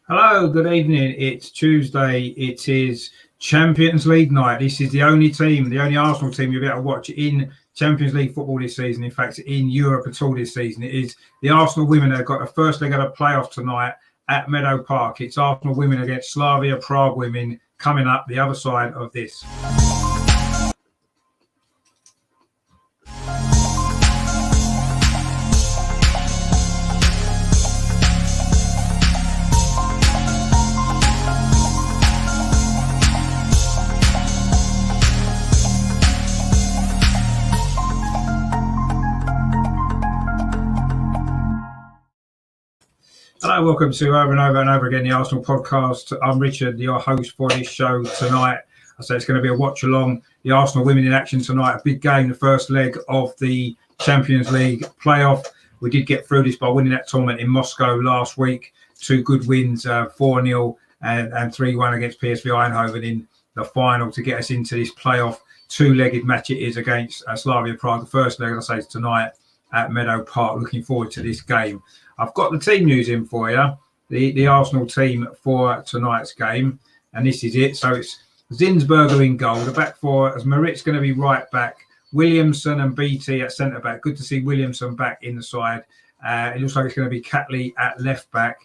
Hello, good evening. It's Tuesday. It is Champions League night. This is the only Arsenal team you'll be able to watch in Champions League football this season. In fact, in Europe at all this season. It is the Arsenal women that have got the first leg of the playoff tonight at Meadow Park. It's Arsenal women against Slavia Prague women coming up the other side of this. Hello, welcome to Over and Over and Over Again, the Arsenal podcast. I'm Richard, your host for this show tonight. I say it's going to be a watch along. The Arsenal women in action tonight, a big game, the first leg of the Champions League playoff. We did get through this by winning that tournament in Moscow last week. Two good wins, 4-0 and 3-1 against PSV Eindhoven in the final to get us into this playoff. Two-legged match it is against Slavia Prague. The first leg, as I say, is tonight at Meadow Park. Looking forward to this game. I've got the team news in for you, the Arsenal team for tonight's game, and this is it. So it's Zinsberger in goal. The back four, as Marit's going to be right back, Williamson and BT at centre back. Good to see Williamson back in the side. It looks like it's going to be Catley at left back.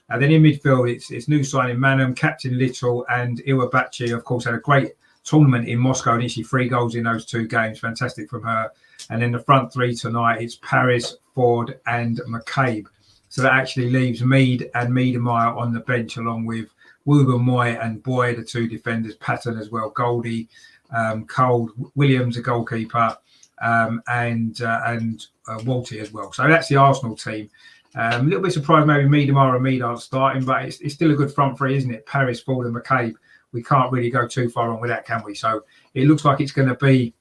Then in midfield, it's new signing Manham, Captain Little, and Iwabachi. Of course, had a great tournament in Moscow, and she 3 goals in those 2 games. Fantastic from her. And then the front 3 tonight, it's Paris, Ford, and McCabe. So that actually leaves Mead and Miedemeier on the bench, along with Woober, Moy, and Boy, the 2 defenders, Patton as well, Goldie, Cole, Williams, a goalkeeper, and Walty as well. So that's the Arsenal team. A little bit surprised maybe Miedemeier and Mead aren't starting, but it's still a good front 3, isn't it? Paris, Ford, and McCabe. We can't really go too far wrong with that, can we? So it looks like it's going to be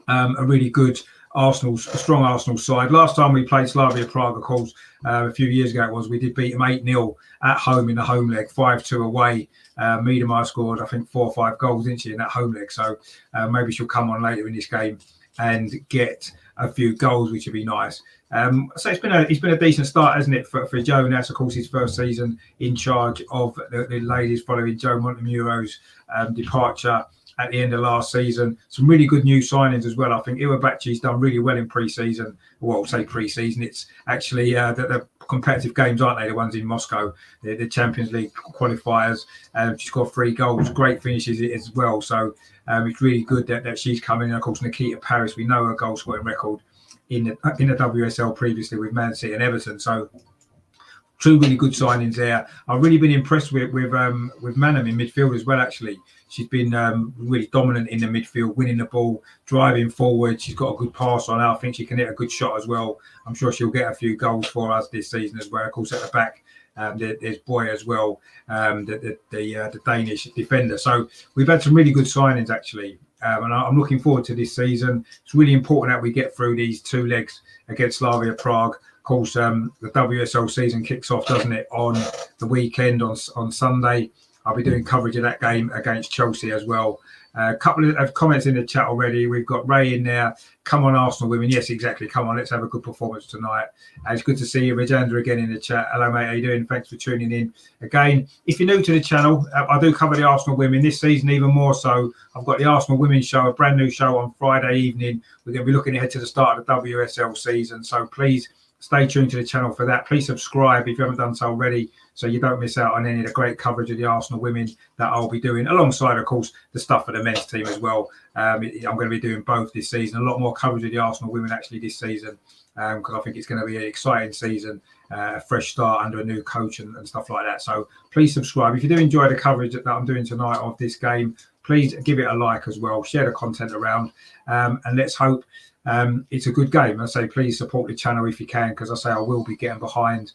a really good strong Arsenal side. Last time we played Slavia Prague, of course, a few years ago we did beat them 8-0 at home in the home leg, 5-2 away. Miedemeier scored, I think, 4 or 5 goals, didn't she, in that home leg? So maybe she'll come on later in this game and get a few goals, which would be nice. So it's been a decent start, hasn't it, for Joe? That's, of course, his first season in charge of the ladies following Joe Montemuro's departure at the end of last season. Some really good new signings as well. I think Iwabachi's done really well in pre-season. Well, I'll say pre-season. It's actually the competitive games, aren't they? The ones in Moscow, the Champions League qualifiers. She's got 3 goals, great finishes as well. So it's really good that she's coming. And of course, Nikita Paris, we know her goal scoring record in the WSL previously with Man City and Everton. So 2 really good signings there. I've really been impressed with Manham in midfield as well, actually. She's been really dominant in the midfield, winning the ball, driving forward. She's got a good pass on her. I think she can hit a good shot as well. I'm sure she'll get a few goals for us this season as well. Of course, at the back, there's Boy as well, the Danish defender. So we've had some really good signings, actually. And I'm looking forward to this season. It's really important that we get through these 2 legs against Slavia Prague. Of course, the WSL season kicks off, doesn't it, on the weekend on Sunday. I'll be doing coverage of that game against Chelsea as well. A couple of comments in the chat already. We've got Ray in there. Come on, Arsenal women. Yes, exactly. Come on, let's have a good performance tonight. It's good to see you, Rajendra, again in the chat. Hello, mate. How you doing? Thanks for tuning in. Again, if you're new to the channel, I do cover the Arsenal women this season, even more so. I've got the Arsenal women's show, a brand new show on Friday evening. We're going to be looking ahead to the start of the WSL season. So please stay tuned to the channel for that. Please subscribe if you haven't done so already, so you don't miss out on any of the great coverage of the Arsenal women that I'll be doing, alongside, of course, the stuff for the men's team as well. I'm going to be doing both this season. A lot more coverage of the Arsenal women actually this season, because I think it's going to be an exciting season, a fresh start under a new coach and stuff like that. So please subscribe. If you do enjoy the coverage that I'm doing tonight of this game, please give it a like as well. Share the content around, and let's hope it's a good game. I say please support the channel if you can, because I say I will be getting behind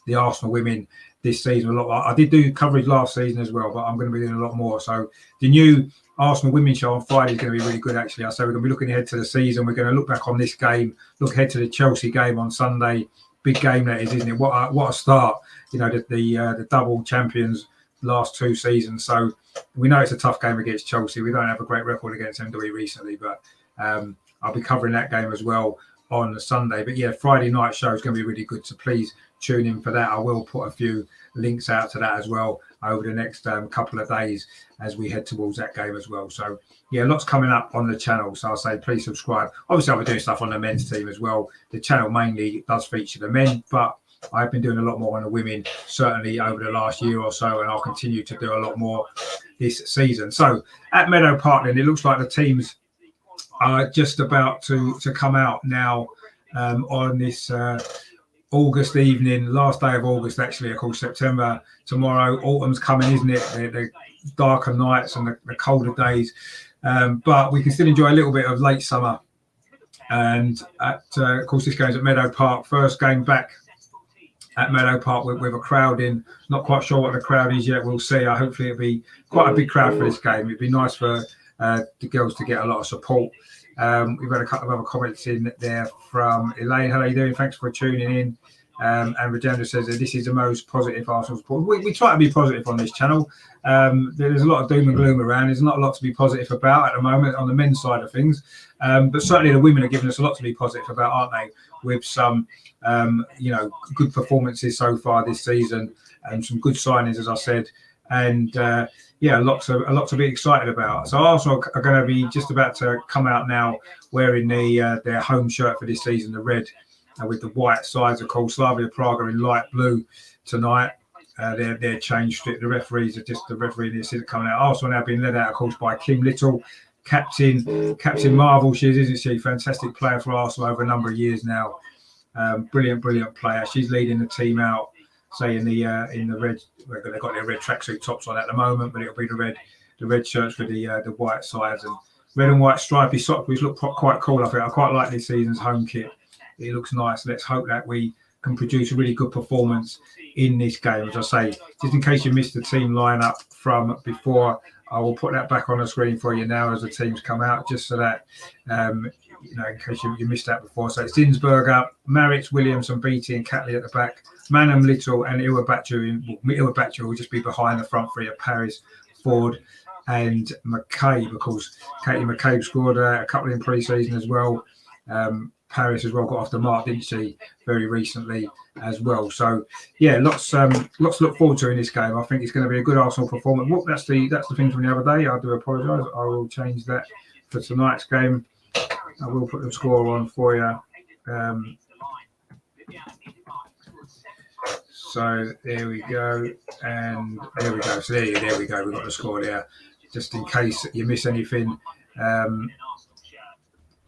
the Arsenal women this season a lot. I did do coverage last season as well, but I'm going to be doing a lot more. So the new Arsenal women's show on Friday is going to be really good, actually. I say we're going to be looking ahead to the season. We're going to look back on this game, look ahead to the Chelsea game on Sunday. Big game that is, isn't it? What a start! You know, the double champions last 2 seasons. So we know it's a tough game against Chelsea. We don't have a great record against them, do we, recently? But I'll be covering that game as well on Sunday. But yeah, Friday night show is going to be really good. So please tune in for that. I will put a few links out to that as well over the next couple of days as we head towards that game as well. So yeah, lots coming up on the channel. So I'll say please subscribe. Obviously, I'll be doing stuff on the men's team as well. The channel mainly does feature the men, but I've been doing a lot more on the women, certainly over the last year or so, and I'll continue to do a lot more this season. So at Meadow Park, then, it looks like the teams are just about to come out now on this August evening, last day of August, actually. Of course, September tomorrow. Autumn's coming, isn't it? The darker nights and the colder days. But we can still enjoy a little bit of late summer. And of course, this game's at Meadow Park. First game back at Meadow Park with a crowd in. Not quite sure what the crowd is yet. We'll see. Hopefully it'll be quite a big crowd for this game. It'd be nice for the girls to get a lot of support. We've had a couple of other comments in there from Elaine. How are you doing? Thanks for tuning in. And Regenda says that this is the most positive Arsenal support. We try to be positive on this channel. There's a lot of doom and gloom around. There's not a lot to be positive about at the moment on the men's side of things. But certainly the women are giving us a lot to be positive about, aren't they? With some, good performances so far this season and some good signings, as I said. And a lot to be excited about. So Arsenal are going to be just about to come out now wearing their home shirt for this season, the red with the white sides. Of course, Slavia Prague are in light blue tonight. They're changed. The referees are just the referee and the assistant coming out. Arsenal now being led out, of course, by Kim Little, Captain Marvel. She is, isn't she? Fantastic player for Arsenal over a number of years now. Brilliant player. She's leading the team out. Say in the red, they've got their red tracksuit tops on at the moment, but it'll be the red shirts with the white sides and red and white stripy socks, which look quite cool. I think I quite like this season's home kit. It looks nice. Let's hope that we can produce a really good performance in this game. As I say, just in case you missed the team lineup from before, I will put that back on the screen for you now as the teams come out, just so that in case you missed that before. So it's Dinsberger, Maritz, Williamson, Beattie, and Catley at the back. Manham, Little, and Iwabachu will just be behind the front three of Paris, Ford, and McCabe. Of course, Katie McCabe scored a couple in pre-season as well. Paris as well got off the mark, didn't she, very recently as well. So yeah, lots to look forward to in this game. I think it's going to be a good Arsenal performance. Well, that's the thing from the other day. I do apologise. I will change that for tonight's game. I will put the score on for you. So there we go, and there we go. So there we go. We've got the score there, just in case you miss anything.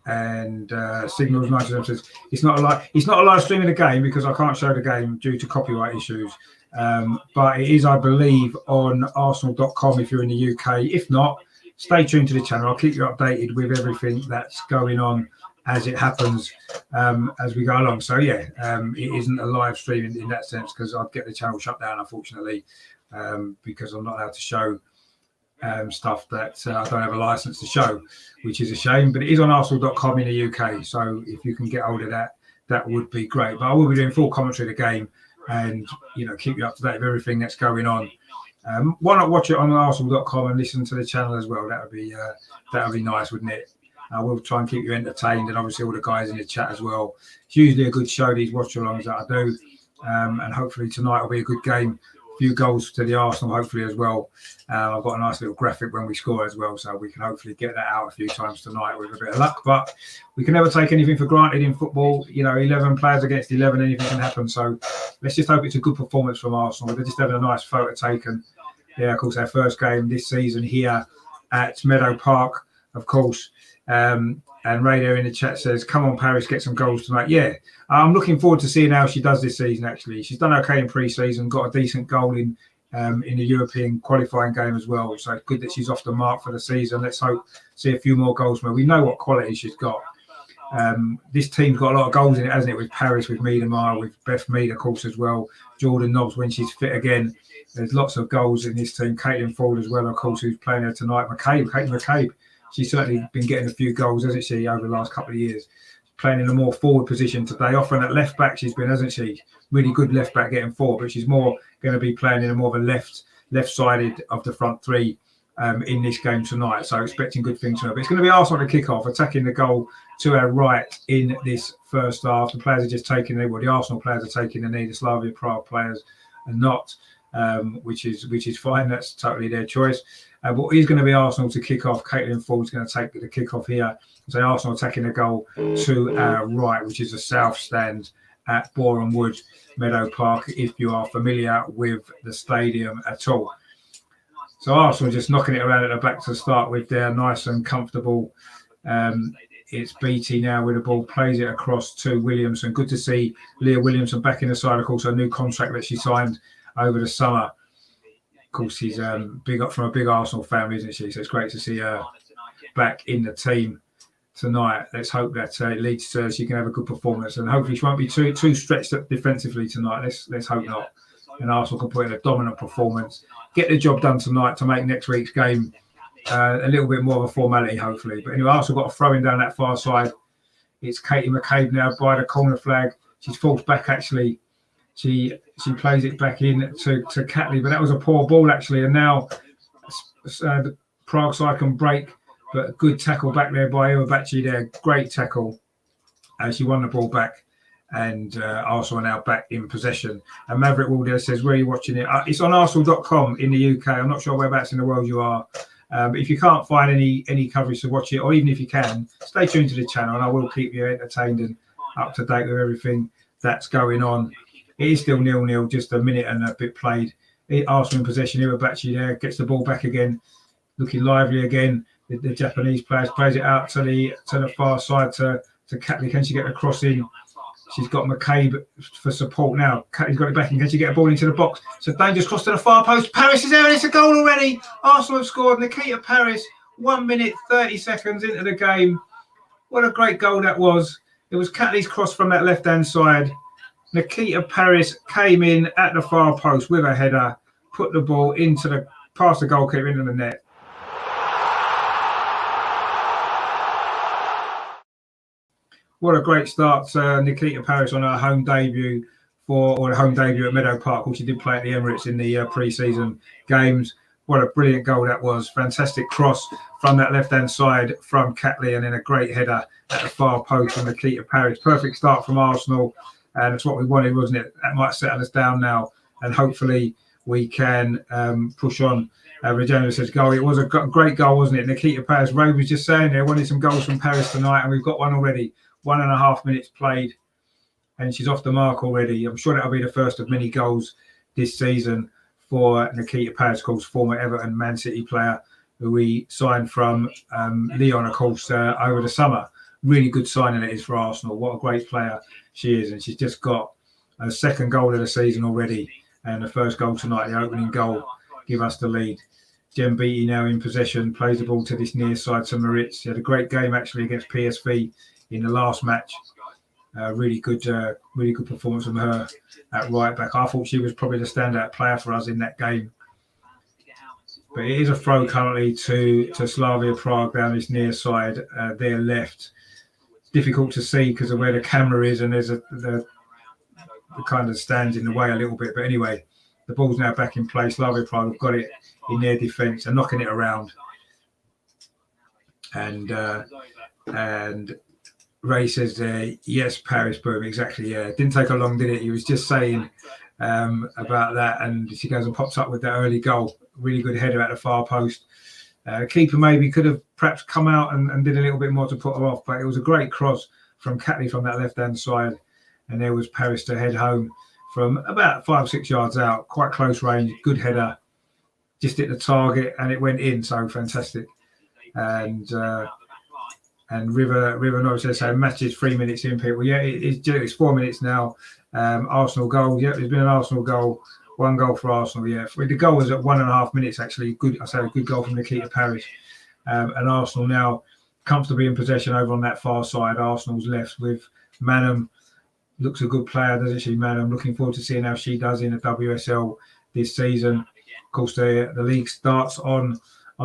And Signals 97 says it's not a live stream of the game because I can't show the game due to copyright issues. But it is, I believe, on Arsenal.com if you're in the UK. If not, stay tuned to the channel. I'll keep you updated with everything that's going on as it happens as we go along. So yeah, it isn't a live stream in that sense because I'd get the channel shut down, unfortunately, because I'm not allowed to show stuff that I don't have a license to show, which is a shame. But it is on Arsenal.com in the UK, so if you can get hold of that, that would be great. But I will be doing full commentary of the game and keep you up to date with everything that's going on. Why not watch it on Arsenal.com and listen to the channel as well? That would be nice, wouldn't it? I will try and keep you entertained, and obviously all the guys in the chat as well. It's usually a good show, these watch-alongs that I do, and hopefully tonight will be a good game. A few goals to the Arsenal, hopefully, as well. I've got a nice little graphic when we score as well, so we can hopefully get that out a few times tonight with a bit of luck. But we can never take anything for granted in football. 11 players against 11, anything can happen. So let's just hope it's a good performance from Arsenal. They're just having a nice photo taken. Yeah, of course, our first game this season here at Meadow Park, of course. And Ray there in the chat says, come on, Paris, get some goals tonight. Yeah, I'm looking forward to seeing how she does this season, actually. She's done okay in pre-season, got a decent goal in the European qualifying game as well. So it's good that she's off the mark for the season. Let's hope see a few more goals from her. We know what quality she's got. This team's got a lot of goals in it, hasn't it? With Paris, with Miedemar, with Beth Mead, of course, as well. Jordan Nobbs when she's fit again. There's lots of goals in this team. Caitlin Ford as well, of course, who's playing there tonight. Katie McCabe. She's certainly been getting a few goals, hasn't she, over the last couple of years? Playing in a more forward position today. Often at left back she's been, hasn't she? Really good left back getting forward, but she's more going to be playing in a more of a left-sided of the front three in this game tonight. So expecting good things from her. But it's going to be Arsenal to kick off, attacking the goal to our right in this first half. The players are just taking the Arsenal players are taking the knee. The Slavia Prague players are not, which is fine. That's totally their choice. But it is going to be Arsenal to kick off. Caitlin Ford's going to take the kick off here. So Arsenal attacking the goal to our right, which is the south stand at Boreham Wood Meadow Park, if you are familiar with the stadium at all. So Arsenal just knocking it around at the back to start with there, nice and comfortable. It's Beattie now with the ball, plays it across to Williamson. Good to see Leah Williamson back in the side, of course, a new contract that she signed over the summer. Of course, she's big up from a big Arsenal family, isn't she? So it's great to see her back in the team tonight. Let's hope that it leads to she can have a good performance, and hopefully she won't be too stretched up defensively tonight. Let's hope not. And Arsenal can put in a dominant performance, get the job done tonight to make next week's game a little bit more of a formality, hopefully. But anyway, Arsenal got a throw in down that far side. It's Katie McCabe now by the corner flag. She's falls back actually. She plays it back in to Catley, but that was a poor ball actually. And now the Prague side can break, but a good tackle back there by Iwabachi there. Great tackle. She won the ball back. And Arsenal are now back in possession. And Maverick Walder says, where are you watching it? It's on Arsenal.com in the UK. I'm not sure whereabouts in the world you are. But if you can't find any coverage to watch it, or even if you can, stay tuned to the channel and I will keep you entertained and up to date with everything that's going on. It is still 0-0, just a minute and a bit played. Arsenal in possession. Iwabachi there, gets the ball back again, looking lively again. The Japanese players plays it out to the far side to Catley. Can she get the cross in? She's got McCabe for support now. Catley's got it back in. Can she get a ball into the box? It's a dangerous cross to the far post. Paris is there and it's a goal already. Arsenal have scored. Nikita Paris, 1 minute, 30 seconds into the game. What a great goal that was. It was Catley's cross from that left-hand side. Nikita Paris came in at the far post with a header, put the ball past the goalkeeper into the net. What a great start, Nikita Paris on her home debut at Meadow Park, which she did play at the Emirates in the pre-season games. What a brilliant goal that was. Fantastic cross from that left-hand side from Catley, and then a great header at the far post from Nikita Paris. Perfect start from Arsenal, and it's what we wanted, wasn't it? That might settle us down now, and hopefully we can push on. Regina says goal. It was a great goal, wasn't it? Nikita Paris. Ray was just saying there, wanted some goals from Paris tonight, and we've got one already. 1.5 minutes played, and she's off the mark already. I'm sure that'll be the first of many goals this season for Nikita Paris, of course, former Everton Man City player who we signed from Lyon, of course, over the summer. Really good signing it is for Arsenal. What a great player she is, and she's just got a second goal of the season already, and the first goal tonight, the opening goal, give us the lead. Jem Beattie now in possession, plays the ball to this near side to Maritz. She had a great game actually against PSV in the last match. Really good performance from her at right back. I thought she was probably the standout player for us in that game. But it is a throw currently to Slavia Prague down this near side, their left. Difficult to see because of where the camera is, and there's the kind of stands in the way a little bit. But anyway, the ball's now back in play. Slavia Prague have got it in their defence and knocking it around. And Ray says yes, Paris, boom, exactly, yeah. Didn't take her long, did it? He was just saying about that, and she goes and pops up with that early goal. Really good header at the far post. Keeper maybe could have perhaps come out and did a little bit more to put her off, but it was a great cross from Catley from that left-hand side, and there was Paris to head home from about 5-6 yards out, quite close range, good header, just hit the target, and it went in, so fantastic. And River Norwich says, so match is 3 minutes in, people. Yeah, it's 4 minutes now. Arsenal goal. Yeah, there's been an Arsenal goal. One goal for Arsenal, yeah. The goal was at 1.5 minutes, actually. Good, I say a good goal from Nikita Paris. And Arsenal now comfortably in possession over on that far side. Arsenal's left with Manham. Looks a good player, doesn't she, Manham? Looking forward to seeing how she does in the WSL this season. Of course, the league starts on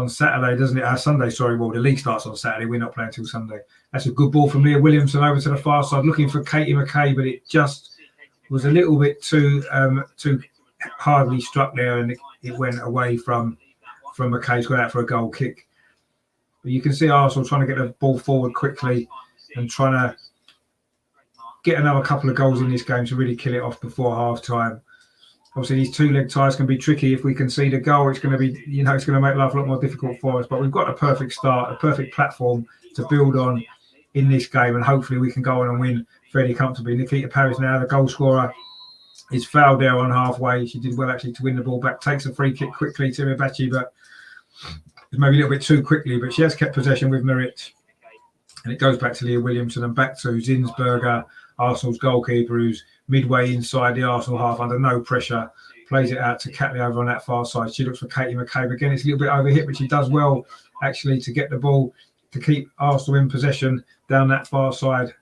Saturday, doesn't it? Sunday, sorry. Well, the league starts on Saturday. We're not playing till Sunday. That's a good ball from Leah Williamson over to the far side, looking for Katie McCabe, but it just was a little bit too hardly struck there, and it went away from from McKay's gone out for a goal kick. But you can see Arsenal trying to get the ball forward quickly and trying to get another couple of goals in this game to really kill it off before half time. Obviously, these two-leg ties can be tricky. If we concede a goal, it's going to be, it's going to make life a lot more difficult for us. But we've got a perfect start, a perfect platform to build on in this game, and hopefully we can go on and win fairly comfortably. Nikita Paris now, the goal scorer, is fouled there on halfway. She did well actually to win the ball back. Takes a free kick quickly to Ibachi, but it's maybe a little bit too quickly. But she has kept possession with Marit, and it goes back to Leah Williamson and back to Zinsberger, Arsenal's goalkeeper, who's midway inside the Arsenal half under no pressure, plays it out to Catley over on that far side. She looks for Katie McCabe. Again, it's a little bit overhit, but she does well actually to get the ball to keep Arsenal in possession down that far side.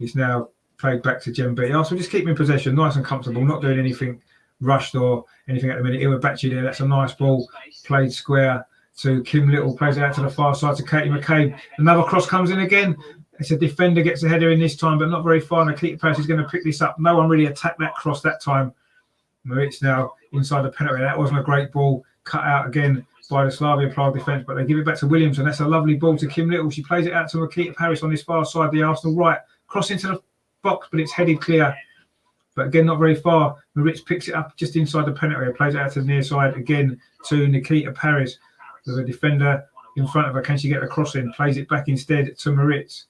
It's now played back to Jem B. Arsenal just keep in possession, nice and comfortable, not doing anything rushed or anything at the minute. Iwabachi there, that's a nice ball, played square to Kim Little, plays it out to the far side to Katie McCabe. Another cross comes in again. It's a defender gets a header in this time, but not very far. Nikita Paris is going to pick this up. No one really attacked that cross that time. Marit's now inside the penalty. That wasn't a great ball. Cut out again by the Slavia Prague defence, but they give it back to Williamson. That's a lovely ball to Kim Little. She plays it out to Nikita Paris on this far side, the Arsenal right. Cross into the box, but it's headed clear. But again, not very far. Maritz picks it up just inside the penalty. Plays it out to the near side again to Nikita Paris. There's a defender in front of her. Can she get the cross in? Plays it back instead to Maritz.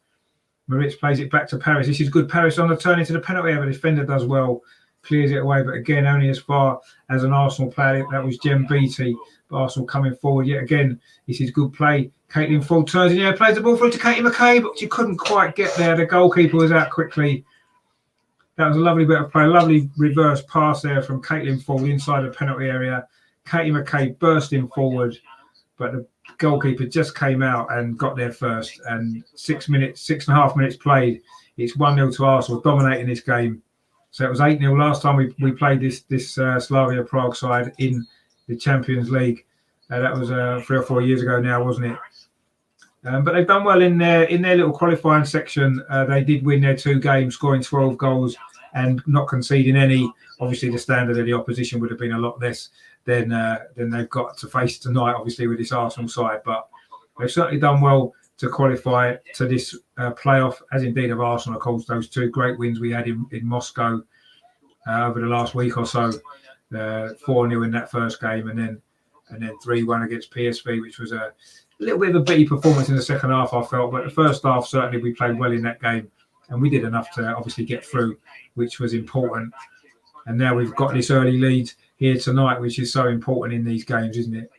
Maritz plays it back to Paris. This is good. Paris on the turn into the penalty area. The defender does well, clears it away, but again, only as far as an Arsenal player. That was Jem Beattie. But Arsenal coming forward yet again. This is good play. Caitlin Full turns in here, plays the ball through to Katie McCabe, but she couldn't quite get there. The goalkeeper was out quickly. That was a lovely bit of play. Lovely reverse pass there from Caitlin Full inside the penalty area. Katie McCabe bursting forward, but the goalkeeper just came out and got there first. And 6.5 minutes played. It's 1-0 to Arsenal, dominating this game. So it was 8-0 last time we played this Slavia Prague side in the Champions League. That was 3 or 4 years ago now, wasn't it? But they've done well in their little qualifying section. They did win their 2 games, scoring 12 goals and not conceding any. Obviously, the standard of the opposition would have been a lot less than they've got to face tonight, obviously, with this Arsenal side. But they've certainly done well to qualify to this playoff, as indeed of Arsenal, of course, those 2 great wins we had in Moscow over the last week or so. 4-0 in that first game and then 3-1 against PSV, which was a little bit of a bitty performance in the second half, I felt. But the first half, certainly we played well in that game and we did enough to obviously get through, which was important. And now we've got this early lead here tonight, which is so important in these games, isn't it?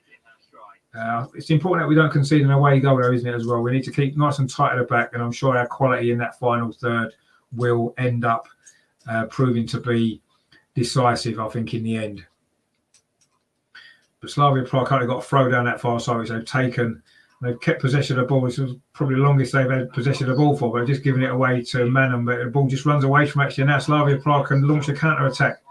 It's important that we don't concede an away goal, though, isn't it, as well? We need to keep nice and tight at the back, and I'm sure our quality in that final third will end up proving to be decisive, I think, in the end. But Slavia Prague currently got a throw down that far side, which they've taken. They've kept possession of the ball. This was probably the longest they've had possession of the ball for, but they've just given it away to Manon. But the ball just runs away from actually. Now Slavia Prague can launch a counter-attack.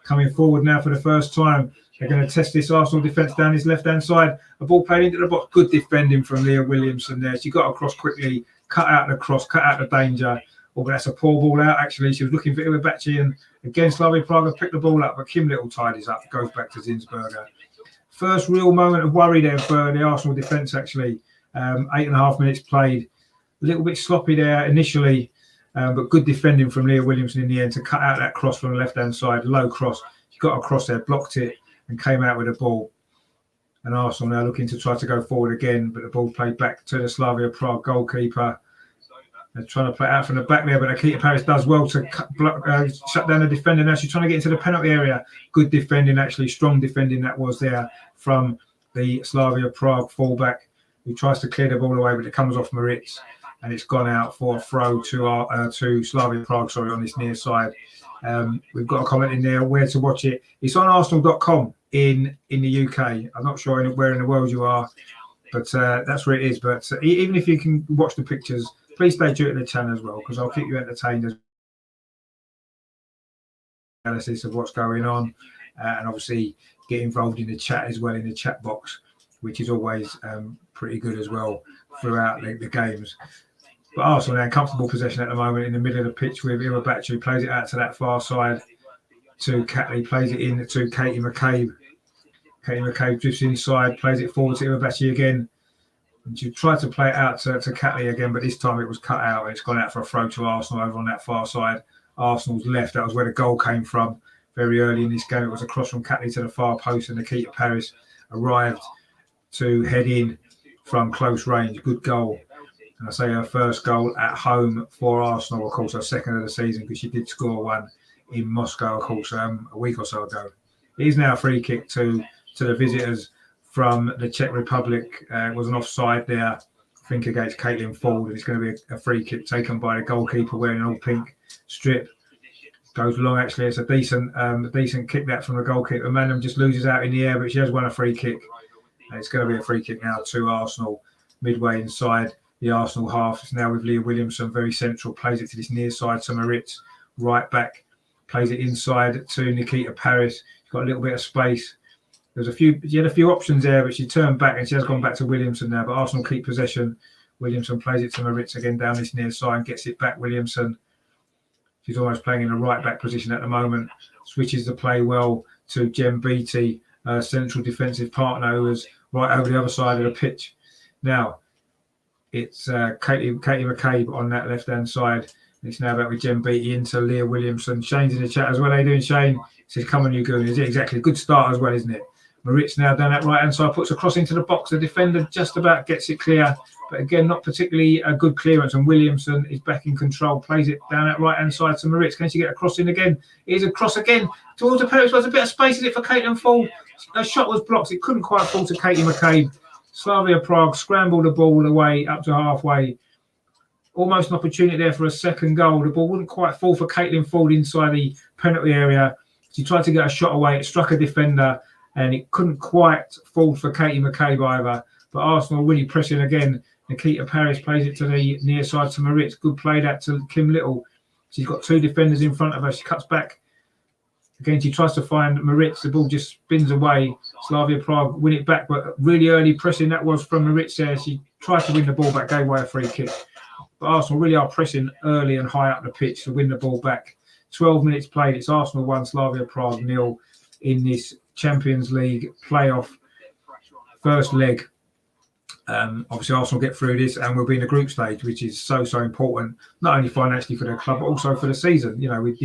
Coming forward now for the first time. They're going to test this Arsenal defence down his left-hand side. A ball played into the box. Good defending from Leah Williamson there. She got across quickly, cut out the cross, cut out the danger. Oh, but that's a poor ball out, actually. She was looking for Iwabachi, and again, Slavia Prague have picked the ball up, but Kim Little tidies up, goes back to Zinsberger. First real moment of worry there for the Arsenal defence, actually. 8.5 minutes played. A little bit sloppy there initially, but good defending from Leah Williamson in the end to cut out that cross from the left-hand side. Low cross. She got across there, blocked it, and came out with the ball. And Arsenal now looking to try to go forward again, but the ball played back to the Slavia Prague goalkeeper. They're trying to play out from the back there, but Nikita Paris does well to shut down the defender. Now she's trying to get into the penalty area. Good defending, actually, strong defending that was there from the Slavia Prague fullback, who tries to clear the ball away, but it comes off Maritz, and it's gone out for a throw to Slavia Prague, on this near side. We've got a comment in there where to watch it. It's on Arsenal.com in the UK. I'm not sure where in the world you are, but that's where it is. But even if you can watch the pictures, please stay tuned to the channel as well, because I'll keep you entertained as analysis of what's going on, and obviously get involved in the chat as well, in the chat box, which is always pretty good as well throughout the games. But Arsenal now in comfortable possession at the moment in the middle of the pitch with Iwabachi, who plays it out to that far side to Catley, plays it in to Katie McCabe. Katie McCabe drifts inside, plays it forward to Iwabachi again. And she tried to play it out to Catley again, but this time it was cut out. It's gone out for a throw to Arsenal over on that far side. Arsenal's left, that was where the goal came from. Very early in this game, it was a cross from Catley to the far post, and Nikita Paris arrived to head in from close range. Good goal. And I say her first goal at home for Arsenal, of course, her second of the season, because she did score one in Moscow, of course, a week or so ago. It is now a free kick to the visitors from the Czech Republic. It was an offside there, I think, against Caitlin Ford. It's going to be a free kick taken by the goalkeeper wearing an all pink strip. Goes long, actually. It's a decent kick that from the goalkeeper. Manham just loses out in the air, but she has won a free kick. And it's going to be a free kick now to Arsenal, midway inside the Arsenal half. It's now with Leah Williamson, very central, plays it to this near side to Maritz, right back, plays it inside to Nikita Paris. She's got a little bit of space. She had a few options there, but she turned back and she has gone back to Williamson now. But Arsenal keep possession. Williamson plays it to Maritz again down this near side, gets it back. Williamson. She's almost playing in a right back position at the moment. Switches the play well to Jem Beattie, central defensive partner, who is right over the other side of the pitch. Now it's Katie McCabe on that left hand side. It's now back with Jem Beattie into Leah Williamson. Shane's in the chat as well. How you doing, Shane? He says, "Come on, you goonies." Yeah, exactly. Good start as well, isn't it? Maritz now down that right hand side, puts a cross into the box. The defender just about gets it clear, but again, not particularly a good clearance. And Williamson is back in control, plays it down that right hand side to Maritz. Can she get a cross in again? Here's a cross again towards the Paris. There's a bit of space in it for Caitlin Ford. Her shot was blocked. It couldn't quite fall to Katie McCabe. Slavia Prague scrambled the ball away up to halfway. Almost an opportunity there for a second goal. The ball wouldn't quite fall for Caitlin Ford inside the penalty area. She tried to get a shot away. It struck a defender, and it couldn't quite fall for Katie McCabe either. But Arsenal really pressing again. Nikita Paris plays it to the near side to Maritz. Good play that to Kim Little. She's got two defenders in front of her. She cuts back. Again, she tries to find Maritz. The ball just spins away. Slavia Prague win it back, but really early pressing that was from Maritz there. She tried to win the ball back, gave away a free kick. But Arsenal really are pressing early and high up the pitch to win the ball back. 12 minutes played. It's Arsenal 1, Slavia Prague 0 in this Champions League playoff first leg. Obviously, Arsenal get through this and we'll be in the group stage, which is so important, not only financially for the club, but also for the season. You know, we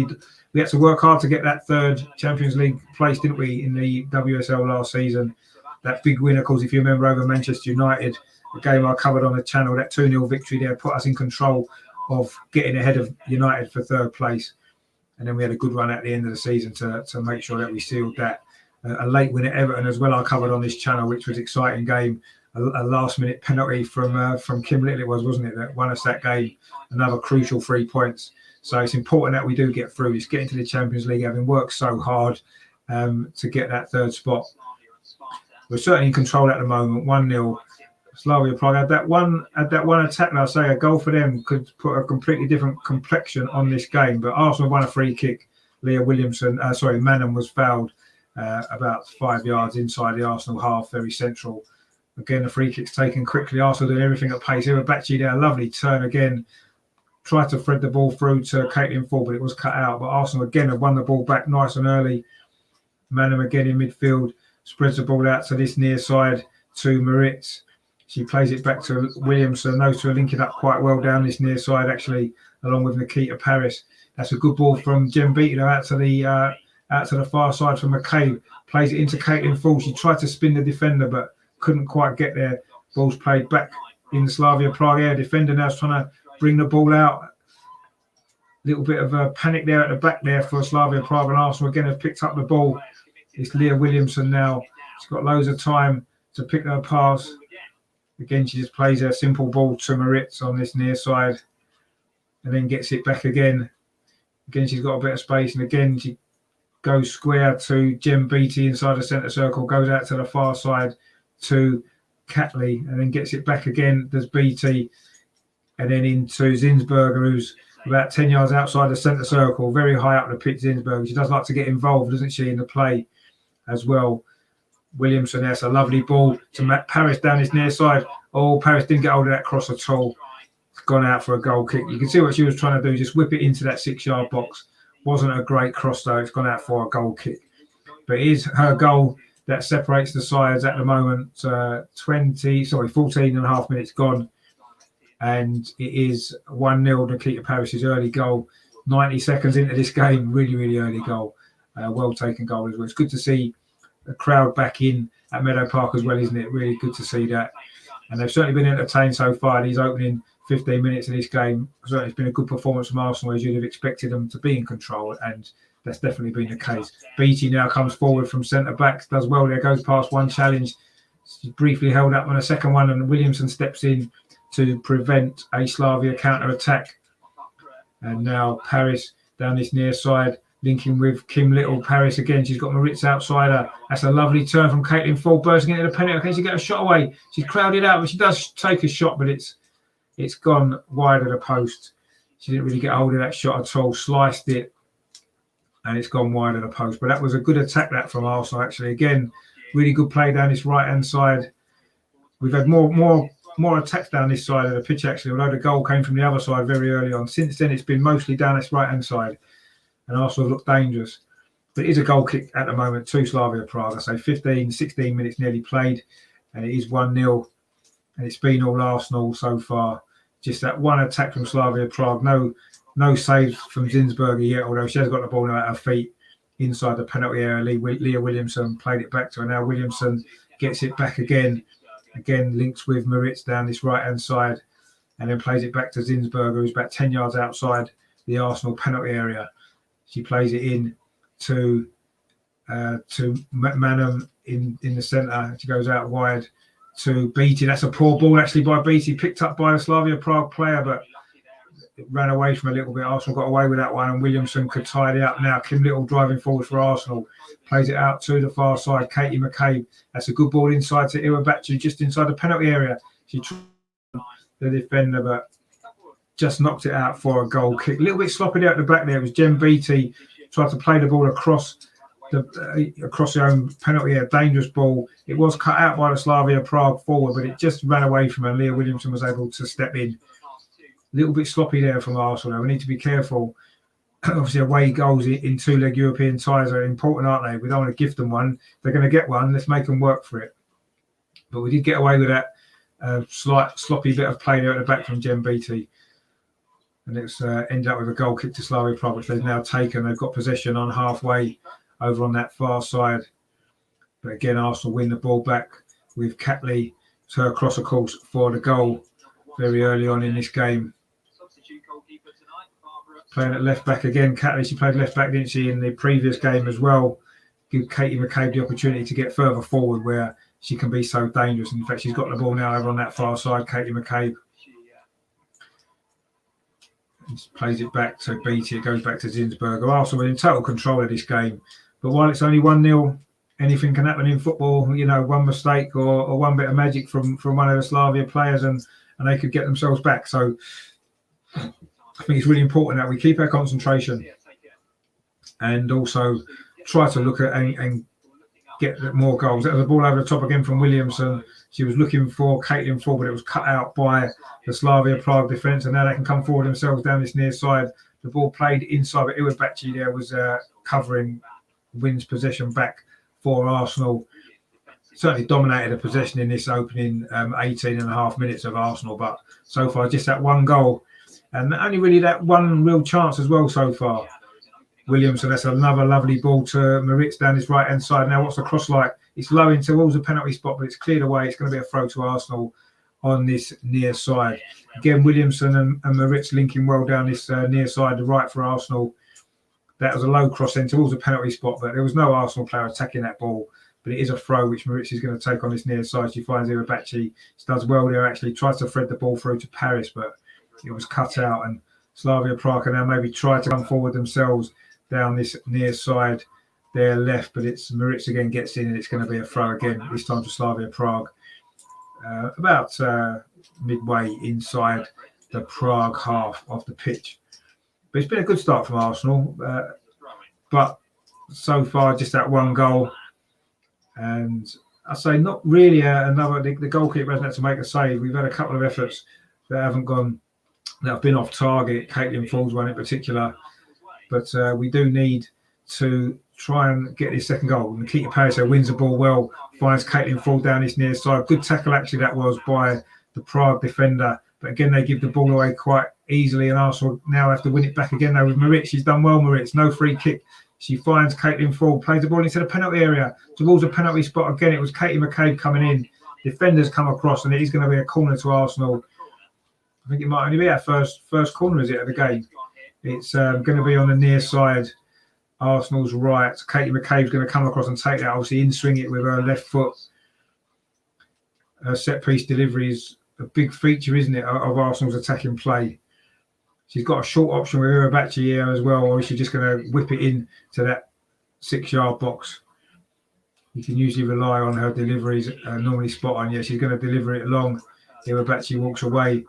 had to work hard to get that third Champions League place, didn't we, in the WSL last season? That big win, of course, if you remember, over Manchester United, the game I covered on the channel, that 2-0 victory there put us in control of getting ahead of United for third place. And then we had a good run at the end of the season to make sure that we sealed that. A late win at Everton as well, I covered on this channel, which was an exciting game. A last-minute penalty from Kim Little, wasn't it, that won us that game. Another crucial 3 points. So it's important that we do get through this, get into the Champions League, having worked so hard to get that third spot. We're certainly in control at the moment, 1-0. Slavia Prague had that one attack, and I say a goal for them could put a completely different complexion on this game. But Arsenal won a free kick. Leah Williamson, Manham was fouled about 5 yards inside the Arsenal half, very central. Again, the free kick's taken quickly. Arsenal doing everything at pace. Iwabachi there, lovely turn again. Tried to thread the ball through to Caitlin Ford, but it was cut out. But Arsenal again have won the ball back nice and early. Manham again in midfield, spreads the ball out to this near side to Maritz. She plays it back to Williamson. Those two are linking up quite well down this near side, actually, along with Nikita Paris. That's a good ball from Jem Beattie out to the far side from McCabe. Plays it into Caitlin Ford. She tried to spin the defender, but couldn't quite get there. Ball's played back in the Slavia Prague area. Defender now's trying to bring the ball out. Little bit of a panic there at the back there for Slavia Prague, and Arsenal again have picked up the ball. It's Leah Williamson now. She's got loads of time to pick her pass. Again, she just plays a simple ball to Maritz on this near side and then gets it back again. Again, she's got a bit of space, and again, she goes square to Jem Beattie inside the centre circle, goes out to the far side to Catley, and then gets it back again. There's Beattie, and then into Zinsberger, who's about 10 yards outside the centre circle, very high up the pitch. Zinsberger, she does like to get involved, doesn't she, in the play as well. Williamson, that's a lovely ball to Matt Paris down his near side. Oh, Paris didn't get hold of that cross at all. It's gone out for a goal kick. You can see what she was trying to do, just whip it into that 6-yard box. Wasn't a great cross though. It's gone out for a goal kick. But it is her goal that separates the sides at the moment. 14 and a half minutes gone, and it is 1-0 Nikita Paris's early goal. 90 seconds into this game, really early goal. Well taken goal as well. It's good to see the crowd back in at Meadow Park as well, isn't it? Really good to see that. And they've certainly been entertained so far. These opening 15 minutes of this game, certainly it's been a good performance from Arsenal, as you'd have expected them to be in control, and that's definitely been the case. Beattie now comes forward from centre-back, does well there, goes past one challenge. She's briefly held up on a second one, and Williamson steps in to prevent a Slavia counter-attack. And now Paris down this near side, linking with Kim Little. Paris again, she's got Maritz outside her. That's a lovely turn from Caitlin Ford, bursting into the penalty. Can she get a shot away? She's crowded out, but she does take a shot, but it's gone wide of the post. She didn't really get hold of that shot at all, sliced it, and it's gone wide of the post. But that was a good attack, that, from Arsenal, actually. Again, really good play down this right-hand side. We've had more attacks down this side of the pitch, actually, although the goal came from the other side very early on. Since then, it's been mostly down this right-hand side, and Arsenal look dangerous. But it is a goal kick at the moment to Slavia Prague. I say 16 minutes nearly played, and it is 1-0. And it's been all Arsenal so far. Just that one attack from Slavia Prague. No saves from Zinsberger yet, although she has got the ball now at her feet inside the penalty area. Leah Williamson played it back to her. Now Williamson gets it back again. Again, links with Maritz down this right-hand side, and then plays it back to Zinsberger, who's about 10 yards outside the Arsenal penalty area. She plays it in to Manham in the centre. She goes out wide to Beattie. That's a poor ball, actually, by Beattie, picked up by a Slavia Prague player, but it ran away from a little bit. Arsenal got away with that one, and Williamson could tidy up. Now Kim Little driving forward for Arsenal, plays it out to the far side. Katie McCabe, that's a good ball inside to Iwabachi, just inside the penalty area. She tried the defender, but just knocked it out for a goal kick. A little bit sloppy out the back there. It was Jem Beattie tried to play the ball across the own penalty area. Dangerous ball. It was cut out by the Slavia Prague forward, but it just ran away from her. Leah Williamson was able to step in. A little bit sloppy there from Arsenal. We need to be careful. Obviously, away goals in two-leg European ties are important, aren't they? We don't want to gift them one. They're going to get one. Let's make them work for it. But we did get away with that slight sloppy bit of play there at the back from Jem Beattie. And it's ended up with a goal kick to Slavia Prague, which they've now taken. They've got possession on halfway over on that far side. But again, Arsenal win the ball back with Catley. It's her cross, of course, for the goal very early on in this game. Playing at left back again. Catley, she played left back, didn't she, in the previous game as well. Give Katie McCabe the opportunity to get further forward where she can be so dangerous. And in fact, she's got the ball now over on that far side, Katie McCabe. Just plays it back to Beattie. It goes back to Zinsberger. Arsenal are in total control of this game. But while it's only 1-0, anything can happen in football. You know, one mistake or one bit of magic from one of the Slavia players and they could get themselves back. So I think it's really important that we keep our concentration and also try to look at and get more goals. That was a ball over the top again from Williamson. She was looking for Caitlin Ford, but it was cut out by the Slavia Prague defence, and now they can come forward themselves down this near side. The ball played inside, but Iwabachi there was covering, wins possession back for Arsenal. Certainly dominated the possession in this opening 18 and a half minutes of Arsenal, but so far just that one goal and only really that one real chance as well so far. Williamson, that's another lovely ball to Maritz down his right hand side. Now what's the cross like? It's low in towards the penalty spot, but it's cleared away. It's going to be a throw to Arsenal on this near side. Again, Williamson and Maritz linking well down this near side, the right for Arsenal. That was a low cross in towards the penalty spot, but there was no Arsenal player attacking that ball. But it is a throw which Maritz is going to take on this near side. She finds Iwabachi. She does well there, actually. Tries to thread the ball through to Paris, but it was cut out. And Slavia Prague now maybe try to come forward themselves down this near side there left. But it's Maritz again gets in and it's going to be a throw again, this time to Slavia Prague. About midway inside the Prague half of the pitch. But it's been a good start from Arsenal. But so far, just that one goal. And I say not really the goalkeeper hasn't had to make a save. We've had a couple of efforts that have been off target. Caitlin Ford's one in particular. But we do need to try and get his second goal. Nikita Paris wins the ball well, finds Caitlin Ford down his near side. Good tackle actually that was by the Prague defender. But again, they give the ball away quite easily, and Arsenal now have to win it back again now with Moritz. She's done well, Moritz. No free kick. She finds Caitlin Ford, plays the ball into the penalty area towards the penalty spot. Again, it was Katie McCabe coming in. Defenders come across, and it is going to be a corner to Arsenal. I think it might only be our first corner, is it, of the game? It's going to be on the near side, Arsenal's right. Katie McCabe's going to come across and take that, obviously in-swing it with her left foot. Her set-piece delivery is a big feature, isn't it, of Arsenal's attacking play. She's got a short option with Irabachi here as well, or she's just going to whip it in to that 6-yard box. You can usually rely on her deliveries, normally spot on. Yeah, she's going to deliver it long. Irabachi walks away.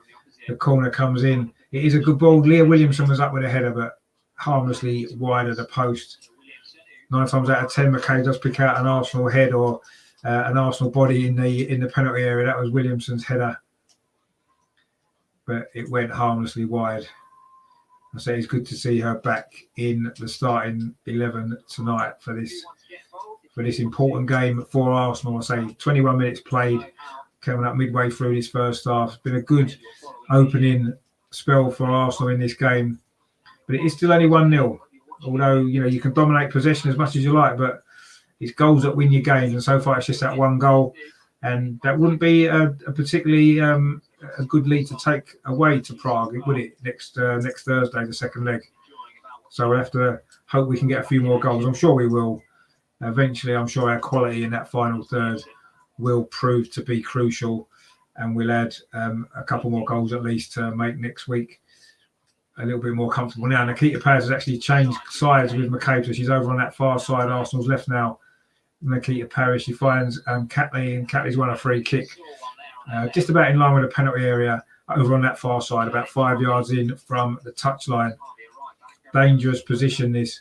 The corner comes in. It is a good ball. Leah Williamson was up with a header, but harmlessly wide of the post. 9 times out of 10, McKay does pick out an Arsenal head or an Arsenal body in the penalty area. That was Williamson's header, but it went harmlessly wide. I say it's good to see her back in the starting 11 tonight for this important game for Arsenal. I say 21 minutes played, coming up midway through this first half. It's been a good opening spell for Arsenal in this game, but it is still only 1-0. Although you can dominate possession as much as you like, but it's goals that win your games, and so far it's just that one goal, and that wouldn't be a particularly a good lead to take away to Prague, would it? Next Thursday, the second leg. So we'll have to hope we can get a few more goals. I'm sure we will. Eventually, I'm sure our quality in that final third will prove to be crucial, and we'll add a couple more goals at least to make next week a little bit more comfortable. Now, Nikita Paz has actually changed sides with McCabe, so she's over on that far side. Arsenal's left now. Nikita Paris, she finds Catley, and Catley's won a free kick. Just about in line with the penalty area, over on that far side, about 5 yards in from the touchline. Dangerous position this.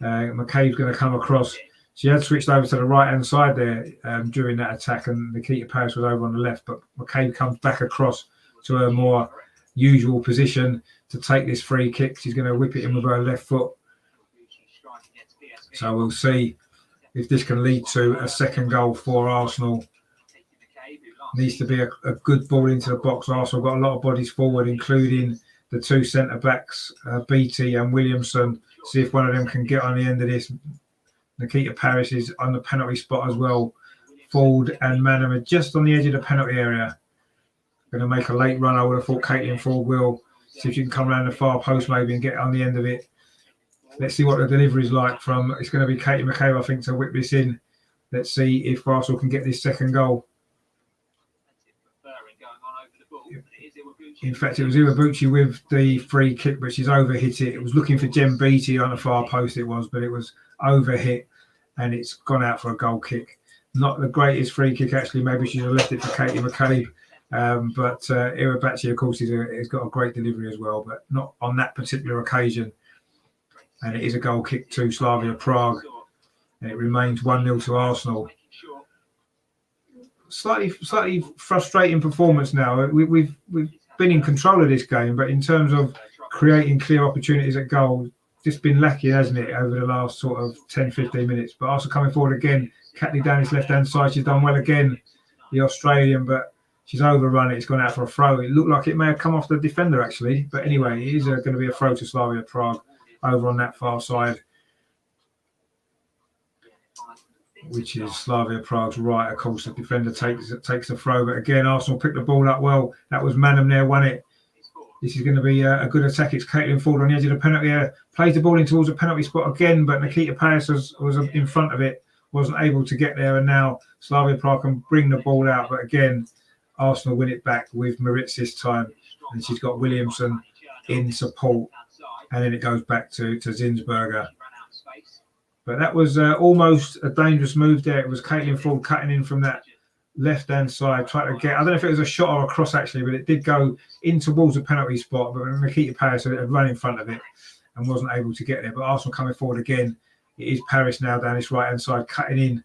McCabe's going to come across. She had switched over to the right-hand side there during that attack, and Nikita Paris was over on the left, but McCabe comes back across to her more usual position to take this free kick. She's going to whip it in with her left foot. So we'll see if this can lead to a second goal for Arsenal. Needs to be a good ball into the box. Arsenal got a lot of bodies forward, including the 2 centre-backs, Beattie and Williamson. See if one of them can get on the end of this. Nikita Paris is on the penalty spot as well. Ford and Manham are just on the edge of the penalty area. Going to make a late run. I would have thought Caitlin Ford will. See if you can come around the far post maybe and get on the end of it. Let's see what the delivery is like from. It's going to be Katie McCabe, I think, to whip this in. Let's see if Arsenal can get this second goal. In fact, it was Iwabuchi with the free kick, but she's overhit it. It was looking for Jem Beattie on the far post, it was, but it was overhit and it's gone out for a goal kick. Not the greatest free kick, actually. Maybe she should have left it for Katie McCabe. But Iwabuchi, of course, has got a great delivery as well, but not on that particular occasion. And it is a goal kick to Slavia Prague. And it remains 1-0 to Arsenal. Slightly frustrating performance now. We've been in control of this game, but in terms of creating clear opportunities at goal, just been lacking, hasn't it, over the last sort of 10-15 minutes. But Arsenal coming forward again. Catley down his left-hand side. She's done well again, the Australian, but she's overrun it. It's gone out for a throw. It looked like it may have come off the defender, actually. But anyway, it is going to be a throw to Slavia Prague over on that far side, which is Slavia Prague's right. Of course, the defender takes the throw. But again, Arsenal picked the ball up well. That was Manham there, won it. This is going to be a good attack. It's Caitlin Ford on the edge of the penalty area. Plays the ball in towards the penalty spot again, but Nikita Paris was in front of it. Wasn't able to get there. And now Slavia Prague can bring the ball out. But again, Arsenal win it back with Moritz this time. And she's got Williamson in support. And then it goes back to Zinsberger. But that was almost a dangerous move there. It was Caitlin Ford cutting in from that left-hand side, trying to get, I don't know if it was a shot or a cross actually, but it did go in towards the penalty spot. But Nikita Paris had run in front of it and wasn't able to get there. But Arsenal coming forward again. It is Paris now down this right-hand side, cutting in.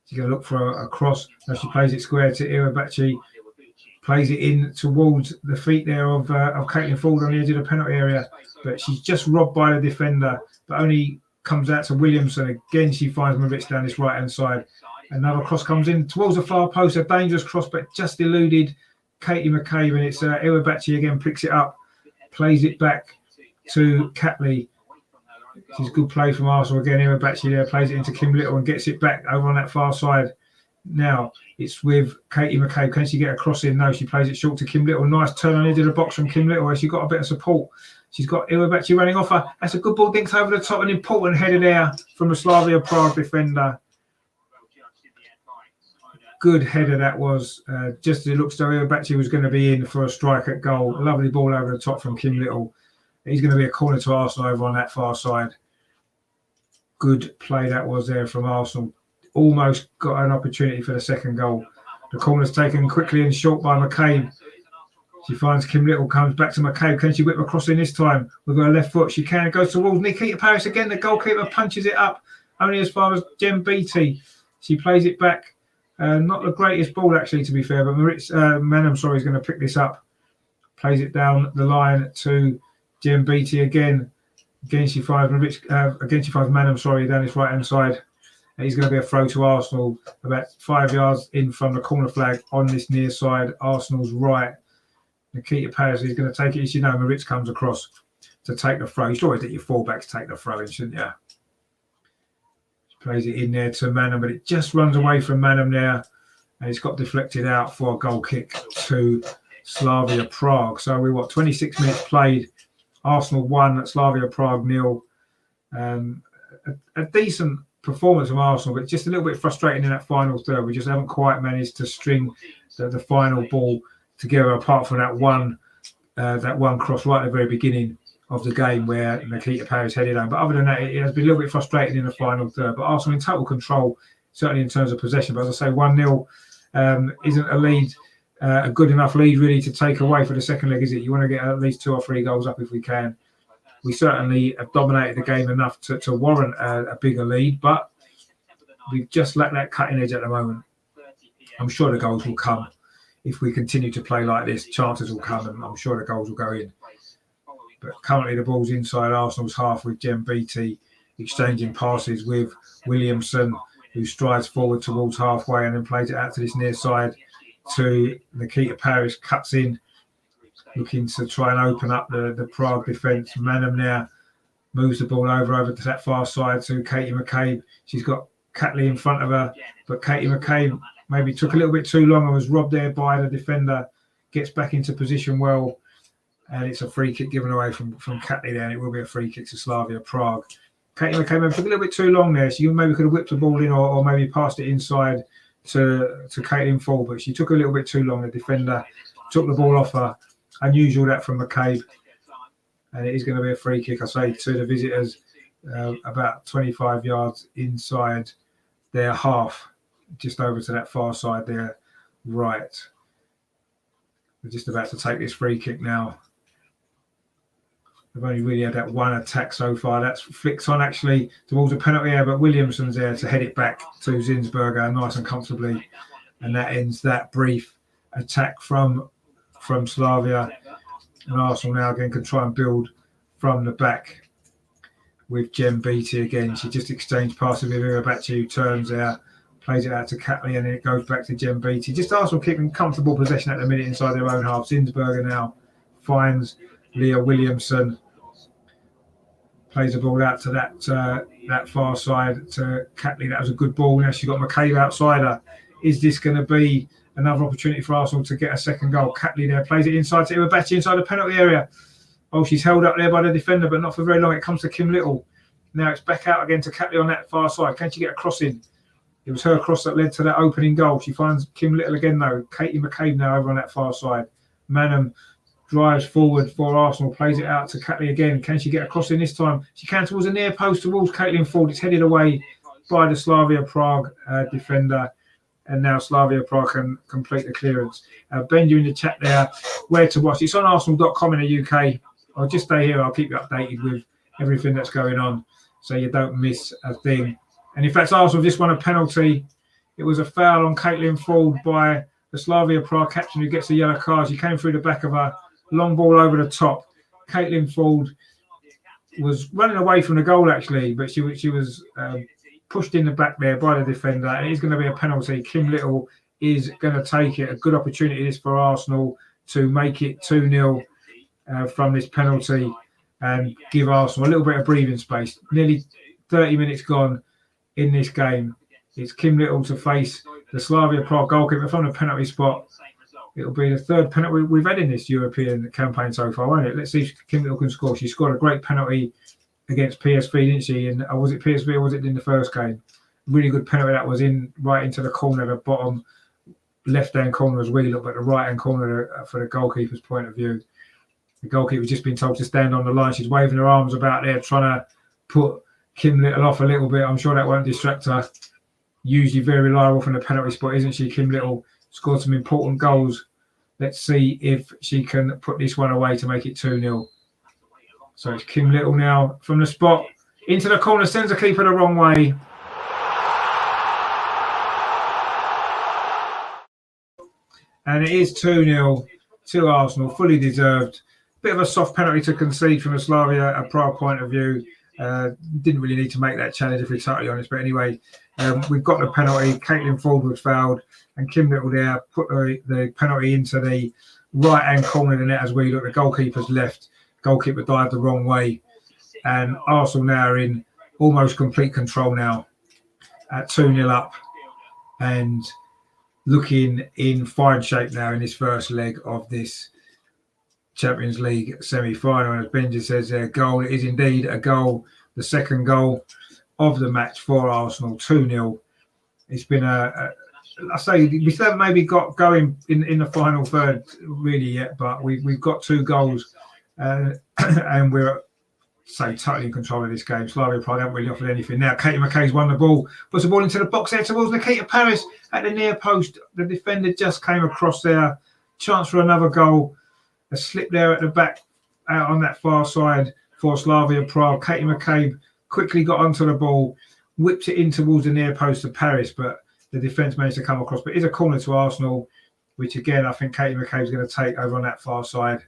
She's going to look for a cross. Now she plays it square to Irabachi. Plays it in towards the feet there of Caitlin Ford on the edge of the penalty area. But she's just robbed by the defender, but only comes out to Williamson. Again, she finds Moritz down this right-hand side. Another cross comes in towards the far post. A dangerous cross, but just eluded Katie McCabe. And it's Iwabachi again, picks it up, plays it back to Catley. This is good play from Arsenal again. Iwabachi there plays it into Kim Little and gets it back over on that far side. Now it's with Katie McCabe. Can she get a cross in? No, she plays it short to Kim Little. Nice turn on into the box from Kim Little where she got a bit of support. She's got Iwabachi running off her. That's a good ball, dinks over the top. An important header there from the Slavia Prague defender. Good header that was. Just as it looks though Iwabachi was going to be in for a strike at goal. A lovely ball over the top from Kim Little. He's going to be a corner to Arsenal over on that far side. Good play that was there from Arsenal. Almost got an opportunity for the second goal. The corner's taken quickly and short by McCabe. She finds Kim Little, comes back to McCabe. Can she whip across in this time with her left foot? She can. It goes towards Nikita Paris again. The goalkeeper punches it up only as far as Jem Beattie. She plays it back. Not the greatest ball, actually, to be fair, but Moritz Manham, is going to pick this up. Plays it down the line to Jem Beattie again. Again, she finds Manham, down his right-hand side. And he's going to be a throw to Arsenal about 5 yards in from the corner flag on this near side. Arsenal's right. Nikita Paris is going to take it. As you know, Moritz comes across to take the throw. You should always let your fullbacks take the throw in, shouldn't you? She plays it in there to Manham, but it just runs away from Manham there. And it's got deflected out for a goal kick to Slavia Prague. So we 26 minutes played. Arsenal 1, Slavia Prague 0. A decent performance from Arsenal, but just a little bit frustrating in that final third. We just haven't quite managed to string the final ball together, apart from that one cross right at the very beginning of the game where Nikita Paris headed home. But other than that, it has been a little bit frustrating in the final third. But Arsenal in total control, certainly in terms of possession. But as I say, 1-0 isn't a lead, a good enough lead really to take away for the second leg, is it? You want to get at least 2 or 3 goals up if we can. We certainly have dominated the game enough to warrant a bigger lead, but we've just lacked that cutting edge at the moment. I'm sure the goals will come. If we continue to play like this, chances will come, and I'm sure the goals will go in. But currently the ball's inside Arsenal's half with Jem Beattie exchanging passes with Williamson, who strides forward towards halfway and then plays it out to this near side to Nikita Paris, cuts in, looking to try and open up the Prague defence. Manham now moves the ball over to that far side to Katie McCabe. She's got Catley in front of her, but Katie McCabe maybe took a little bit too long and was robbed there by the defender. Gets back into position well, and it's a free kick given away from Catley there, and it will be a free kick to Slavia Prague. Katie McCabe maybe took a little bit too long there. She maybe could have whipped the ball in or maybe passed it inside to Caitlin Fall, but she took a little bit too long. The defender took the ball off her. Unusual that from McCabe, and it is going to be a free kick, I say, to the visitors, about 25 yards inside their half, just over to that far side there, right. We're just about to take this free kick now. They've only really had that one attack so far. That's flicked on actually towards a penalty area, but Williamson's there to head it back to Zinsberger nice and comfortably, and that ends that brief attack from Slavia. And Arsenal now again can try and build from the back with Jem Beattie again. She just exchanged passes with Iwabachi, who turns there, plays it out to Catley, and then it goes back to Jem Beattie. Just Arsenal keeping comfortable possession at the minute inside their own half. Zinsberger now finds Leah Williamson, plays the ball out to that far side to Catley. That was a good ball. Now she's got McCabe outside her. Is this going to be another opportunity for Arsenal to get a second goal? Catley there plays it inside to Iwabachi inside the penalty area. Oh, she's held up there by the defender, but not for very long. It comes to Kim Little. Now it's back out again to Catley on that far side. Can she get a cross in? It was her cross that led to that opening goal. She finds Kim Little again though. Katie McCabe now over on that far side. Manham drives forward for Arsenal, plays it out to Catley again. Can she get a cross in this time? She can towards the near post towards Caitlin Ford. It's headed away by the Slavia Prague defender. And now Slavia Prague can complete the clearance. Ben, you in the chat there, where to watch. It's on arsenal.com in the UK. I'll just stay here. I'll keep you updated with everything that's going on so you don't miss a thing. And in fact, Arsenal just won a penalty. It was a foul on Caitlin Ford by the Slavia Prague captain, who gets a yellow card. She came through the back of her. Long ball over the top. Caitlin Ford was running away from the goal actually, but she was pushed in the back there by the defender. It is going to be a penalty. Kim Little is going to take it. A good opportunity this for Arsenal to make it 2-0 from this penalty and give Arsenal a little bit of breathing space. Nearly 30 minutes gone in this game. It's Kim Little to face the Slavia Prague goalkeeper from the penalty spot. It'll be the third penalty we've had in this European campaign so far, won't it? Let's see if Kim Little can score. She scored a great penalty against PSV, didn't she? And was it PSV or was it in the first game? Really good penalty that was in right into the corner, the bottom left-hand corner as we look, but the right-hand corner for the goalkeeper's point of view. The goalkeeper's just been told to stand on the line. She's waving her arms about there, trying to put Kim Little off a little bit. I'm sure that won't distract her. Usually very reliable from the penalty spot, isn't she? Kim Little scored some important goals. Let's see if she can put this one away to make it 2-0. So it's Kim Little now from the spot into the corner, sends the keeper the wrong way. And it is 2-0 to Arsenal, fully deserved. Bit of a soft penalty to concede from a Slavia Prague point of view. Didn't really need to make that challenge, if we're totally honest. But anyway, we've got the penalty. Caitlin Ford was fouled, and Kim Little there put the penalty into the right-hand corner of the net as we look. The goalkeeper's left. Goalkeeper dived the wrong way. And Arsenal now are in almost complete control now at 2-0 up. And looking in fine shape now in this first leg of this Champions League semi-final. And as Benji says, their goal is indeed a goal, the second goal of the match for Arsenal, 2-0. It's been I say we still haven't maybe got going in the final third really yet, but we've got 2 goals and we're totally in control of this game. Slavia Prague haven't really offered anything. Now Katie McKay's won the ball, puts the ball into the box there towards Nikita Paris at the near post. The defender just came across there. Chance for another goal. A slip there at the back out on that far side for Slavia Prague. Katie McCabe quickly got onto the ball, whipped it in towards the near post of Paris, but the defence managed to come across. But it's a corner to Arsenal, which again I think Katie McCabe's going to take over on that far side.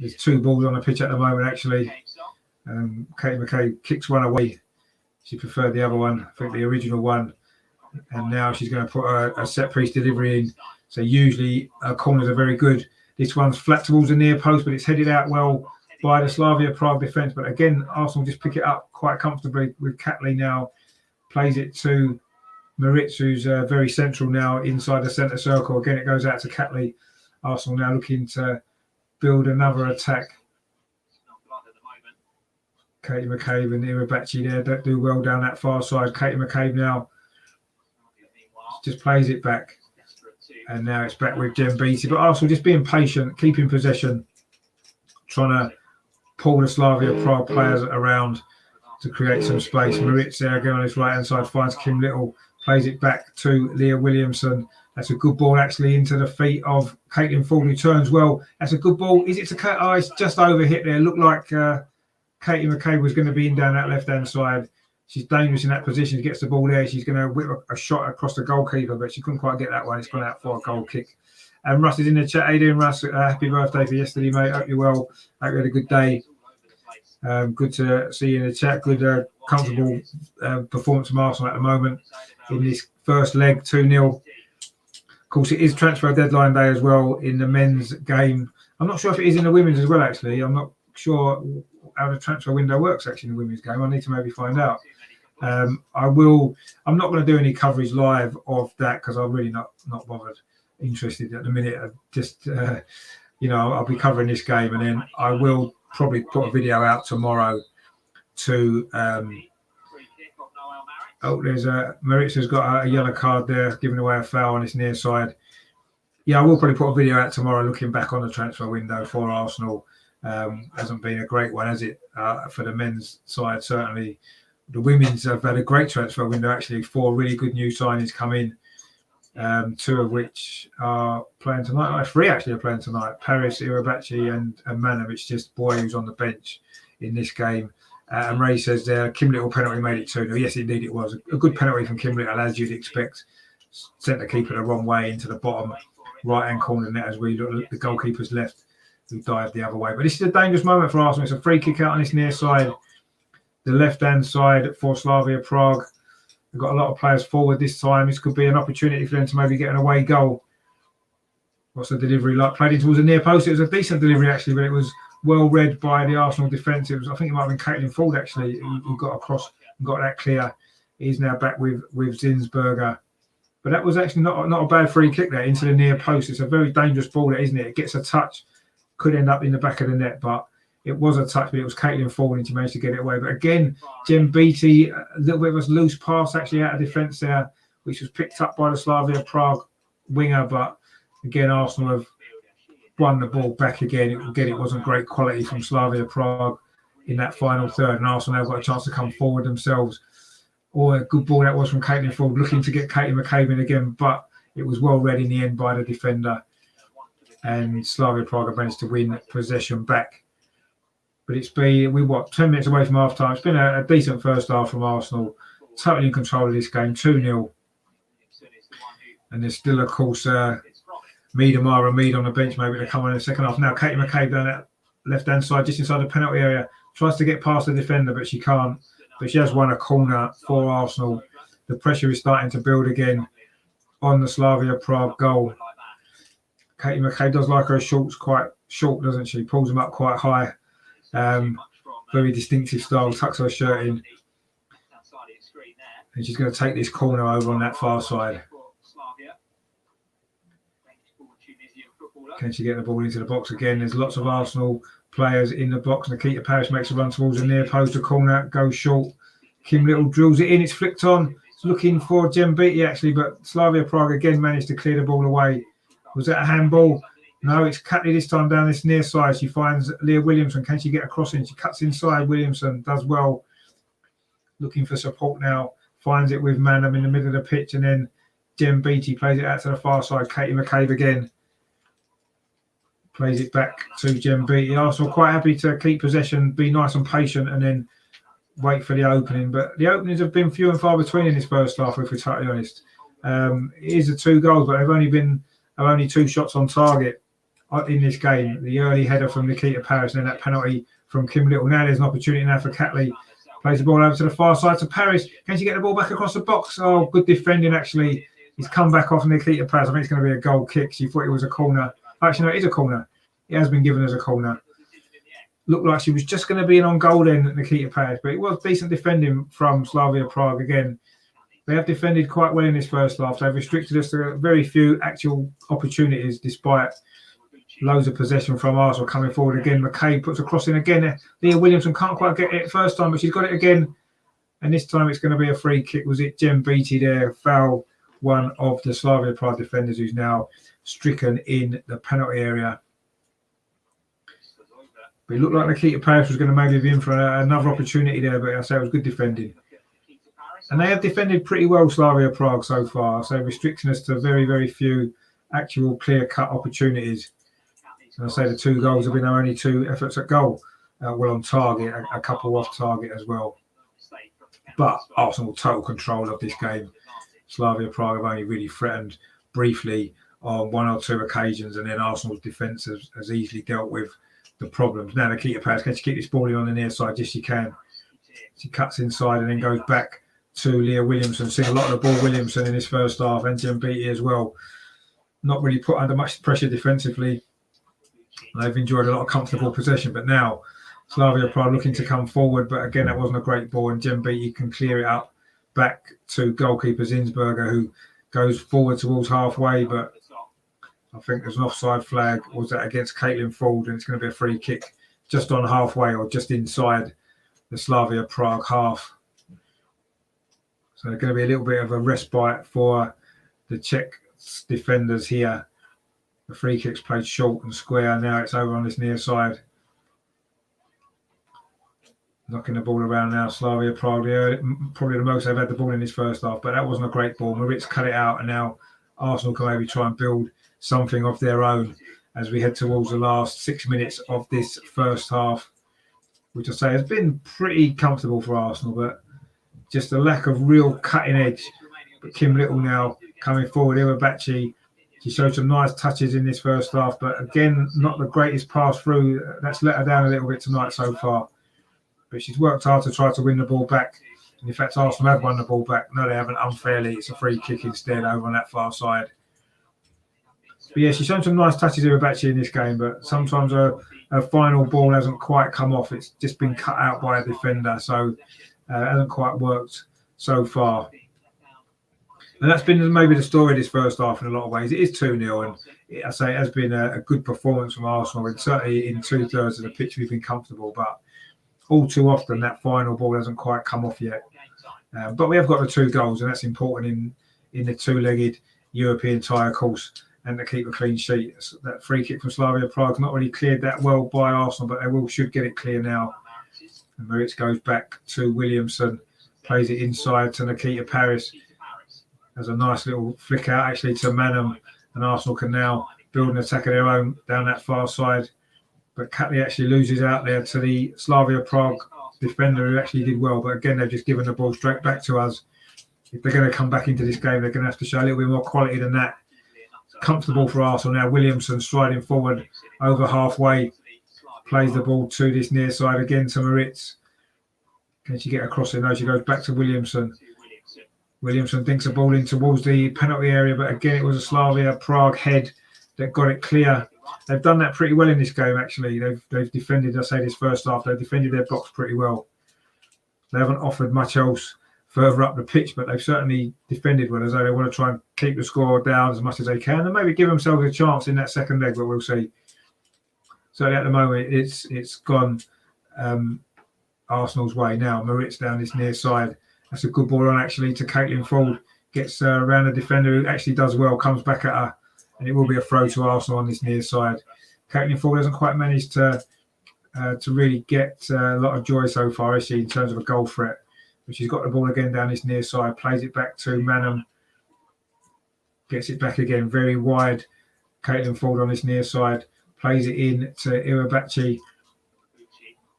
There's 2 balls on the pitch at the moment actually. Katie McCabe kicks one away. She preferred the other one, I think the original one. And now she's going to put a set piece delivery in. So usually corners are very good. This one's flat towards the near post, but it's headed out well by the Slavia Prague defence. But again, Arsenal just pick it up quite comfortably with Catley now. Plays it to Moritz, who's very central now inside the centre circle. Again, it goes out to Catley. Arsenal now looking to build another attack. Katie McCabe and Irabachi there don't do well down that far side. Katie McCabe now just plays it back. And now it's back with Jen Beattie. But Arsenal just being patient, keeping possession, trying to pull the Slavia Prague players around to create some space. Moritz there again on his right-hand side finds Kim Little, plays it back to Leah Williamson. That's a good ball actually into the feet of Caitlin Ford, who turns well. That's a good ball. Is it to Kate? Oh, it's just over hit there. Looked like Katie McCabe was going to be in down that left-hand side. She's dangerous in that position. She gets the ball there. She's going to whip a shot across the goalkeeper, but she couldn't quite get that one. It's gone out for a goal kick. And Russ is in the chat. How you doing, Russ? Happy birthday for yesterday, mate. Hope you're well. Hope you had a good day. Good to see you in the chat. Good, comfortable performance from Arsenal at the moment in this first leg, 2-0. Of course, it is transfer deadline day as well in the men's game. I'm not sure if it is in the women's as well, actually. I'm not sure how the transfer window works, actually, in the women's game. I need to maybe find out. I'm not going to do any coverage live of that because I'm really not bothered, interested at the minute. I'll be covering this game and then I will probably put a video out tomorrow to there's Moritz has got a yellow card there, giving away a foul on his near side. Yeah, I will probably put a video out tomorrow looking back on the transfer window for Arsenal. Hasn't been a great one, has it, for the men's side? Certainly the women's have had a great transfer window, actually. 4 really good new signings come in, 2 of which are playing tonight. 3 actually are playing tonight. Paris, Irabachi and Manam. It's just Boy who's on the bench in this game. And Ray says there, Kim Little penalty made it 2-0. Yes, indeed it was. A good penalty from Kim Little, as you'd expect. Sent the keeper the wrong way into the bottom right-hand corner net as we look. The goalkeeper's left. who dived the other way. But this is a dangerous moment for Arsenal. It's a free kick out on this near side, the left-hand side for Slavia Prague. They've got a lot of players forward this time. This could be an opportunity for them to maybe get an away goal. What's the delivery like? Played in towards the near post. It was a decent delivery, actually, but it was well read by the Arsenal defence. I think it might have been Caitlin Ford, actually, who got across and got that clear. He's now back with Zinsberger. But that was actually not a bad free kick there into the near post. It's a very dangerous ball, there, isn't it? It gets a touch, could end up in the back of the net, but it was a touch, but it was Caitlin Ford and she managed to get it away. But again, Jem Beattie, a little bit of a loose pass actually out of defence there, which was picked up by the Slavia Prague winger. But again, Arsenal have won the ball back again. It wasn't great quality from Slavia Prague in that final third, and Arsenal now got a chance to come forward themselves. Or a good ball that was from Caitlin Ford, looking to get Katie McCabe in again, but it was well read in the end by the defender. And Slavia Prague managed to win possession back. But we're 10 minutes away from half time. It's been a decent first half from Arsenal, totally in control of this game, 2-0. And there's still, of course, Mead on the bench, maybe to come on in the second half. Now, Katie McCabe down that left-hand side, just inside the penalty area, tries to get past the defender, but she can't. But she has won a corner for Arsenal. The pressure is starting to build again on the Slavia Prague goal. Katie McCabe does like her shorts quite short, doesn't she? Pulls them up quite high. Very distinctive style, tucks her shirt in. And she's going to take this corner over on that far side. Can she get the ball into the box again? There's lots of Arsenal players in the box. Nikita Parrish makes a run towards the near post, a corner, goes short. Kim Little drills it in, it's flicked on. It's looking for Jem Beattie actually, but Slavia Prague again managed to clear the ball away. Was that a handball? No, it's Catley this time down this near side. She finds Leah Williamson. Can she get across in? She cuts inside. Williamson does well. Looking for support now. Finds it with Manham in the middle of the pitch, and then Jem Beattie plays it out to the far side. Katie McCabe again. Plays it back to Jem Beattie. Arsenal quite happy to keep possession, be nice and patient, and then wait for the opening. But the openings have been few and far between in this first half, if we're totally honest. It is the 2 goals, but they've only 2 shots on target in this game. The early header from Nikita Parrish, and then that penalty from Kim Little. Now there's an opportunity now for Catley. Plays the ball over to the far side to Parrish. Can she get the ball back across the box? Oh, good defending actually. He's come back off Nikita Parrish. I think it's going to be a goal kick. She thought it was a corner. Actually, no, it is a corner. It has been given as a corner. Looked like she was just going to be an on goal then, Nikita Parrish, but it was decent defending from Slavia Prague again. They have defended quite well in this first half. They've restricted us to very few actual opportunities, despite loads of possession from Arsenal coming forward again. McCabe puts a cross in again. Leah Williamson can't quite get it first time, but she's got it again. And this time it's going to be a free kick. Was it Jem Beattie there? Foul one of the Slavia Prague defenders, who's now stricken in the penalty area. But it looked like Nikita Parrish was going to maybe be in for another opportunity there, but I say it was good defending. And they have defended pretty well, Slavia Prague, so far. So restricting us to very, very few actual clear-cut opportunities. And I say the 2 goals have been our only 2 efforts at goal. Well on target, a couple off target as well. But Arsenal total control of this game. Slavia Prague have only really threatened briefly on 1 or 2 occasions, and then Arsenal's defence has easily dealt with the problems. Now Nikita Parrish, can she keep this ball in on the near side? Yes, she can. She cuts inside and then goes back to Leah Williamson. Seen a lot of the ball Williamson in this first half, and Jem Beattie as well. Not really put under much pressure defensively. They've enjoyed a lot of comfortable possession, but now Slavia Prague looking to come forward, but again that wasn't a great ball, and Jem Beattie can clear it up back to goalkeeper Zinsberger, who goes forward towards halfway, but I think there's an offside flag. Was that against Caitlin Ford? And it's going to be a free kick just on halfway or just inside the Slavia Prague half. So there's going to be a little bit of a respite for the Czech defenders here. The free kick's played short and square. Now it's over on this near side. Knocking the ball around now. Slavia Prague, probably the most they've had the ball in this first half, but that wasn't a great ball. Maritz cut it out, and now Arsenal can maybe try and build something of their own as we head towards the last 6 minutes of this first half, which I say has been pretty comfortable for Arsenal, but just a lack of real cutting edge. But Kim Little now coming forward. Iwabachi, She showed some nice touches in this first half, but again, not the greatest pass through. That's let her down a little bit tonight so far. But she's worked hard to try to win the ball back. And in fact, Arsenal have won the ball back. No, they haven't unfairly. It's a free kick instead over on that far side. But yeah, she's shown some nice touches here about in this game, but sometimes her final ball hasn't quite come off. It's just been cut out by a defender, so it hasn't quite worked so far. And that's been maybe the story of this first half in a lot of ways. It is 2-0, and I say it has been a good performance from Arsenal. And certainly in 2/3 of the pitch, we've been comfortable, but all too often that final ball hasn't quite come off yet. But we have got the 2 goals, and that's important in the 2-legged European tie, of course, and to keep a clean sheet. That free kick from Slavia Prague not really cleared that well by Arsenal, but they should get it clear now. And Moritz goes back to Williamson, plays it inside to Nikita Paris. There's a nice little flick out actually to Manham, and Arsenal can now build an attack of their own down that far side. But Catley actually loses out there to the Slavia Prague defender, who actually did well. But again, they've just given the ball straight back to us. If they're going to come back into this game, they're going to have to show a little bit more quality than that. Comfortable for Arsenal now. Williamson striding forward over halfway, plays the ball to this near side again to Moritz. Can she get across it? No, she goes back to Williamson. Williamson dinks the ball in towards the penalty area, but again, it was a Slavia Prague head that got it clear. They've done that pretty well in this game, actually. They've defended, I say this first half, they've defended their box pretty well. They haven't offered much else further up the pitch, but they've certainly defended well, as though they want to try and keep the score down as much as they can and maybe give themselves a chance in that second leg, but we'll see. So at the moment, it's gone Arsenal's way now. Moritz down this near side. That's a good ball on, actually, to Caitlin Ford. Gets around the defender, who actually does well, comes back at her, and it will be a throw to Arsenal on this near side. Caitlin Ford hasn't quite managed to really get a lot of joy so far, is she, in terms of a goal threat. But she's got the ball again down this near side, plays it back to Manham, gets it back again, very wide. Caitlin Ford on this near side, plays it in to Iwabachi.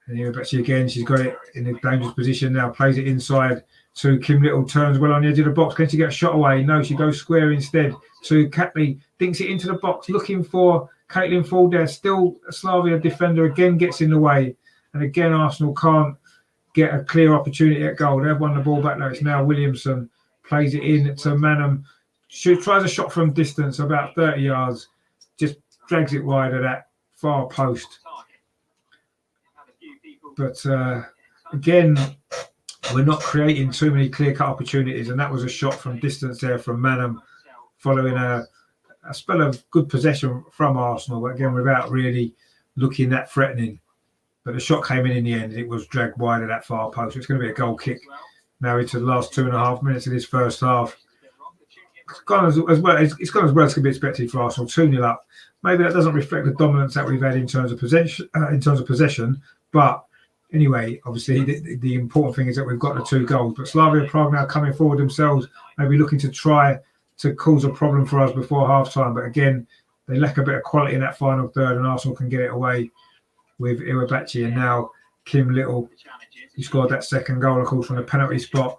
And Iwabachi again, she's got it in a dangerous position now, plays it inside to Kim Little, turns well on the edge of the box. Can she get a shot away? No, she goes square instead to Catley, dinks it into the box, looking for Caitlin Ford there. Still a Slavia defender, again gets in the way. And again, Arsenal can't get a clear opportunity at goal. They've won the ball back now. It's now Williamson, plays it in to Manham. She tries a shot from distance, about 30 yards, just drags it wide of that far post. But again, we're not creating too many clear-cut opportunities, and that was a shot from distance there from Manham, following a spell of good possession from Arsenal, but again, without really looking that threatening. But the shot came in the end, and it was dragged wide of that far post. It's going to be a goal kick now into the last 2.5 minutes of this first half. It's gone as well as can be expected for Arsenal. 2-0 up. Maybe that doesn't reflect the dominance that we've had in terms of possession, but anyway, obviously the important thing is that we've got the 2 goals. But Slavia Prague now coming forward themselves, maybe looking to try to cause a problem for us before half time. But again, they lack a bit of quality in that final third, and Arsenal can get it away with Iwabachi. And now Kim Little, who scored that second goal, of course, from the penalty spot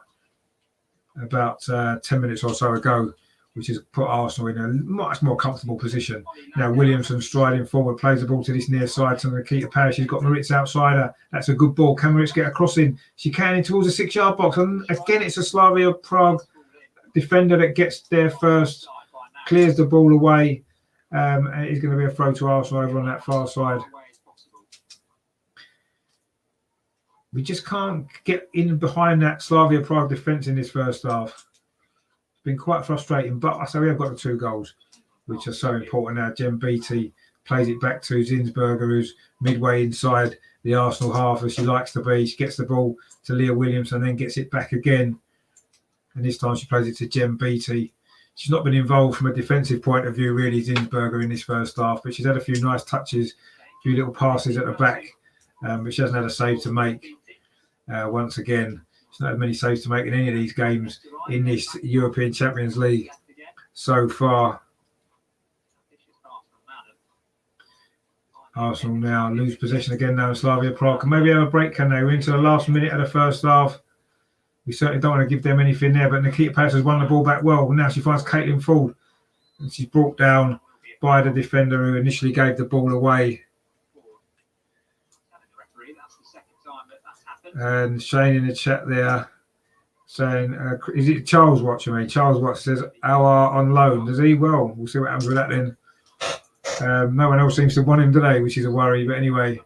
about 10 minutes or so ago, which has put Arsenal in a much more comfortable position. Now Williamson striding forward, plays the ball to this near side to Nikita Paris. She's got Moritz outside her. That's a good ball. Can Moritz get a crossing? She can, in towards the 6-yard box. And again, it's a Slavia Prague defender that gets there first, clears the ball away, and it's going to be a throw to Arsenal over on that far side. We just can't get in behind that Slavia Prague defence in this first half. It's been quite frustrating, but I say we have got the 2 goals, which are so important now. Jem Beattie plays it back to Zinsberger, who's midway inside the Arsenal half, as she likes to be. She gets the ball to Leah Williams and then gets it back again. And this time she plays it to Jem Beattie. She's not been involved from a defensive point of view, really, Zinsberger, in this first half, but she's had a few nice touches, a few little passes at the back, but she hasn't had a save to make. Once again, she's not had many saves to make in any of these games in this European Champions League so far. Arsenal now lose possession again now in Slavia Prague. Can maybe have a break, can they? We're into the last minute of the first half. We certainly don't want to give them anything there, but Nikita Paris has won the ball back well. Now she finds Caitlin Ford. and she's brought down by the defender who initially gave the ball away. And Shane in the chat there saying, is it Charles watching me? Charles Watch says, our on loan. Does he? Well, we'll see what happens with that then. No one else seems to want him today, which is a worry. But anyway,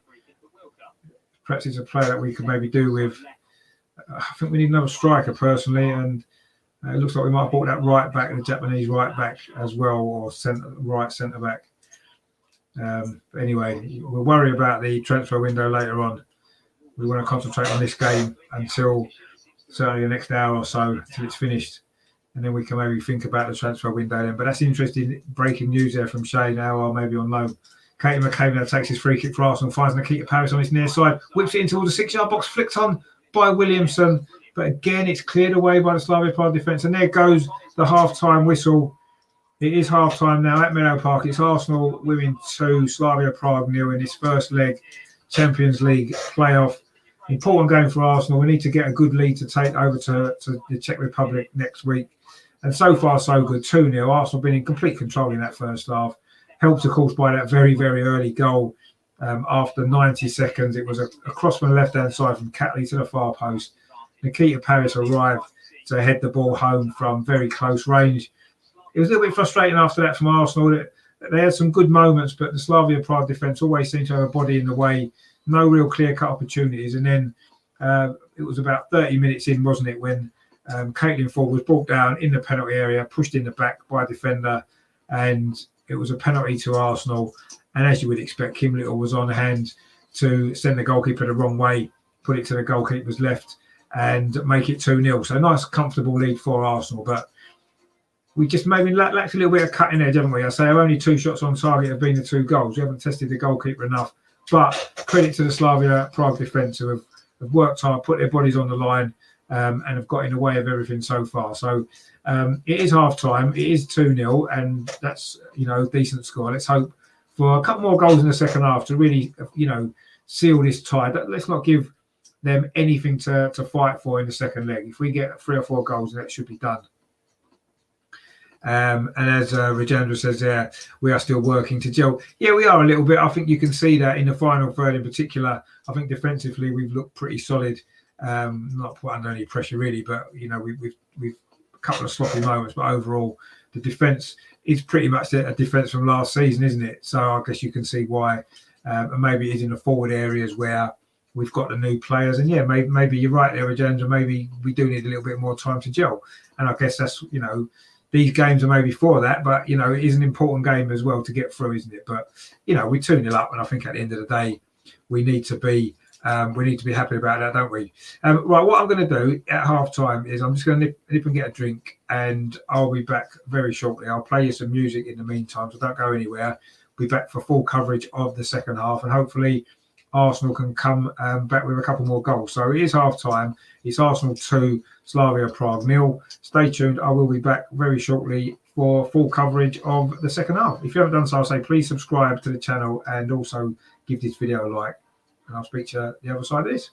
perhaps it's a player that we could maybe do with. I think we need another striker personally, and it looks like we might have bought that right back, the Japanese right back as well, or right centre back. But anyway, we'll worry about the transfer window later on. We want to concentrate on this game until certainly the next hour or so, until it's finished. And then we can maybe think about the transfer window then. But that's interesting breaking news there from Shane now, maybe on loan. Katie McCabe now takes his free kick for Arsenal, finds Nikita Paris on his near side, whips it into the 6-yard box, flicked on by Williamson. But again, it's cleared away by the Slavia Prague defence. And there goes the half-time whistle. It is half-time now at Meadow Park. It's Arsenal women 2, Slavia Prague 0 in this first leg Champions League playoff. Important game for Arsenal. We need to get a good lead to take over to the Czech Republic next week. And so far, so good. 2-0. Arsenal been in complete control in that first half. Helped, of course, by that very, very early goal. After 90 seconds, it was a cross from the left-hand side from Catley to the far post. Nikita Paris arrived to head the ball home from very close range. It was a little bit frustrating after that from Arsenal. They had some good moments, but the Slavia Prague defence always seemed to have a body in the way. No real clear-cut opportunities. And then it was about 30 minutes in, wasn't it, when Caitlin Ford was brought down in the penalty area, pushed in the back by a defender, and it was a penalty to Arsenal. And as you would expect, Kim Little was on hand to send the goalkeeper the wrong way, put it to the goalkeeper's left, and make it 2-0. So nice, comfortable lead for Arsenal. But we just maybe lacked a little bit of cutting edge, haven't we? I say our only 2 shots on target have been the 2 goals. We haven't tested the goalkeeper enough. But credit to the Slavia Prague defence who have worked hard, put their bodies on the line, and have got in the way of everything so far. So it is half-time. It is 2-0, and that's, a decent score. Let's hope for a couple more goals in the second half to really, seal this tie. Let's not give them anything to fight for in the second leg. If we get 3 or 4 goals, that should be done. And as Rajendra says there, we are still working to gel. Yeah, we are a little bit. I think you can see that in the final third in particular. I think defensively we've looked pretty solid. Not put under any pressure really, but we've a couple of sloppy moments. But overall, the defence is pretty much a defence from last season, isn't it? So I guess you can see why. And maybe it is in the forward areas where we've got the new players. And yeah, maybe you're right there, Rajendra. Maybe we do need a little bit more time to gel. And I guess that's these games are maybe for that, but it is an important game as well to get through, isn't it? But we're 2-0 up, and I think at the end of the day, we need to be happy about that, don't we? Right, what I'm going to do at half time is I'm just going to nip and get a drink, and I'll be back very shortly. I'll play you some music in the meantime, so don't go anywhere. Be back for full coverage of the second half, and hopefully Arsenal can come back with a couple more goals. So it is half time. It's Arsenal 2, Slavia Prague 0. Stay tuned. I will be back very shortly for full coverage of the second half. If you haven't done so, I'll say please subscribe to the channel and also give this video a like. And I'll speak to you the other side of this.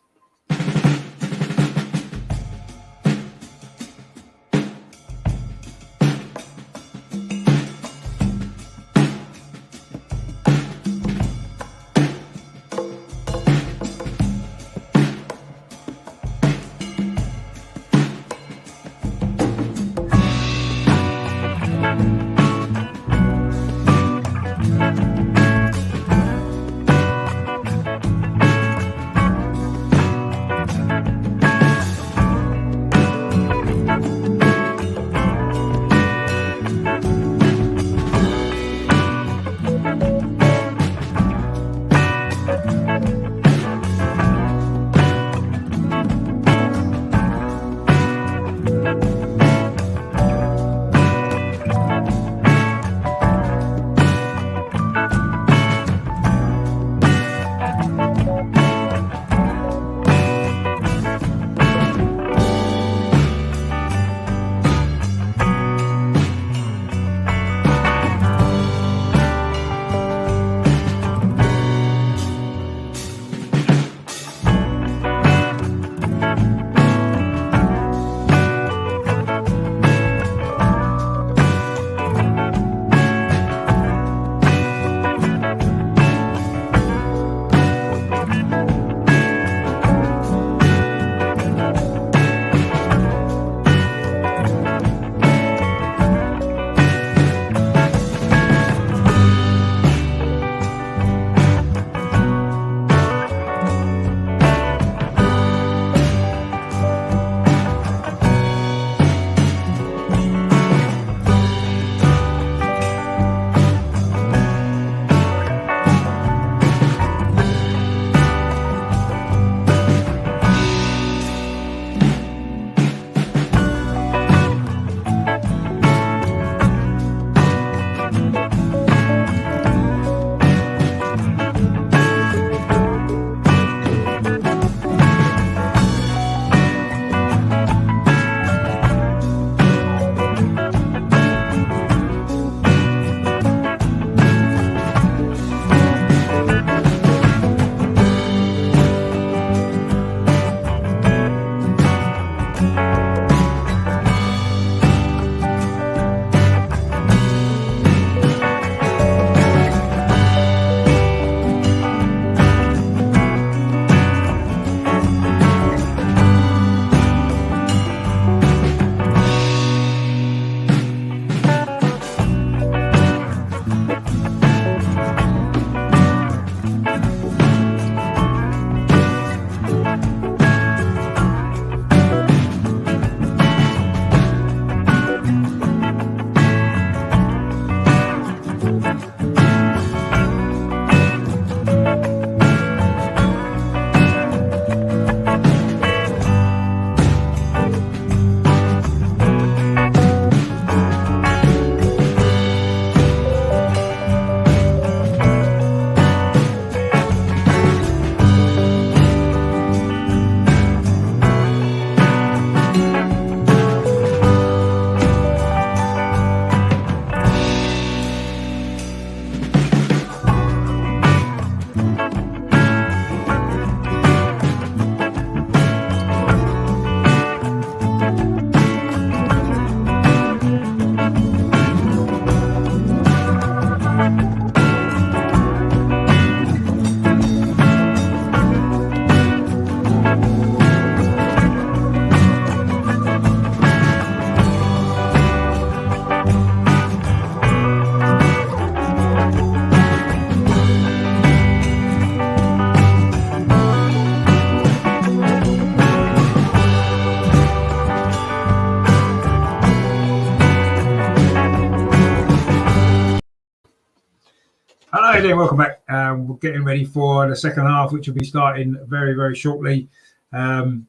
Gillian, welcome back. We're getting ready for the second half, which will be starting very, very shortly. The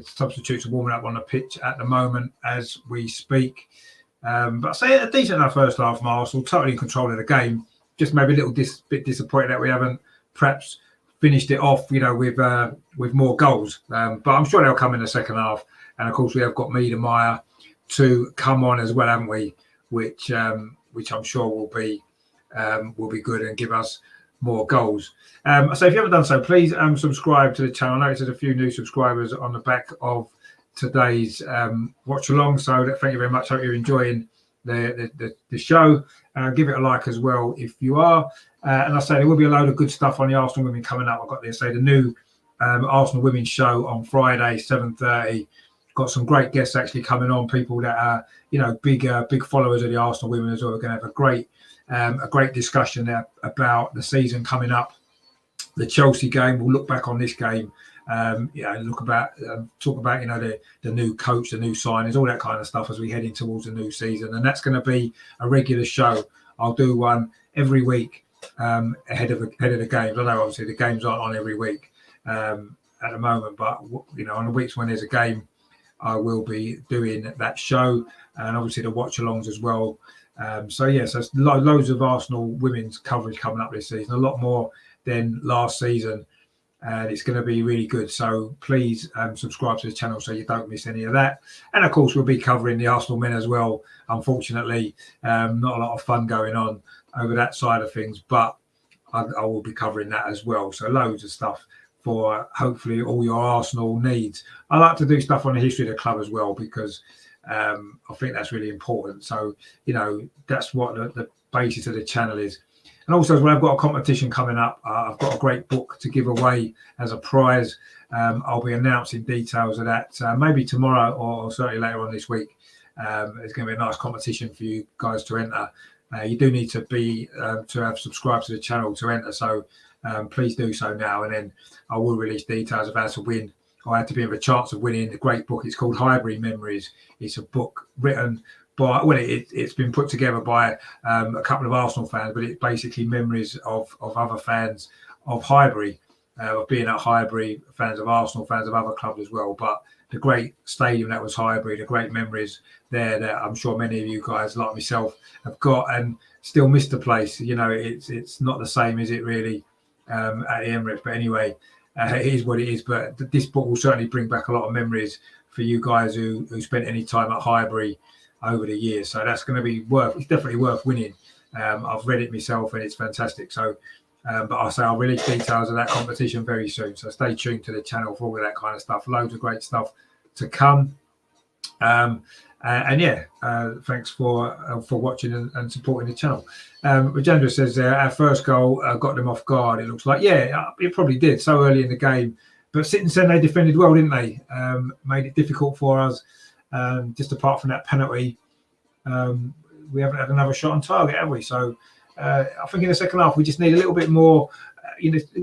substitutes are warming up on the pitch at the moment as we speak. But I say a decent enough first half from Arsenal, totally in control of the game. Just maybe a little bit disappointed that we haven't perhaps finished it off, with more goals. But I'm sure they'll come in the second half. And of course, we have got Miedemeier to come on as well, haven't we? Which I'm sure will be good and give us more goals. So if you haven't done so, please subscribe to the channel. I noticed there's a few new subscribers on the back of today's watch along. So thank you very much. Hope you're enjoying the show. Give it a like as well if you are. And I say there will be a load of good stuff on the Arsenal women coming up. I've got the new Arsenal women's show on Friday, 7:30. Got some great guests actually coming on, people that are big followers of the Arsenal women as well. We're going to have a great discussion there about the season coming up. The Chelsea game, we'll look back on this game, talk about the new coach, the new signings, all that kind of stuff as we head in towards the new season. And that's going to be a regular show. I'll do one every week ahead of the games. I know obviously the games aren't on every week at the moment, but on the weeks when there's a game, I will be doing that show, and obviously the watch-alongs as well. So there's loads of Arsenal women's coverage coming up this season, a lot more than last season, and it's going to be really good. So please subscribe to the channel so you don't miss any of that. And of course, we'll be covering the Arsenal men as well. Unfortunately, not a lot of fun going on over that side of things, but I will be covering that as well. So loads of stuff for hopefully all your Arsenal needs. I like to do stuff on the history of the club as well, because I think that's really important. So, that's what the basis of the channel is. And also, as well, I've got a competition coming up. I've got a great book to give away as a prize. I'll be announcing details of that maybe tomorrow or certainly later on this week. It's going to be a nice competition for you guys to enter. You do need to have subscribed to the channel to enter. So please do so now, and then I will release details of how to win. I had to be with a chance of winning the great book. It's called Highbury Memories. It's a book written by, it's been put together by a couple of Arsenal fans, but it's basically memories of other fans of Highbury, of being at Highbury, fans of Arsenal, fans of other clubs as well. But the great stadium that was Highbury, the great memories there that I'm sure many of you guys like myself have got and still miss the place. It's not the same, is it really? At the Emirates, but anyway, it is what it is. But this book will certainly bring back a lot of memories for you guys who spent any time at Highbury over the years. So that's going to be it's definitely worth winning. I've read it myself and it's fantastic. So but I'll release details of that competition very soon, so stay tuned to the channel for all of that kind of stuff. Loads of great stuff to come. Thanks for watching and supporting the channel. Rajendra says our first goal got them off guard. It looks like, it probably did so early in the game, but since then they defended well, didn't they? Made it difficult for us. Just apart from that penalty, we haven't had another shot on target, have we? So I think in the second half we just need a little bit more.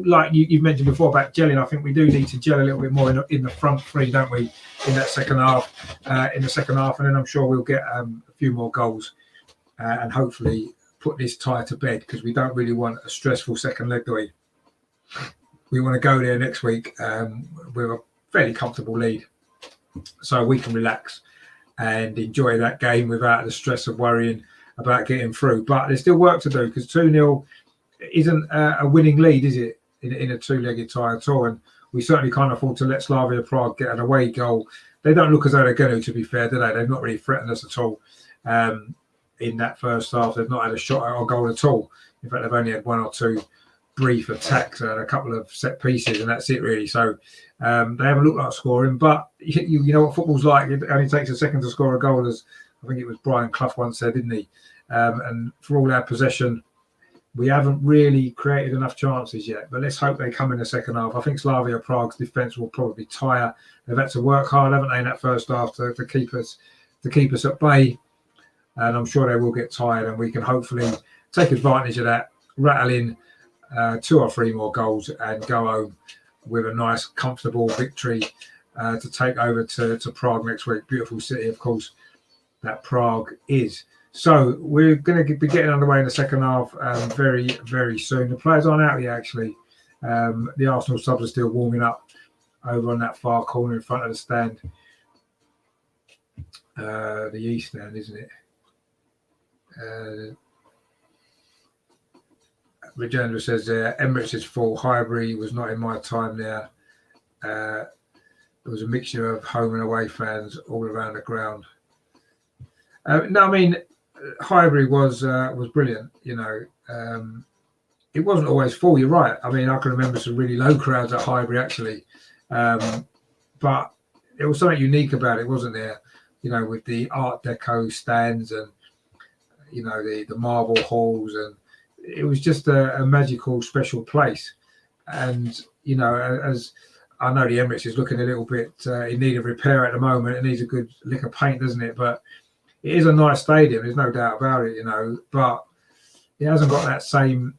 Like you've mentioned before about gelling, I think we do need to gel a little bit more in the front three, don't we? In that second half, and then I'm sure we'll get a few more goals and hopefully put this tie to bed, because we don't really want a stressful second leg, do we? We want to go there next week with a fairly comfortable lead, so we can relax and enjoy that game without the stress of worrying about getting through. But there's still work to do, because 2-0 isn't a winning lead, is it, in a two-legged tie at all? And we certainly can't afford to let Slavia Prague get an away goal. They don't look as though they're going to be fair, do they? They've not really threatened us at all in that first half. They've not had a shot at our goal at all. In fact, they've only had one or two brief attacks and a couple of set pieces, and that's it really. So they haven't looked like scoring, but you know what football's like. It only takes a second to score a goal, as I think it was Brian Clough once said, didn't he? And for all our possession, we haven't really created enough chances yet, but let's hope they come in the second half. I think Slavia Prague's defence will probably tire. They've had to work hard, haven't they, in that first half to keep us at bay, and I'm sure they will get tired, and we can hopefully take advantage of that, rattle in 2 or 3 more goals and go home with a nice, comfortable victory to take over to Prague next week. Beautiful city, of course, that Prague is. So we're going to be getting underway in the second half very, very soon. The players aren't out yet, actually. The Arsenal subs are still warming up over on that far corner in front of the stand. The East stand, isn't it? Regenda says Emirates is full. Highbury was not in my time there. There was a mixture of home and away fans all around the ground. No, I mean, Highbury was brilliant. You know, it wasn't always full. You're right. I mean, I can remember some really low crowds at Highbury actually, but there was something unique about it, wasn't there? You know, with the Art Deco stands and you know the marble halls, and it was just a magical, special place. And you know, as I know, the Emirates is looking a little bit in need of repair at the moment. It needs a good lick of paint, doesn't it? But it is a nice stadium. There's no doubt about it, you know. But it hasn't got that same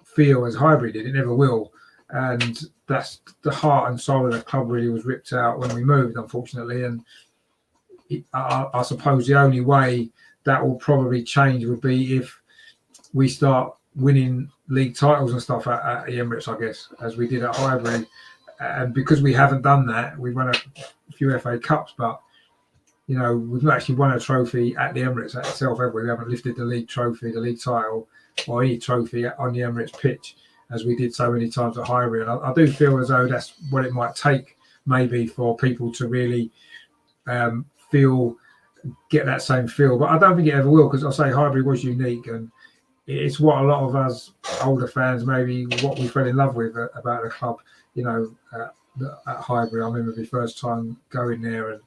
feel as Highbury did. It never will. And that's the heart and soul of the club really was ripped out when we moved, unfortunately. And I suppose the only way that will probably change would be if we start winning league titles and stuff at the Emirates, I guess, as we did at Highbury. And because we haven't done that, we won a few FA Cups, but you know, we've not actually won a trophy at the Emirates itself, have we? We haven't lifted the league trophy, the league title, or any trophy on the Emirates pitch, as we did so many times at Highbury. And I do feel as though that's what it might take, maybe, for people to really get that same feel. But I don't think it ever will, because I say Highbury was unique, and it's what a lot of us older fans, maybe what we fell in love with about the club. You know, at Highbury, I remember the first time going there and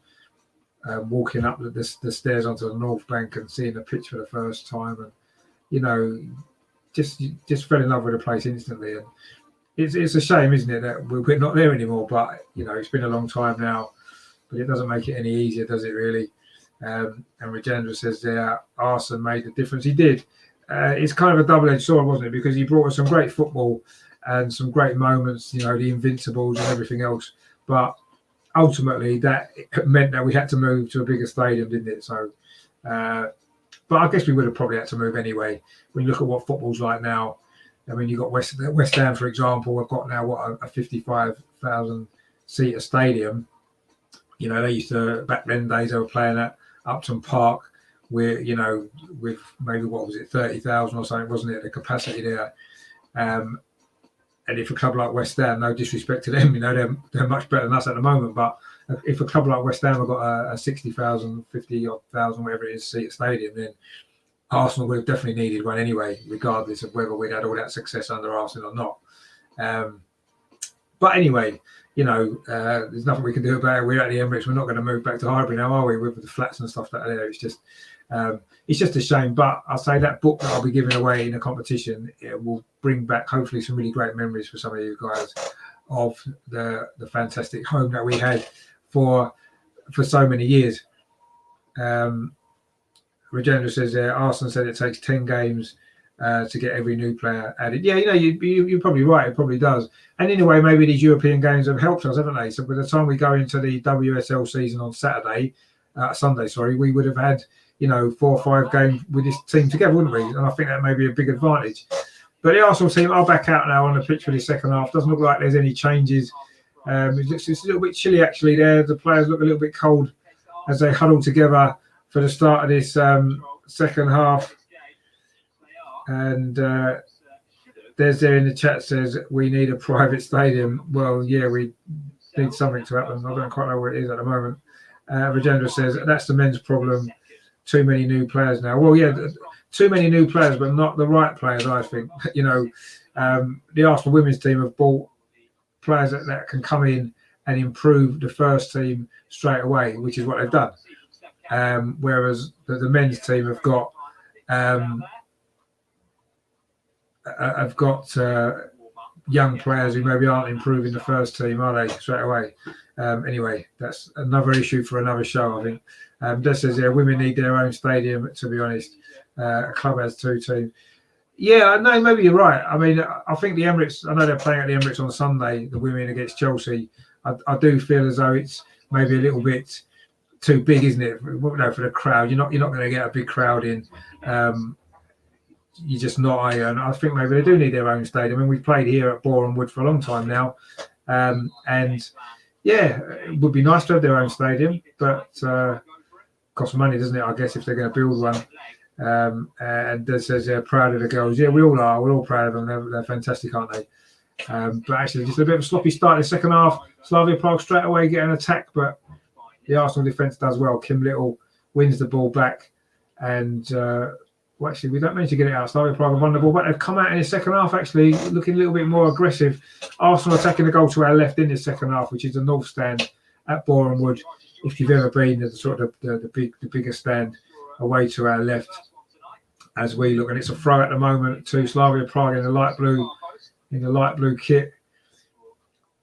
walking up the stairs onto the North Bank and seeing the pitch for the first time, and you know, just fell in love with the place instantly. And it's a shame, isn't it, that we're not there anymore? But you know, it's been a long time now, but it doesn't make it any easier, does it really? And Regenda says there, Arsene made the difference. He did. It's kind of a double-edged sword, wasn't it? Because he brought us some great football and some great moments, you know, the Invincibles and everything else. But ultimately, that meant that we had to move to a bigger stadium, didn't it? So, but I guess we would have probably had to move anyway. When you look at what football's like now, I mean, you've got West Ham, for example. We've got now, a 55,000-seater stadium. You know, they used to, back then days, they were playing at Upton Park, where, you know, with maybe, 30,000 or something, wasn't it, the capacity there. And if a club like West Ham, no disrespect to them, you know, they're much better than us at the moment. But if a club like West Ham have got a 60,000, 50,000, whatever it is, seat stadium, then Arsenal would have definitely needed one anyway, regardless of whether we'd had all that success under Arsenal or not. But anyway, you know, there's nothing we can do about it. We're at the Emirates. We're not going to move back to Highbury now, are we? With the flats and stuff that are there. It's just a shame. But I'll say that book that I'll be giving away in the competition, it will bring back hopefully some really great memories for some of you guys of the fantastic home that we had for so many years. Regenda says there, Arsene said it takes 10 games to get every new player added. Yeah, you know, you're probably right. It probably does. And in a way, maybe these European games have helped us, haven't they? So by the time we go into the WSL season on Sunday, we would have had, you know, 4 or 5 games with this team together, wouldn't we? And I think that may be a big advantage. But the Arsenal team are back out now on the pitch for the second half. Doesn't look like there's any changes. It's a little bit chilly actually there. The players look a little bit cold as they huddle together for the start of this second half. And there's there in the chat says we need a private stadium. Well, yeah, we need something to happen. I don't quite know what it is at the moment. Regenda says that's the men's problem. Too many new players now. Well, yeah, too many new players, but not the right players, I think. You know, the Arsenal women's team have bought players that can come in and improve the first team straight away, which is what they've done. Whereas the men's team have got young players who maybe aren't improving the first team, are they, straight away? Anyway, that's another issue for another show, I think. Des says, yeah, women need their own stadium, to be honest. A club has 2 teams. Yeah, no, maybe you're right. I mean, I think the Emirates, I know they're playing at the Emirates on Sunday, the women against Chelsea. I do feel as though it's maybe a little bit too big, isn't it? No, for the crowd, you're not going to get a big crowd in. You're just not. And I think maybe they do need their own stadium. I mean, we've played here at Boreham Wood for a long time now, and yeah, it would be nice to have their own stadium, but costs money, doesn't it? I guess if they're going to build one. And that says they're proud of the girls. Yeah, we all are. We're all proud of them. They're fantastic, aren't they? But actually, just a bit of a sloppy start in the second half. Slavia Prague straight away get an attack, but the Arsenal defence does well. Kim Little wins the ball back, and well, actually, we don't manage to get it out. Slavia Prague have won the ball back. They've come out in the second half, actually, looking a little bit more aggressive. Arsenal attacking the goal to our left in the second half, which is the north stand at Boreham Wood. If you've ever been at the bigger stand away to our left, as we look, and it's a throw at the moment to Slavia Prague in the light blue kit.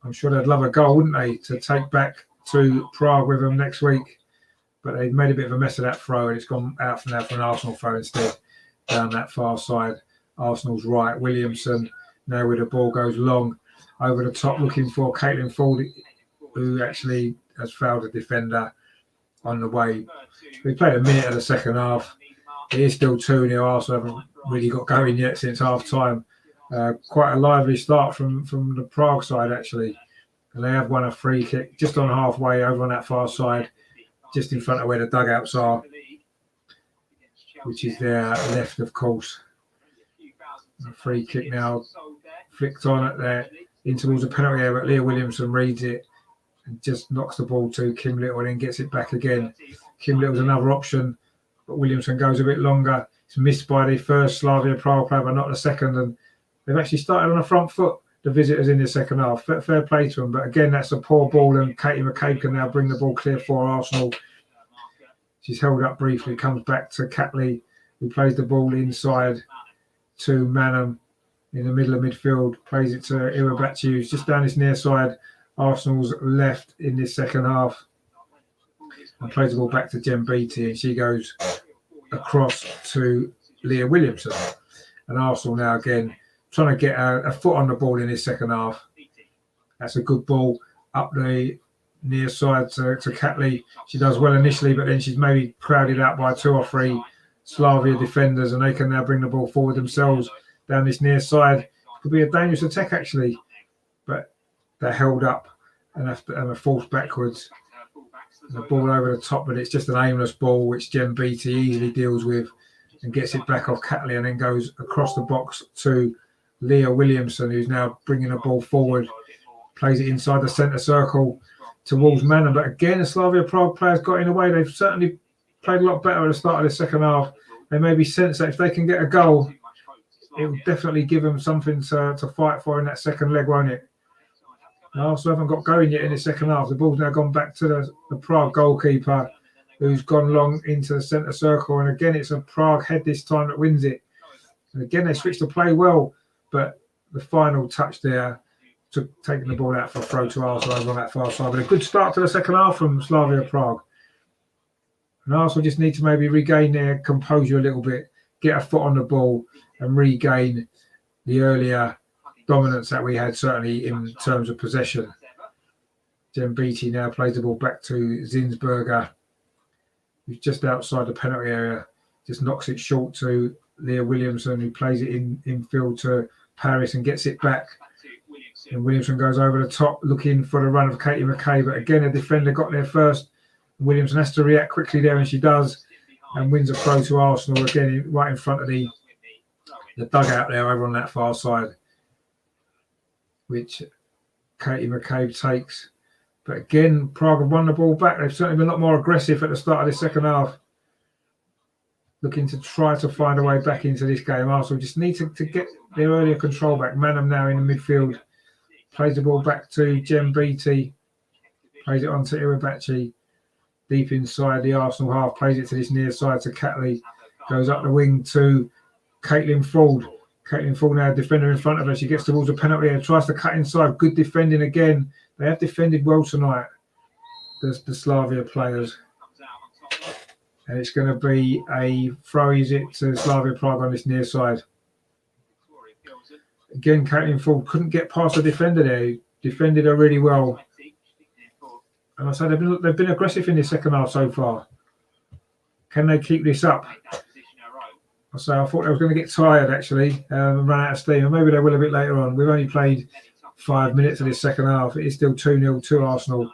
I'm sure they'd love a goal, wouldn't they, to take back to Prague with them next week. But they've made a bit of a mess of that throw, and it's gone out from there for an Arsenal throw instead, down that far side. Arsenal's right. Williamson, now where the ball goes long, over the top, looking for Caitlin Ford, who actually has fouled a defender on the way. We played a minute of the second half. It is still 2-0. Arsenal haven't really got going yet since half time. Quite a lively start from the Prague side, actually. And they have won a free kick just on halfway over on that far side, just in front of where the dugouts are, which is their left, of course. A free kick now flicked on at there in towards the penalty area, but Leah Williamson reads it and just knocks the ball to Kim Little and then gets it back again. Kim Little's another option, but Williamson goes a bit longer. It's missed by the first Slavia Prague player, but not the second. And they've actually started on the front foot, the visitors, in the second half. Fair play to them. But again, that's a poor ball, and Katie McCabe can now bring the ball clear for Arsenal. She's held up briefly, comes back to Catley, who plays the ball inside to Manham in the middle of midfield, plays it to Iwabachi, who's just down this near side, Arsenal's left in this second half, and plays the ball back to Jem Beattie, and she goes across to Leah Williamson. And Arsenal now again trying to get a foot on the ball in this second half. That's a good ball up the near side to Catley. She does well initially, but then she's maybe crowded out by 2 or 3 Slavia defenders, and they can now bring the ball forward themselves down this near side. Could be a dangerous attack, actually, but they're held up and are forced backwards. The ball over the top, but it's just an aimless ball, which Jem Beattie easily deals with and gets it back off Catley, and then goes across the box to Leah Williamson, who's now bringing the ball forward, plays it inside the centre circle towards Manham. But again, the Slavia Prague players got in the way. They've certainly played a lot better at the start of the second half. They maybe sense that if they can get a goal, it will definitely give them something to fight for in that second leg, won't it? They also haven't got going yet in the second half. The ball's now gone back to the Prague goalkeeper, who's gone long into the centre circle. And again, it's a Prague head this time that wins it. And again, they switched to play well, but the final touch there took taking the ball out for a throw to Arsenal over on that far side. But a good start to the second half from Slavia Prague. And Arsenal just need to maybe regain their composure a little bit, get a foot on the ball and regain the earlier dominance that we had, certainly in terms of possession. Jem Beattie now plays the ball back to Zinsberger, who's just outside the penalty area, just knocks it short to Leah Williamson, who plays it in field to Paris and gets it back. And Williamson goes over the top looking for the run of Katie McCabe, but again, a defender got there first. Williamson has to react quickly there, and she does, and wins a throw to Arsenal again, right in front of the dugout there over on that far side, which Katie McCabe takes. But again, Prague have won the ball back. They've certainly been a lot more aggressive at the start of the second half, looking to try to find a way back into this game. Arsenal just need to get their earlier control back. Manham now in the midfield, plays the ball back to Jem Beattie, plays it on to Iwabachi, deep inside the Arsenal half, plays it to this near side to Catley, goes up the wing to Caitlin Ford. Caitlin Ford now, defender in front of her. She gets towards the penalty and tries to cut inside. Good defending again. They have defended well tonight, the Slavia players. And it's going to be a throw, is it, to Slavia Prague on this near side. Again, Caitlin Ford couldn't get past the defender there. He defended her really well. And I say they've been aggressive in the second half so far. Can they keep this up? I thought they were going to get tired actually, and run out of steam, and maybe they will a bit later on. We've only played 5 minutes of this second half. It is still 2-0 to Arsenal.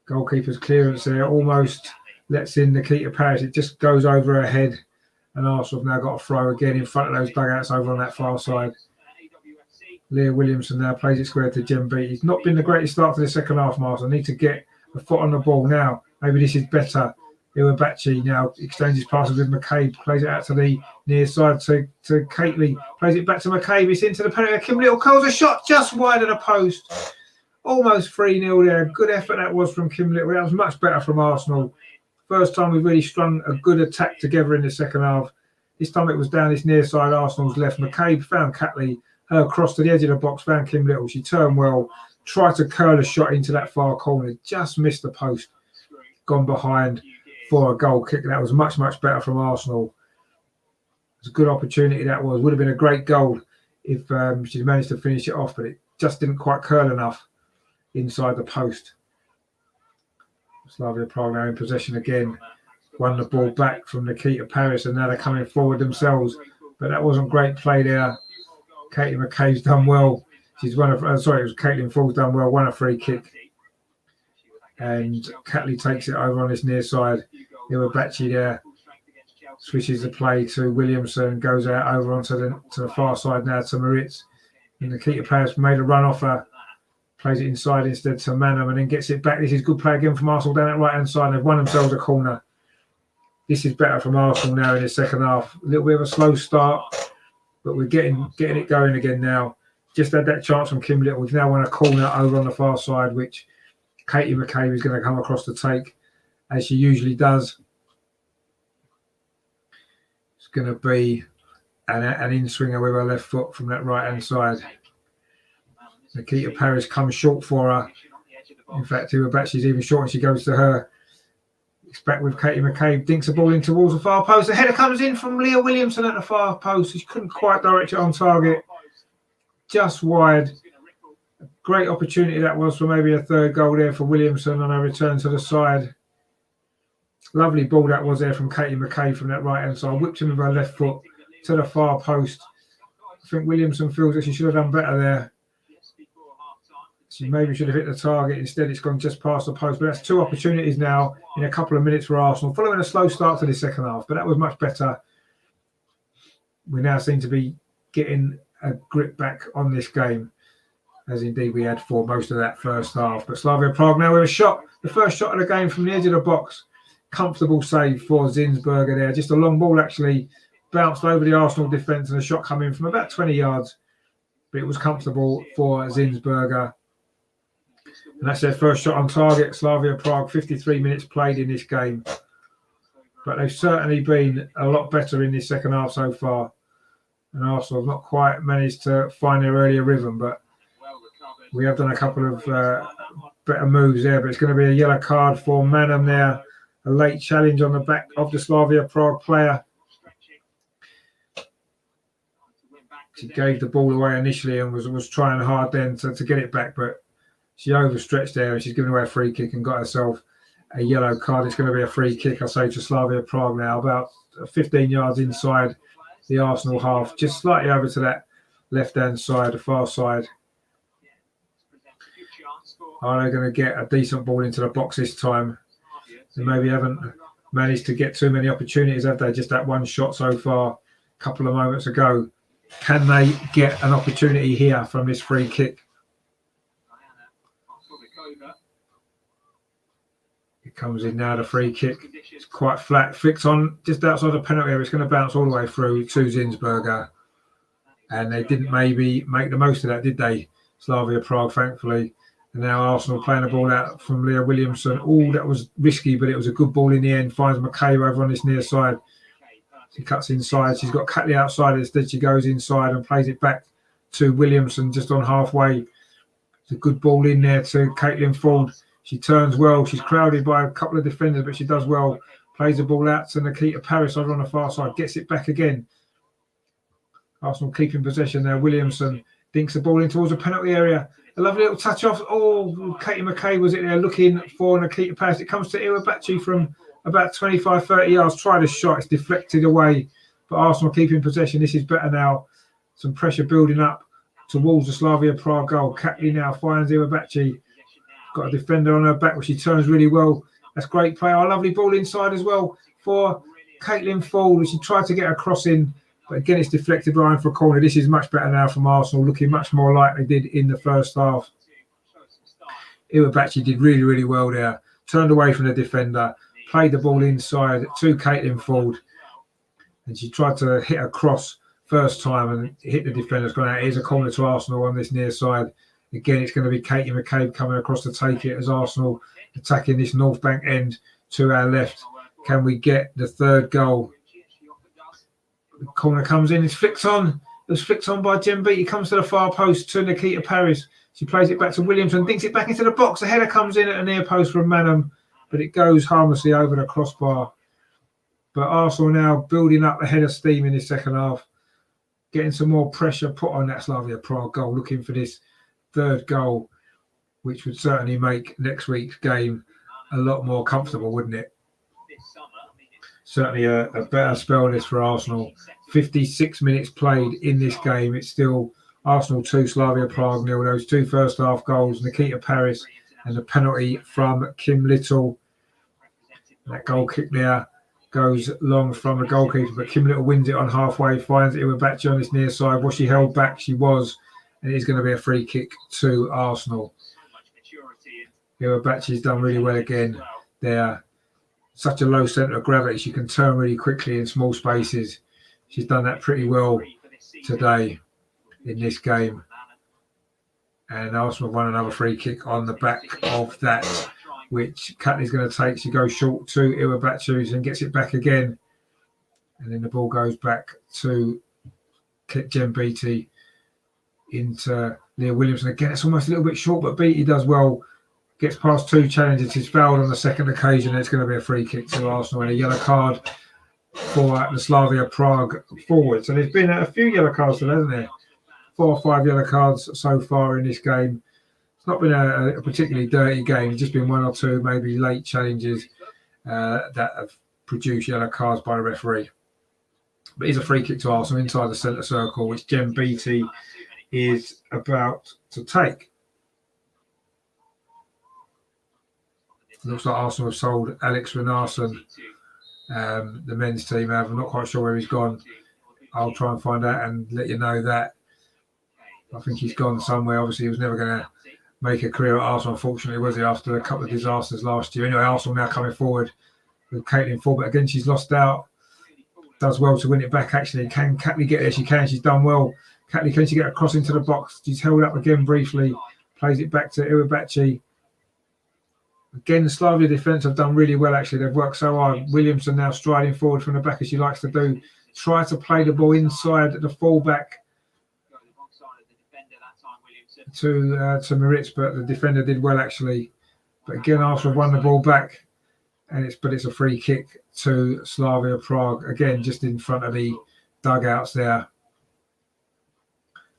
Goalkeeper's clearance there almost lets in Nikita Paris. It just goes over her head, and Arsenal have now got a throw again in front of those dugouts over on that far side. Leah Williamson now plays it square to Jem Beat. He's not been the greatest start to the second half, Martin. Need to get a foot on the ball now. Maybe this is better. Iwabachi now exchanges passes with McCabe, plays it out to the near side to Caitley, plays it back to McCabe. It's into the penalty. Kim Little calls a shot just wide of the post. Almost 3-0 there. Good effort that was from Kim Little. That was much better from Arsenal. First time we've really strung a good attack together in the second half. This time it was down this near side, Arsenal's left. McCabe found Catley, her cross to the edge of the box, found Kim Little. She turned well, tried to curl a shot into that far corner, just missed the post, gone behind for a goal kick. That was much, much better from Arsenal. It was a good opportunity that was. Would have been a great goal if she'd managed to finish it off, but it just didn't quite curl enough inside the post. Slavia Prague now in possession again. Won the ball back from Nikita Paris, and now they're coming forward themselves. But that wasn't great play there. Katie McCabe's done well. She's won a, sorry, it was Caitlin Fall's done well, won a free kick. And Catley takes it over on this near side. Iwabachi there switches the play to Williamson, goes out over onto the far side now to Moritz. And Nikita Paris made a run off her, plays it inside instead to Manham, and then gets it back. This is good play again from Arsenal down that right hand side. They've won themselves a corner. This is better from Arsenal now in the second half. A little bit of a slow start, but we're getting it going again now. Just had that chance from Kim Little. We've now won a corner over on the far side, which Katie McCabe is going to come across to take, as she usually does. It's going to be an in-swinger with her left foot from that right-hand side. Nikita Paris comes short for her. In fact, Iwabachi's even short, and she goes to her. It's back with Katie McCabe, dinks the ball in towards the far post. The header comes in from Leah Williamson at the far post. She couldn't quite direct it on target. Just wide. A great opportunity that was for maybe a third goal there for Williamson on her return to the side. Lovely ball that was there from Katie McCabe from that right-hand side. Whipped him with her left foot to the far post. I think Williamson feels that she should have done better there. She maybe should have hit the target. Instead, it's gone just past the post. But that's two opportunities now in a couple of minutes for Arsenal, following a slow start to the second half. But that was much better. We now seem to be getting a grip back on this game, as indeed we had for most of that first half. But Slavia Prague now with a shot, the first shot of the game from the edge of the box. Comfortable save for Zinsberger there. Just a long ball actually bounced over the Arsenal defence, and a shot coming from about 20 yards. But it was comfortable for Zinsberger. And that's their first shot on target. Slavia Prague, 53 minutes played in this game. But they've certainly been a lot better in this second half so far. And Arsenal have not quite managed to find their earlier rhythm. But we have done a couple of better moves there. But it's going to be a yellow card for Manham there. A late challenge on the back of the Slavia Prague player. She gave the ball away initially and was trying hard then to get it back. But she overstretched there, and she's given away a free kick and got herself a yellow card. It's going to be a free kick, I say, to Slavia Prague now, about 15 yards inside the Arsenal half, just slightly over to that left-hand side, the far side. Are they going to get a decent ball into the box this time? They maybe haven't managed to get too many opportunities, have they? Just that one shot so far, a couple of moments ago. Can they get an opportunity here from this free kick? It comes in now, the free kick. It's quite flat, flicked on just outside the penalty area. It's going to bounce all the way through to Zinsberger. And they didn't maybe make the most of that, did they? Slavia Prague, thankfully. And now Arsenal playing the ball out from Leah Williamson. Oh, that was risky, but it was a good ball in the end. Finds McCabe over on this near side. She cuts inside. She's got Catley outside. Instead, she goes inside and plays it back to Williamson just on halfway. It's a good ball in there to Caitlin Ford. She turns well. She's crowded by a couple of defenders, but she does well. Plays the ball out to Nikita Paris over on the far side. Gets it back again. Arsenal keeping possession there. Williamson dinks the ball in towards the penalty area. A lovely little touch off. Oh, Katie McCabe was it there looking for Nikita Paris. It comes to Iwabachi from about 25, 30 yards. Tried a shot. It's deflected away. But Arsenal keeping possession. This is better now. Some pressure building up towards the Slavia Prague goal. Catley now finds Iwabachi. Got a defender on her back, which she turns really well. That's great play. Oh, lovely ball inside as well for Caitlin Ford. She tried to get a cross in, but again, it's deflected Ryan for a corner. This is much better now from Arsenal, looking much more like they did in the first half. Iwabachi did really, really well there. Turned away from the defender, played the ball inside to Caitlin Ford, and she tried to hit a cross first time and hit the defender's gone out. Here's a corner to Arsenal on this near side. Again, it's going to be Katie McCabe coming across to take it as Arsenal attacking this North Bank end to our left. Can we get the third goal? The corner comes in. It's flicked on. It was flicked on by Jem Beattie. Comes to the far post to Nikita Paris. She plays it back to Williamson. Dinks it back into the box. The header comes in at a near post from Manham, but it goes harmlessly over the crossbar. But Arsenal now building up ahead of steam in this second half. Getting some more pressure put on that Slavia Prague goal. Looking for this third goal, which would certainly make next week's game a lot more comfortable, wouldn't it? Certainly a better spell this for Arsenal. 56 minutes played in this game. It's still Arsenal 2, Slavia Prague 0. Those two first half goals, Nikita Paris and the penalty from Kim Little. That goal kick there goes long from the goalkeeper, but Kim Little wins it on halfway, finds Iwabachi on this near side. Was she held back? She was. And it is going to be a free kick to Arsenal. Iwabachi's done really well again. They're such a low centre of gravity. She can turn really quickly in small spaces. She's done that pretty well today in this game. And Arsenal won another free kick on the back of that, which Catley's going to take. She goes short to Iwabachi and gets it back again. And then the ball goes back to Jem Beattie into Leah Williamson. Again, it's almost a little bit short, but Beattie does well. Gets past two challenges. He's fouled on the second occasion. It's going to be a free kick to Arsenal and a yellow card for the Slavia Prague forward. So there's been a few yellow cards today, hasn't there? 4 or 5 yellow cards so far in this game. It's not been a particularly dirty game. It's just been 1 or 2 maybe late challenges that have produced yellow cards by the referee. But it's a free kick to Arsenal inside the centre circle, which Jem Beattie is about to take. Looks like Arsenal have sold Alex Renarson, the men's team have. I'm not quite sure where he's gone. I'll try and find out and let you know that. I think he's gone somewhere. Obviously, he was never going to make a career at Arsenal, unfortunately, was he, after a couple of disasters last year. Anyway, Arsenal now coming forward with Caitlin Ford, but again, she's lost out. Does well to win it back, actually. Can Catley get there? She can. She's done well. Catley, can she get across into the box? She's held up again briefly. Plays it back to Iwabachi. Again, the Slavia defence have done really well, actually. They've worked so hard. Williamson now striding forward from the back, as she likes to do. Try to play the ball inside the fullback to Moritz, but the defender did well, actually. But again, Arsenal won the ball back, and it's a free kick to Slavia Prague. Again, just in front of the dugouts there,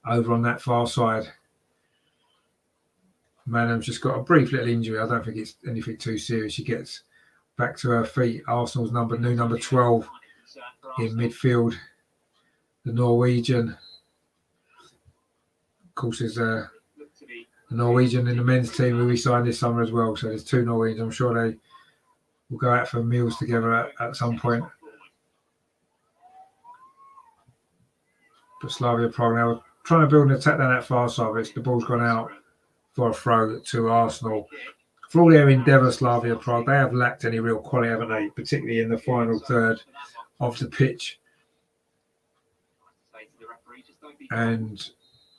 over on that far side. Manham's just got a brief little injury. I don't think it's anything too serious. She gets back to her feet. Arsenal's new number 12 in midfield, the Norwegian. Of course, there's a Norwegian in the men's team who we signed this summer as well. So there's 2 Norwegians. I'm sure they will go out for meals together at some point. But Slavia Prague now trying to build an attack down that far side, but the ball's gone out for a throw to Arsenal. For all their endeavour, Slavia Prague, they have lacked any real quality, haven't they? Particularly in the final third of the pitch. And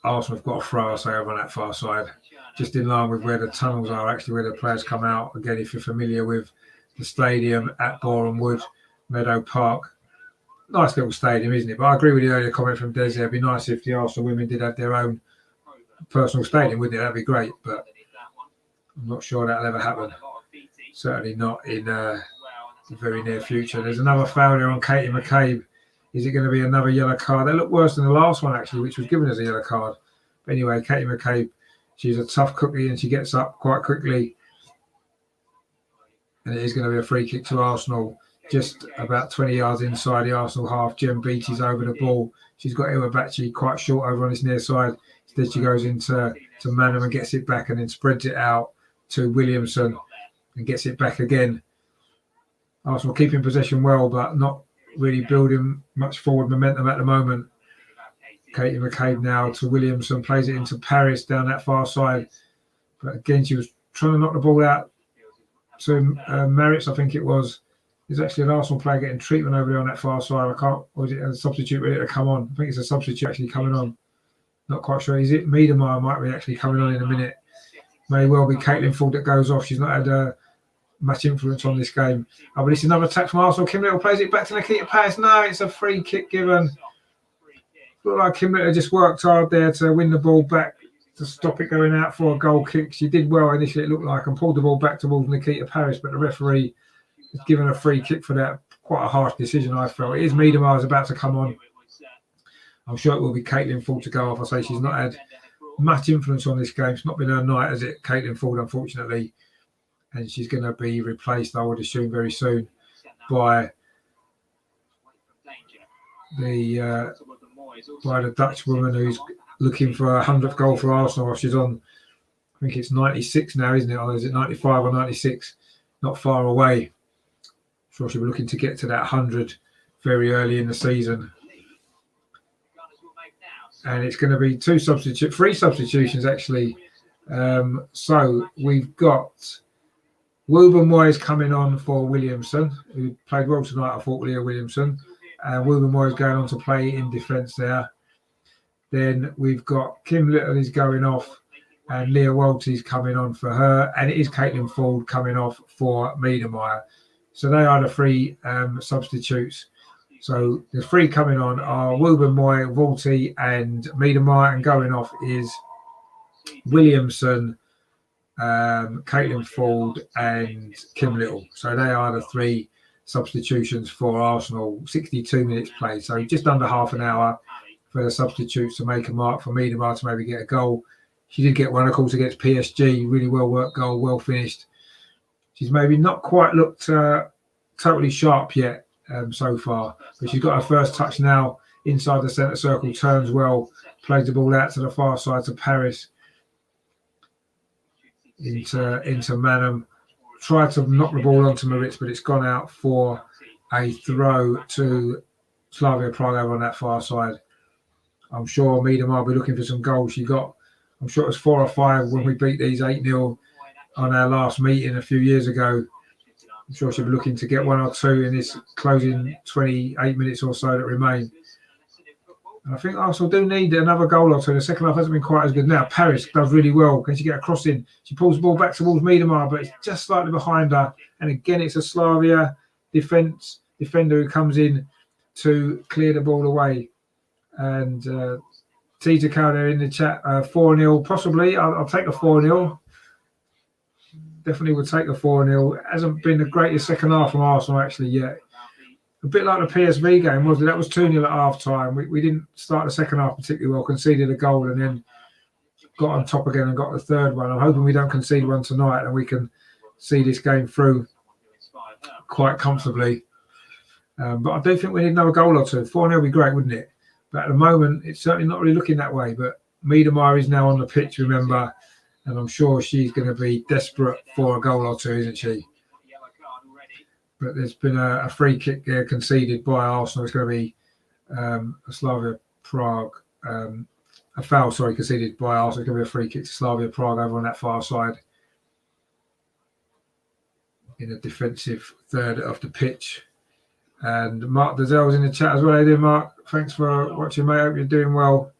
Arsenal have got a throw, I say, over on that far side, just in line with where the tunnels are, actually, where the players come out. Again, if you're familiar with the stadium at Boreham Wood, Meadow Park, nice little stadium, isn't it? But I agree with the earlier comment from Des. It'd be nice if the Arsenal women did have their own personal stadium, wouldn't it? That'd be great, but I'm not sure that'll ever happen. Certainly not in the very near future. There's another foul there on Katie McCabe. Is it going to be another yellow card? They look worse than the last one, actually, which was given as a yellow card. But anyway, Katie McCabe She's a tough cookie and she gets up quite quickly. And it is going to be a free kick to Arsenal. Just about 20 yards inside the Arsenal half. Jem Beattie's over the ball. She's got Iwabachi quite short over on his near side. Instead, she goes into Manham and gets it back and then spreads it out to Williamson and gets it back again. Arsenal keeping possession well, but not really building much forward momentum at the moment. Katie McCabe now to Williamson, plays it into Paris down that far side. But again, she was trying to knock the ball out to Merritts, I think it was. There's actually an Arsenal player getting treatment over there on that far side. Or is it a substitute ready to come on? I think it's a substitute actually coming on. Not quite sure. Is it Miedemar might be actually coming on in a minute? May well be Caitlin Ford that goes off. She's not had much influence on this game. Oh, but it's another attack from Arsenal. Kim Little plays it back to Nikita Paris. No, it's a free kick given. Looked like Kim Little just worked hard there to win the ball back, to stop it going out for a goal kick. She did well initially, it looked like, and pulled the ball back towards Nikita Paris, but the referee has given a free kick for that. Quite a harsh decision, I felt. It is Miedemar about to come on. I'm sure it will be Caitlin Ford to go off. I say she's not had much influence on this game. It's not been her night, has it, Caitlin Ford, unfortunately. And she's going to be replaced, I would assume, very soon by the Dutch woman who's looking for a 100th goal for Arsenal. She's on, I think it's 96 now, isn't it? Or is it 95 or 96? Not far away. I'm sure she'll be looking to get to that 100 very early in the season. And it's going to be three substitutions actually. So we've got Wooben Moyes coming on for Williamson, who played well tonight, I thought, Leah Williamson. And Wooben Moyes going on to play in defence there. Then we've got Kim Little is going off and Leah Walters coming on for her. And it is Caitlin Ford coming off for Miedemar. So they are the three substitutes. So the three coming on are Wooben Moy, Walty and Miedemar, and going off is Williamson, Caitlin Ford and Kim Little. So they are the three substitutions for Arsenal. 62 minutes played, so just under half an hour for the substitutes to make a mark for Miedemar to maybe get a goal. She did get one, of course, against PSG. Really well worked goal, well finished. She's maybe not quite looked totally sharp yet so far, but she's got her first touch now inside the centre circle, turns well, plays the ball out to the far side to Paris, into Manham. Tried to knock the ball onto Merritts, but it's gone out for a throw to Slavia Prague over on that far side. I'm sure Miedemar will be looking for some goals. I'm sure it was 4 or 5 when we beat these 8-0 on our last meeting a few years ago. I'm sure she'll be looking to get 1 or 2 in this closing 28 minutes or so that remain. And I think Arsenal do need another goal or 2. The second half hasn't been quite as good. Now Paris does really well. Can she get a cross in? She pulls the ball back towards Miedemar, but it's just slightly behind her. And again, it's a Slavia defender who comes in to clear the ball away. And Tita Calder in the chat, 4-0 possibly. I'll take the 4-0. Definitely would take the 4-0. It hasn't been the greatest second half from Arsenal actually yet. A bit like the PSV game, wasn't it? That was 2-0 at half time. We didn't start the second half particularly well, conceded a goal and then got on top again and got the third one. I'm hoping we don't concede one tonight and we can see this game through quite comfortably. But I do think we need another goal or 2. 4-0 would be great, wouldn't it? But at the moment, it's certainly not really looking that way. But Miedemar is now on the pitch, remember, and I'm sure she's going to be desperate for a goal or 2, isn't she? But there's been a free kick conceded by Arsenal. It's going to be a Slavia Prague, a foul, conceded by Arsenal. It's going to be a free kick to Slavia Prague over on that far side in a defensive third of the pitch. And Mark Dazell's in the chat as well. How you doing, Mark? Thanks for watching, mate. Hope you're doing well.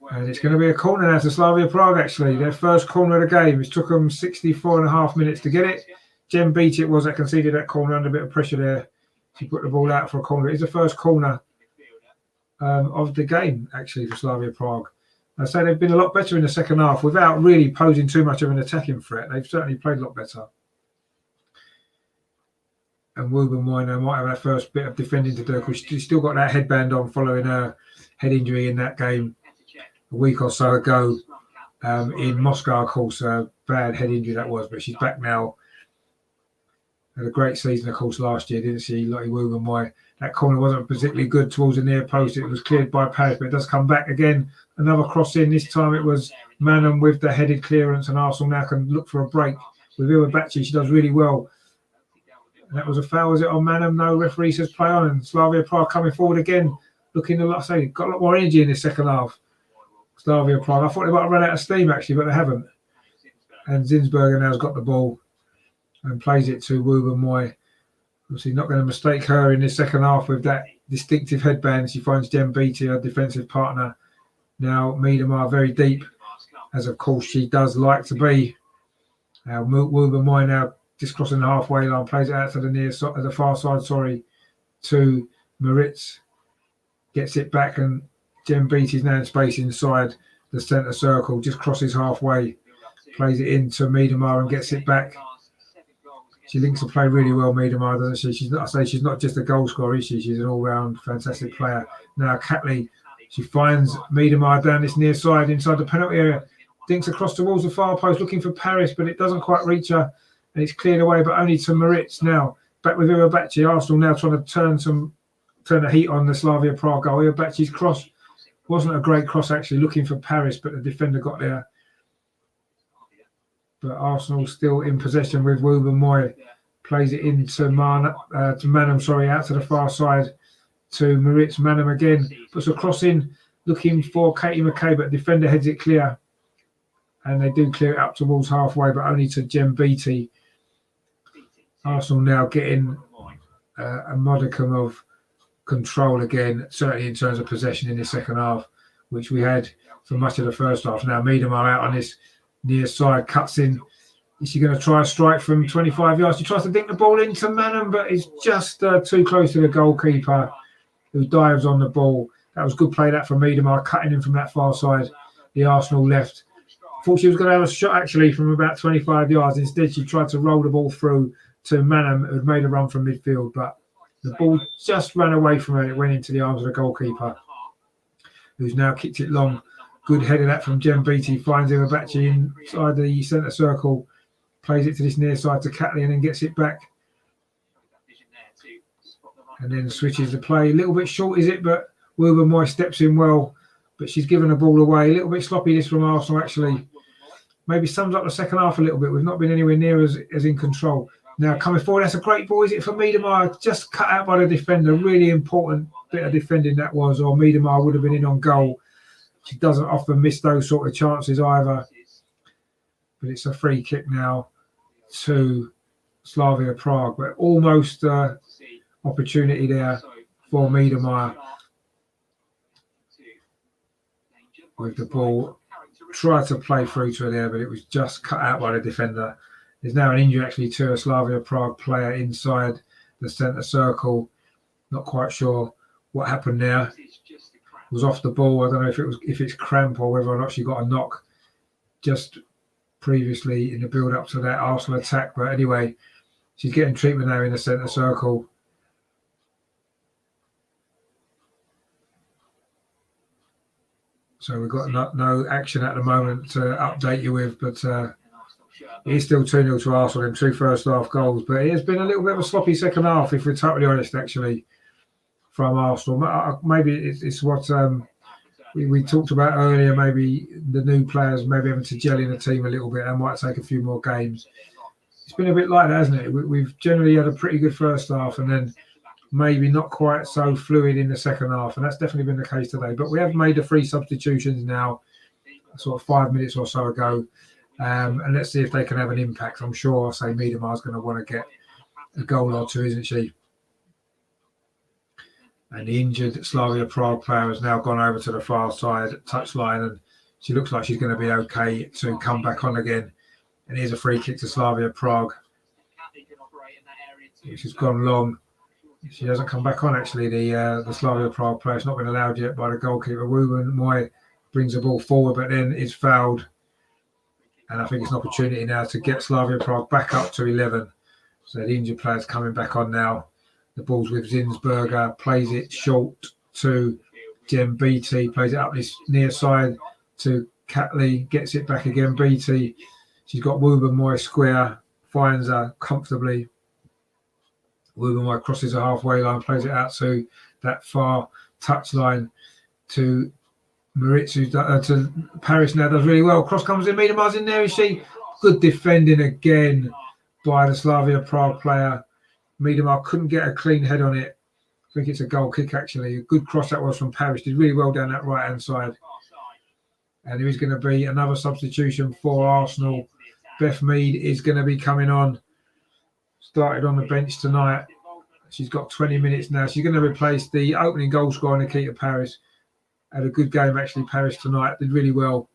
And it's going to be a corner now to Slavia Prague, actually. Their first corner of the game. It took them 64.5 minutes to get it. Jem Beattie it was that conceded that corner under a bit of pressure there. She put the ball out for a corner. It's the first corner of the game, actually, for Slavia Prague. I say they've been a lot better in the second half without really posing too much of an attacking threat. They've certainly played a lot better. And Wooben Moyes might have our first bit of defending to do because she's still got that headband on following her head injury in that game a week or so ago in Moscow, of course. A bad head injury that was, but she's back now. Had a great season, of course, last year, didn't she? Lottie Woogan. That corner wasn't particularly good towards the near post. It was cleared by Paris, but it does come back again. Another cross in. This time it was Manham with the headed clearance, and Arsenal now can look for a break with Iwabachi. She does really well. And that was a foul, was it, on Manham? No, referee says play on, and Slavia Prague coming forward again, looking a lot. Say, got a lot more energy in this second half. Slavia Prague. I thought they might have run out of steam actually, but they haven't. And Zinsberger now's got the ball and plays it to Woogan Moy. Obviously not going to mistake her in this second half with that distinctive headband. She finds Jem Beattie, her defensive partner. Now Miedemar very deep, as of course she does like to be. Woogan Moy now just crossing the halfway line, plays it out to the far side, to Maritz. Gets it back, and Jem Beattie's now in space inside the centre circle, just crosses halfway, plays it into Miedemar and gets it back. She links the play really well, Miedemar, doesn't she? She's not just a goal scorer, is she? She's an all-round fantastic player. Now Catley, she finds Miedemar down this near side inside the penalty area, dinks across towards the far post looking for Paris, but it doesn't quite reach her, and it's cleared away, but only to Maritz now. Back with Iwabachi. Arsenal now trying to turn the heat on the Slavia Prague goal. Iwabachi's cross wasn't a great cross actually, looking for Paris, but the defender got there. But Arsenal still in possession with Woogan Moy. Plays it into Manham, out to the far side to Maritz. Manham again puts a cross in, looking for Katie McKay, but the defender heads it clear. And they do clear it up towards halfway, but only to Jem Beattie. Arsenal now getting a modicum of control again, certainly in terms of possession in the second half, which we had for much of the first half. Now Miedemar out on this near side, cuts in. Is she going to try a strike from 25 yards? She tries to dink the ball into Manham, but it's just too close to the goalkeeper, who dives on the ball. That was good play that from Miedemar, cutting in from that far side, the Arsenal left. Thought she was going to have a shot actually from about 25 yards. Instead, she tried to roll the ball through to Manham, who had made a run from midfield, but the ball just ran away from her. It went into the arms of the goalkeeper, who's now kicked it long. Good header that from Jem Beattie, finds Iwabachi inside the centre circle, plays it to this near side to Catley and then gets it back. And then switches the play. A little bit short, is it? But Woogan Moy steps in well, but she's given the ball away. A little bit sloppy this from Arsenal actually. Maybe sums up the second half a little bit. We've not been anywhere near as in control. Now coming forward, that's a great ball, is it, for Miedemar? Just cut out by the defender. Really important bit of defending that was, or Miedemar would have been in on goal. She doesn't often miss those sort of chances either. But it's a free kick now to Slavia Prague. But almost opportunity there for Miedemar with the ball. Tried to play through to her there, but it was just cut out by the defender. There's now an injury actually to a Slavia Prague player inside the centre circle. Not quite sure what happened there. Was off the ball. I don't know if it's cramp or whether or not she got a knock just previously in the build up to that Arsenal attack. But anyway, she's getting treatment now in the centre circle. So we've got no action at the moment to update you with, but it is still 2-0 to Arsenal in 2 first half goals. But it has been a little bit of a sloppy second half, if we're totally honest, actually, from Arsenal. Maybe it's what we talked about earlier, maybe the new players maybe having to gel in the team a little bit. That might take a few more games. It's been a bit like that, hasn't it? We've generally had a pretty good first half and then maybe not quite so fluid in the second half, and that's definitely been the case today. But we have made the 3 substitutions now, sort of 5 minutes or so ago, and let's see if they can have an impact. I'm sure, I'll say Miedemar's going to want to get a goal or two, isn't she? And the injured Slavia Prague player has now gone over to the far side touchline, and she looks like she's going to be okay to come back on again. And here's a free kick to Slavia Prague, which has gone long. She hasn't come back on, actually, the Slavia Prague player. It's not been allowed yet by the goalkeeper. Woogan Moy brings the ball forward, but then is fouled. And I think it's an opportunity now to get Slavia Prague back up to 11. So the injured player's coming back on now. The ball's with Zinsberger, plays it short to Jem Beattie, plays it up this near side to Catley, gets it back again. Beattie, she's got Woubermoy square, finds her comfortably. Woubermoy crosses the halfway line, plays it out to that far touch line to Maritz, to Paris now, does really well. Cross comes in, Miedemar's in there, is she? Good defending again by the Slavia Prague player. Miedemar couldn't get a clean head on it. I think it's a goal kick, actually. A good cross that was from Paris. Did really well down that right-hand side. And there is going to be another substitution for Arsenal. Beth Mead is going to be coming on. Started on the bench tonight. She's got 20 minutes now. She's going to replace the opening goal scorer, Nikita Paris. Had a good game, actually, Paris tonight. Did really well.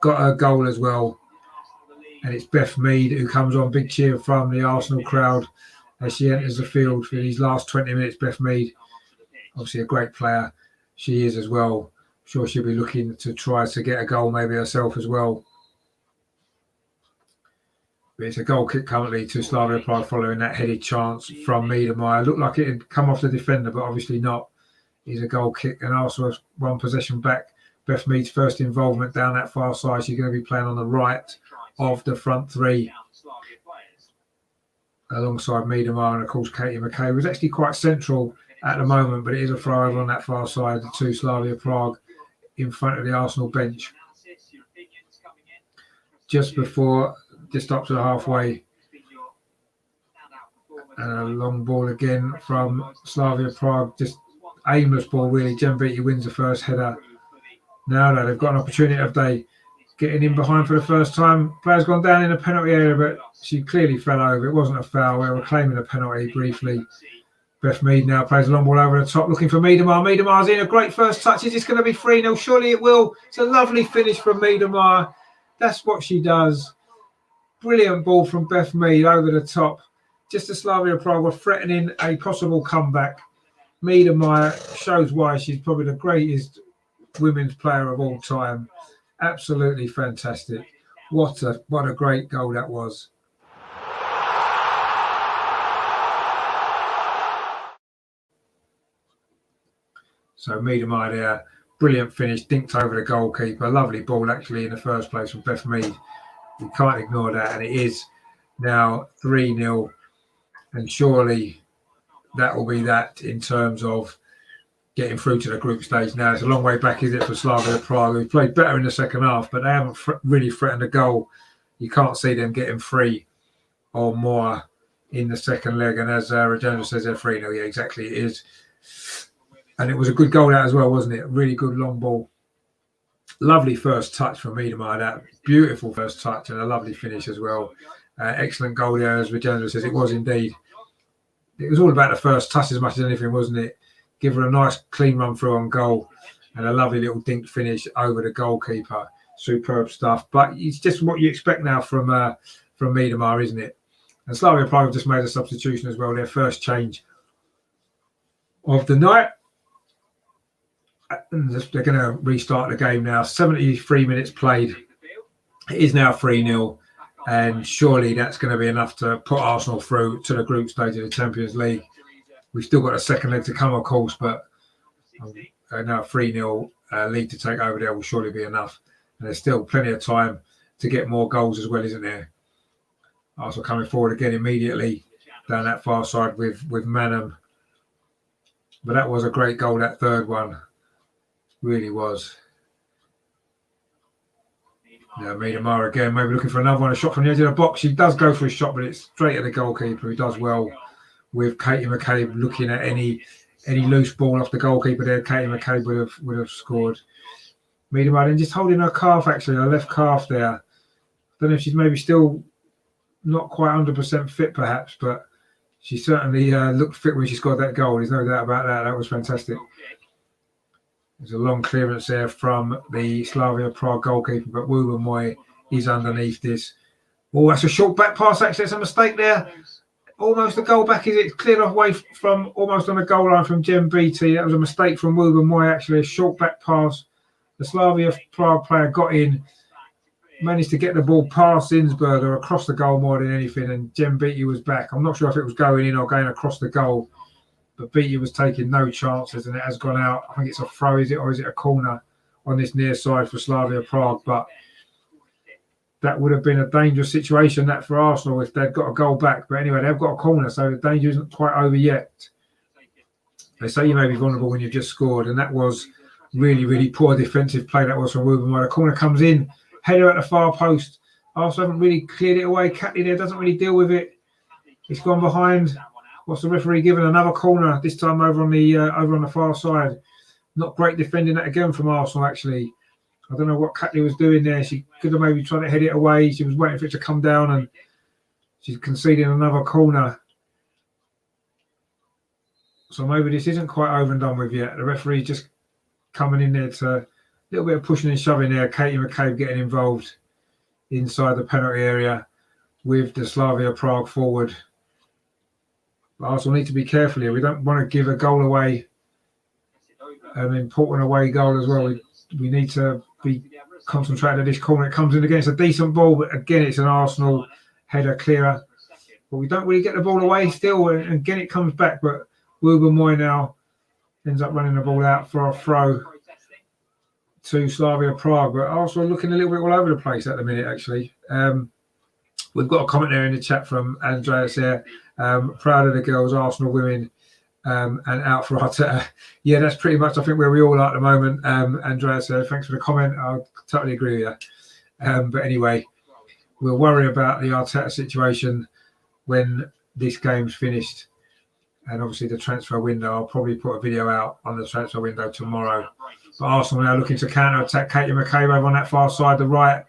Got a goal as well. And it's Beth Mead who comes on. Big cheer from the Arsenal crowd as she enters the field for these last 20 minutes. Beth Mead, obviously a great player. She is as well. I'm sure she'll be looking to try to get a goal maybe herself as well. But it's a goal kick currently to Slavia Prague following that headed chance from Miedemeyer. Looked like it had come off the defender, but obviously not. It's a goal kick, and Arsenal has one possession back. Beth Mead's first involvement down that far side. She's going to be playing on the right of the front three, alongside Miedemeyer and, of course, Katie McKay, was actually quite central at the moment, but it is a throw over on that far side to Slavia Prague in front of the Arsenal bench. Just up to the halfway. And a long ball again from Slavia Prague. Just aimless ball, really. Jem Beattie wins the first header. Now they've got an opportunity of they getting in behind for the first time. Player's gone down in the penalty area, but she clearly fell over. It wasn't a foul. We were claiming a penalty briefly. Beth Mead now plays a long ball over the top, looking for Miedemeyer. Miedemer's in, a great first touch. Is this going to be 3-0? Surely it will. It's a lovely finish from Miedemeyer. That's what she does. Brilliant ball from Beth Mead over the top. Just as Slavia Prague were threatening a possible comeback. Miedemeyer shows why she's probably the greatest women's player of all time. Absolutely fantastic. What a great goal that was. So Miedemeyer there, brilliant finish, dinked over the goalkeeper. Lovely ball actually in the first place from Beth Mead. You can't ignore that, and it is now 3-0, and surely that will be that in terms of getting through to the group stage. Now it's a long way back, is it, for Slavia Prague, who played better in the second half, but they haven't really threatened a goal. You can't see them getting 3 or more in the second leg, and as Regina says, they're 3-0. Yeah, exactly, it is. And it was a good goal that as well, wasn't it? Really good long ball. Lovely first touch from Miedemeyer, that beautiful first touch, and a lovely finish as well. Excellent goal there, as Regina says. It was indeed. It was all about the first touch as much as anything, wasn't it? Give her a nice clean run through on goal and a lovely little dink finish over the goalkeeper. Superb stuff. But it's just what you expect now from Miedemeyer, isn't it? And Slavia Prague have just made a substitution as well. Their first change of the night. They're going to restart the game now. 73 minutes played. It is now 3-0. And surely that's going to be enough to put Arsenal through to the group stage of the Champions League. We've still got a second leg to come, of course, but now a 3-0 lead to take over there will surely be enough. And there's still plenty of time to get more goals as well, isn't there? Arsenal coming forward again immediately down that far side with Manham. But that was a great goal, that third one. Really was. Now Miedemeyer again, maybe looking for another one. A shot from the edge of the box. She does go for a shot, but it's straight at the goalkeeper, who does well. With Katie McCabe looking at any loose ball off the goalkeeper there, Katie McCabe would have scored. Miedemeyer just holding her calf, actually, her left calf there. I don't know if she's maybe still not quite 100% fit, perhaps, but she certainly looked fit when she scored that goal. There's no doubt about that. That was fantastic. There's a long clearance there from the Slavia Prague goalkeeper, but Woubermoy is underneath this. Oh, that's a short back pass, actually. It's a mistake there. Almost a goal back, is it? Cleared off away from almost on the goal line from Jem Beattie. That was a mistake from Woubermoy, actually. A short back pass. The Slavia Prague player got in, managed to get the ball past Innsberger across the goal more than anything, and Jem Beattie was back. I'm not sure if it was going in or going across the goal, but Beattie was taking no chances, and it has gone out. I think it's a throw, is it, or is it a corner? on this near side for Slavia Prague, but that would have been a dangerous situation that for Arsenal if they'd got a goal back. But anyway, they've got a corner, so the danger isn't quite over yet. They say you may be vulnerable when you've just scored, and that was really, really poor defensive play. That was from Ruben. The corner comes in, header at the far post. Arsenal haven't really cleared it away. Catley there doesn't really deal with it. It's gone behind. What's the referee given? Another corner, this time over on the far side. Not great defending that again from Arsenal, actually. I don't know what Catley was doing there. She could have maybe tried to head it away. She was waiting for it to come down, and she's conceding another corner. So maybe this isn't quite over and done with yet. The referee just coming in there to a little bit of pushing and shoving there. Katie McCabe getting involved inside the penalty area with the Slavia Prague forward. But Arsenal need to be careful here. We don't want to give a goal away, an important away goal as well. We need to be concentrated at this corner. It comes in again. It's a decent ball, but again, it's an Arsenal header clearer. But we don't really get the ball away still. And again, it comes back. But Ruben Moy now ends up running the ball out for a throw to Slavia Prague. But Arsenal looking a little bit all over the place at the minute, actually. We've got a comment there in the chat from Andreas here. Proud of the girls, Arsenal women. And out for Arteta. Yeah, that's pretty much, I think, where we all are at the moment. Andreas, thanks for the comment. I totally agree with you. But anyway, we'll worry about the Arteta situation when this game's finished. And obviously the transfer window, I'll probably put a video out on the transfer window tomorrow. But Arsenal now looking to counter-attack Katie McCabe over on that far side, the right.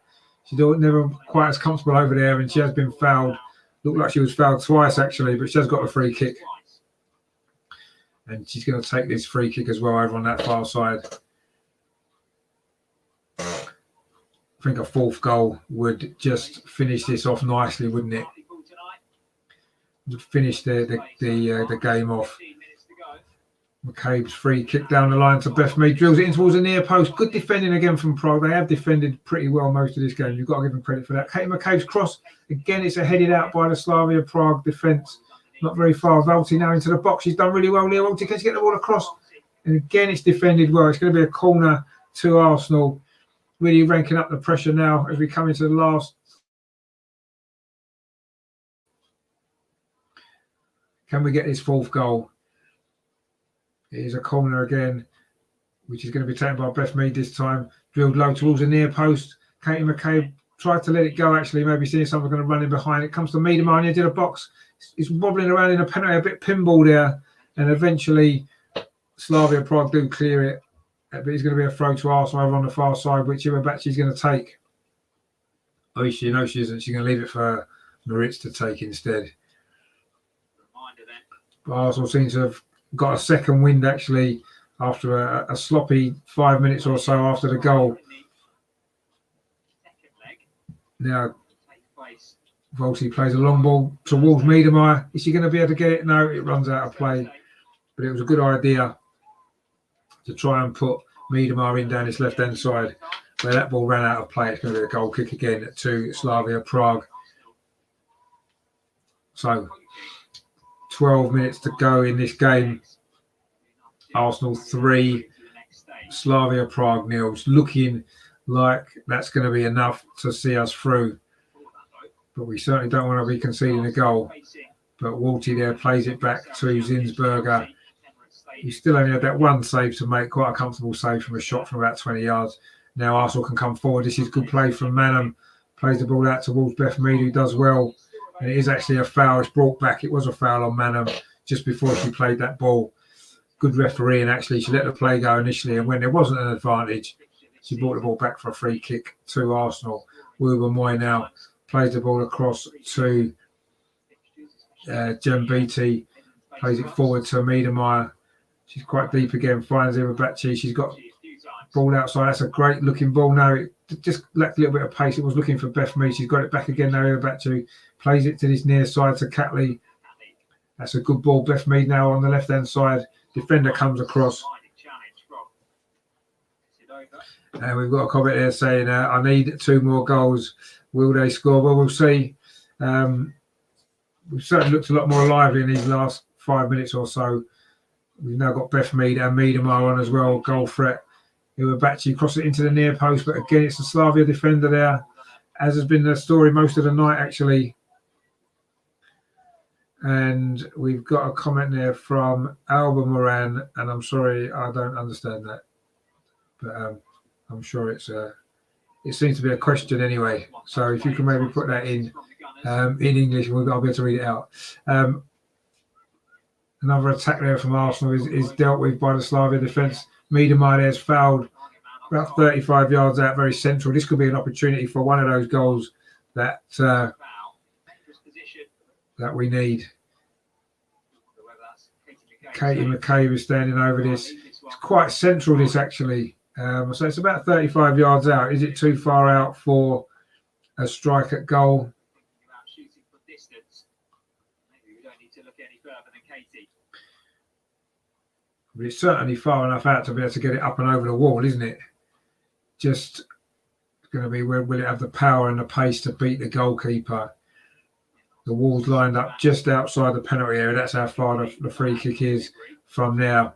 She's never quite as comfortable over there, and she has been fouled. Looked like she was fouled twice, actually, but she has got a free kick. And she's going to take this free kick as well over on that far side. I think a fourth goal would just finish this off nicely, wouldn't it? Would finish the game off. McCabe's free kick down the line to Beth Mead. Drills it in towards the near post. Good defending again from Prague. They have defended pretty well most of this game. You've got to give them credit for that. Katie McCabe's cross. Again, it's headed out by the Slavia Prague defence. Not very far. Valti now into the box. She's done really well there. Valti, can she get the ball across? And again, it's defended well. It's going to be a corner to Arsenal. Really ranking up the pressure now as we come into the last. Can we get this fourth goal? It is a corner again, which is going to be taken by Beth Mead this time. Drilled low towards the near post. Katie McCabe tried to let it go, actually. Maybe seeing someone going to run in behind. It comes to Miedemar near to the box. It's wobbling around in a penalty, a bit pinball there. And eventually, Slavia Prague do clear it. But it's going to be a throw to Arsenal over on the far side, which Iwabachi's going to take. Oh, she knows she isn't. She's going to leave it for Maritz to take instead. But Arsenal seems to have got a second wind, actually, after a sloppy 5 minutes or so after the goal. Now, Volsey plays a long ball towards Miedemar. Is she going to be able to get it? No, it runs out of play. But it was a good idea to try and put Miedemar in down his left-hand side. Where that ball ran out of play, it's going to be a goal kick again to Slavia Prague. So, 12 minutes to go in this game. Arsenal 3, Slavia Prague 0. Looking like that's going to be enough to see us through. But we certainly don't want to be conceding a goal. But Walty there plays it back to Zinsberger. He still only had that one save to make, quite a comfortable save from a shot from about 20 yards. Now Arsenal can come forward. This is good play from Manham. Plays the ball out towards Beth Mead, who does well. And it is actually a foul. It's brought back. It was a foul on Manham just before she played that ball. Good referee, and actually she let the play go initially. And when there wasn't an advantage, she brought the ball back for a free kick to Arsenal. Ruben Moy now plays the ball across to Jem Beattie. Plays it forward to Miedemar. She's quite deep again. Finds Iwabachi. She's got ball outside. That's a great looking ball now. It just lacked a little bit of pace. It was looking for Beth Mead. She's got it back again now. Iwabachi plays it to this near side to Catley. That's a good ball. Beth Mead now on the left hand side. Defender comes across. And we've got a comment there saying, I need 2 more goals. Will they score? Well, we'll see. We've certainly looked a lot more lively in these last 5 minutes or so. We've now got Beth Mead and Miedemar on as well. Goal threat Iwabachi cross it into the near post, but again, it's the Slavia defender there, as has been the story most of the night, actually. And we've got a comment there from Alba Moran, and I'm sorry, I don't understand that. But I'm sure it seems to be a question anyway. So if you can maybe put that in English, I'll be able to read it out. Another attack there from Arsenal is dealt with by the Slavia defence. Miedemar there's fouled about 35 yards out, very central. This could be an opportunity for one of those goals that we need. Katie McCabe is standing over this. It's quite central, this actually. So it's about 35 yards out. Is it too far out for a strike at goal? But it's certainly far enough out to be able to get it up and over the wall, isn't it? Just going to be, will it have the power and the pace to beat the goalkeeper? The wall's lined up just outside the penalty area. That's how far the free kick is from now.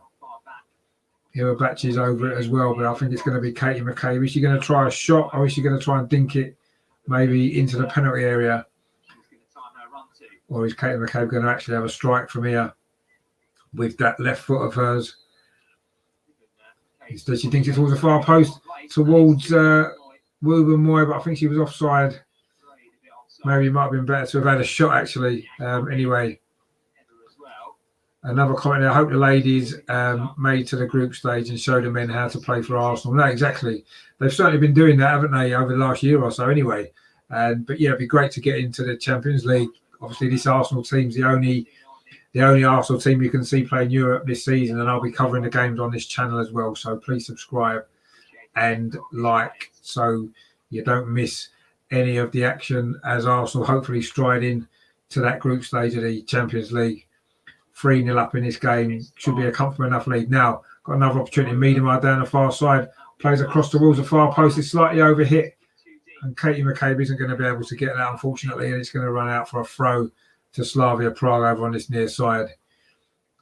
Iwabachi's over it as well, but I think it's going to be Katie McCabe. Is she going to try a shot, or is she going to try and dink it maybe into the penalty area? Or is Katie McCabe going to actually have a strike from here with that left foot of hers? Instead, she thinks it towards the far post, towards Ruben Moy, but I think she was offside. Maybe it might have been better to have had a shot, actually. Anyway, another comment there. I hope the ladies made to the group stage and showed the men how to play for Arsenal. No, exactly. They've certainly been doing that, haven't they, over the last year or so anyway. But yeah, it'd be great to get into the Champions League. Obviously, this Arsenal team's the only Arsenal team you can see playing Europe this season, and I'll be covering the games on this channel as well. So please subscribe and like so you don't miss any of the action as Arsenal hopefully stride in to that group stage of the Champions League. 3-0 up in this game. Should be a comfortable enough lead. Now, got another opportunity. Miedemar down the far side. Plays across towards the far post. It's slightly overhit. And Katie McCabe isn't going to be able to get that, unfortunately. And it's going to run out for a throw to Slavia Prague over on this near side.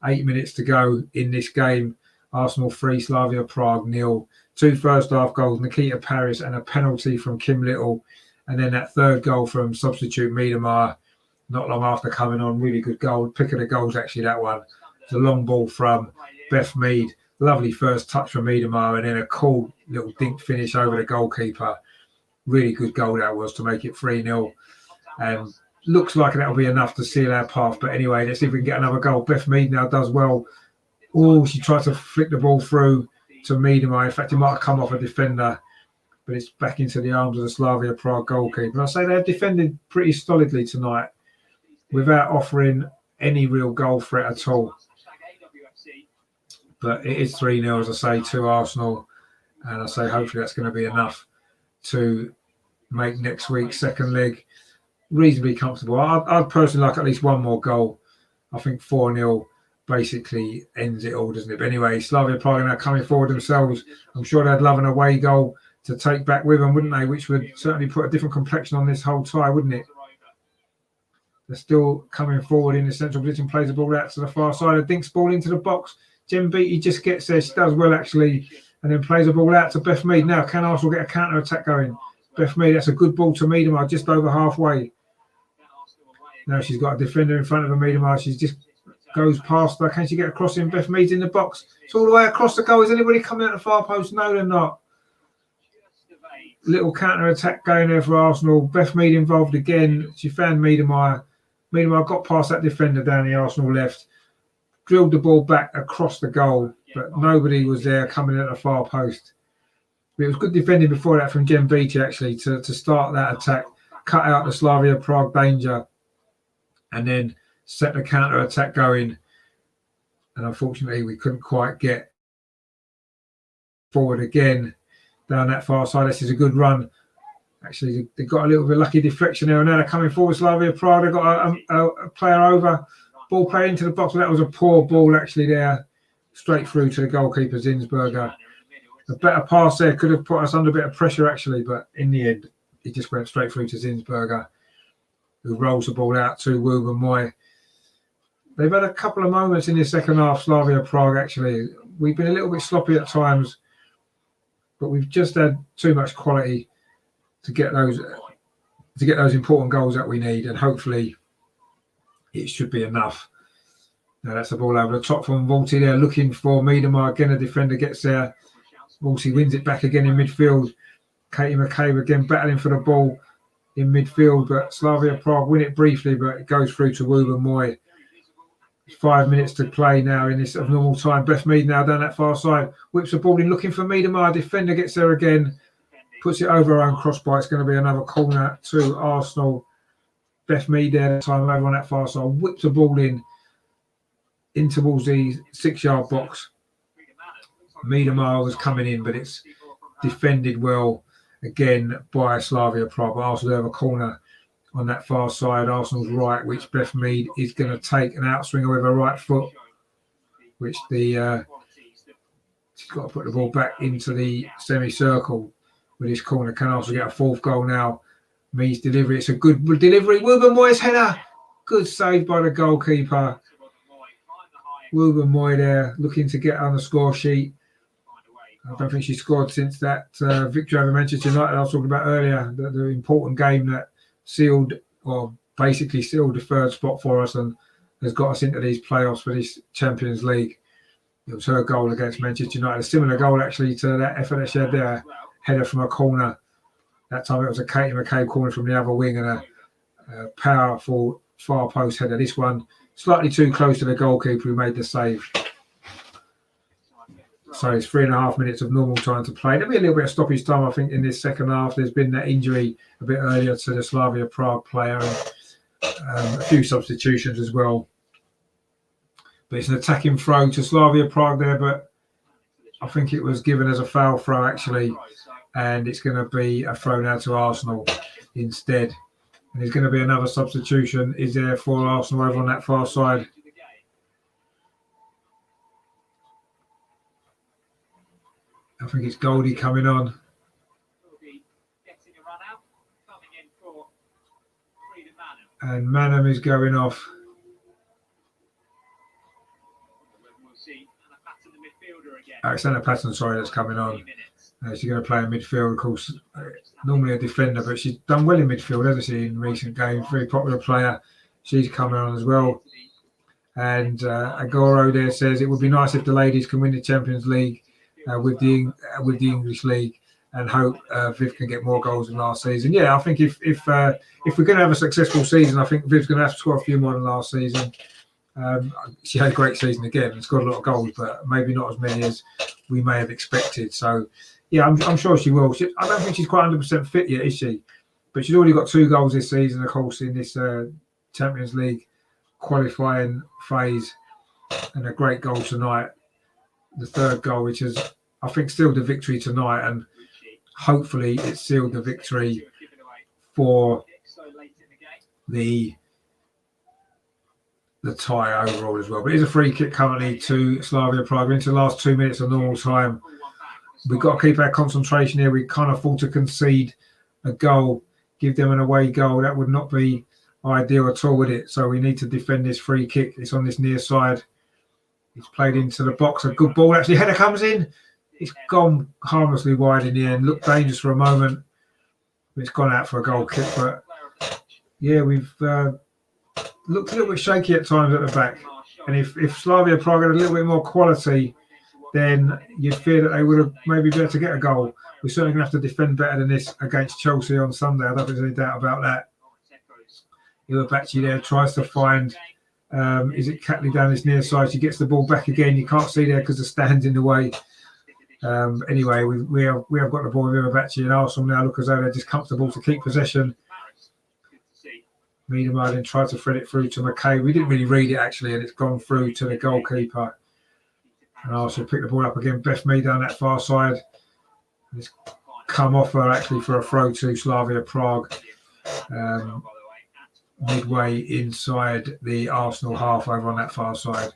8 minutes to go in this game. Arsenal 3, Slavia Prague 0. 2 first half goals. Nikita Paris and a penalty from Kim Little. And then that third goal from substitute Miedemar. Not long after coming on, really good goal. Pick of the goals, actually, that one. It's a long ball from Beth Mead. Lovely first touch from Miedemar, and then a cool little dink finish over the goalkeeper. Really good goal that was to make it 3-0. And looks like that'll be enough to seal our path. But anyway, let's see if we can get another goal. Beth Mead now does well. Oh, she tried to flick the ball through to Miedemar. In fact, it might have come off a defender, but it's back into the arms of the Slavia Prague goalkeeper. And I say they've defended pretty solidly tonight, without offering any real goal threat at all. But it is 3-0, as I say, to Arsenal. And I say hopefully that's going to be enough to make next week's second leg reasonably comfortable. I'd personally like at least one more goal. I think 4-0 basically ends it all, doesn't it? But anyway, Slavia Prague are now coming forward themselves. I'm sure they'd love an away goal to take back with them, wouldn't they? Which would certainly put a different complexion on this whole tie, wouldn't it? They're still coming forward in the central position, plays the ball out to the far side, dinks ball into the box. Jem Beattie just gets there. She does well, actually, and then plays the ball out to Beth Mead. Now, can Arsenal get a counter-attack going? Beth Mead, that's a good ball to Miedemar, just over halfway. Now she's got a defender in front of her, Miedemar. She just goes past her. Can she get across in? Beth Mead's in the box. It's all the way across the goal. Is anybody coming out the far post? No, they're not. Little counter-attack going there for Arsenal. Beth Mead involved again. She found Miedemar. Miedemar got past that defender down the Arsenal left, drilled the ball back across the goal, but nobody was there coming at the far post. But it was good defending before that from Jem Beattie, actually, to start that attack, cut out the Slavia Prague danger, and then set the counter-attack going. And unfortunately, we couldn't quite get forward again down that far side. This is a good run. Actually, they got a little bit lucky deflection there, and now they're coming forward. Slavia Prague, they've got a player over, ball played into the box, but that was a poor ball actually there, straight through to the goalkeeper, Zinsberger. A better pass there could have put us under a bit of pressure, actually, but in the end, it just went straight through to Zinsberger, who rolls the ball out to Ruben Moy. They've had a couple of moments in the second half, Slavia Prague, actually. We've been a little bit sloppy at times. but we've just had too much quality to get those important goals that we need, and hopefully it should be enough. Now that's the ball over the top from Volty there, looking for Miedemar again. A defender gets there. Volty wins it back again in midfield. Katie McCabe again battling for the ball in midfield, but Slavia Prague win it briefly, but it goes through to Wooben Moy. 5 minutes to play now in this abnormal time. Beth Mead now down that far side, whips the ball in, looking for Miedemar. Defender gets there again, puts it over her own crossbar. It's going to be another corner to Arsenal. Beth Mead there, time over on that far side, whips the ball in towards the 6-yard box. Miedemar was coming in, but it's defended well again by Slavia Prague. Arsenal have a corner on that far side, Arsenal's right, which Beth Mead is going to take an outswinger with her right foot, which she's got to put the ball back into the semicircle with this corner. Can also get a 4th goal now. Mead's delivery, it's a good delivery. Wooben Moy's header, good save by the goalkeeper. Wooben Moy there, looking to get on the score sheet. I don't think she scored since that victory over Manchester United I was talking about earlier, the important game that sealed, or basically sealed, the 3rd spot for us and has got us into these playoffs for this Champions League. It was her goal against Manchester United, a similar goal actually to that effort that she had there, header from a corner. That time it was a Katie McCabe corner from the other wing and a powerful far post header. This one slightly too close to the goalkeeper who made the save. So it's 3.5 minutes of normal time to play. There'll be a little bit of stoppage time, I think, in this second half. There's been that injury a bit earlier to the Slavia Prague player, and a few substitutions as well. But it's an attacking throw to Slavia Prague there, but I think it was given as a foul throw actually, and it's going to be a throw now to Arsenal instead. And there's going to be another substitution, is there, for Arsenal over on that far side. I think it's Goldie coming on. And Manham is going off. Alexander Patton, sorry, that's coming on. She's going to play in midfield, of course. Normally a defender, but she's done well in midfield, hasn't she, in recent games. Very popular player. She's coming on as well. And Agoro there says it would be nice if the ladies can win the Champions League with the English League, and hope Viv can get more goals than last season. Yeah, I think if we're going to have a successful season, I think Viv's going to have to score a few more than last season. She had a great season again and scored a lot of goals, but maybe not as many as we may have expected. So, yeah, I'm sure she will. I don't think she's quite 100% fit yet, is she? But she's already got 2 goals this season, of course, in this Champions League qualifying phase, and a great goal tonight. The 3rd goal, which is, I think, sealed the victory tonight, and hopefully it sealed the victory for the tie overall as well. But it's a free kick currently to Slavia Prague. We're into the last 2 minutes of normal time. We've got to keep our concentration here. We can't afford to concede a goal, give them an away goal. That would not be ideal at all, would it? So we need to defend this free kick. It's on this near side. It's played into the box. A good ball, actually. Header comes in. It's gone harmlessly wide in the end. Looked dangerous for a moment. It's gone out for a goal kick. But, yeah, we've looked a little bit shaky at times at the back. And if Slavia Prague had a little bit more quality, then you'd fear that they would have maybe been able to get a goal. We're certainly going to have to defend better than this against Chelsea on Sunday. I don't think there's any doubt about that. Iwabachi there tries to find... is it Catley down this near side? She gets the ball back again. You can't see there because the stand's in the way. Anyway, we have got the ball with Iwabachi, and Arsenal now look as though they're just comfortable to keep possession. Miedemar then tried to thread it through to McKay. We didn't really read it actually, and it's gone through to the goalkeeper. And Arsenal pick the ball up again. Beth Mead down that far side. It's come off her actually for a throw to Slavia Prague. Midway inside the Arsenal half over on that far side.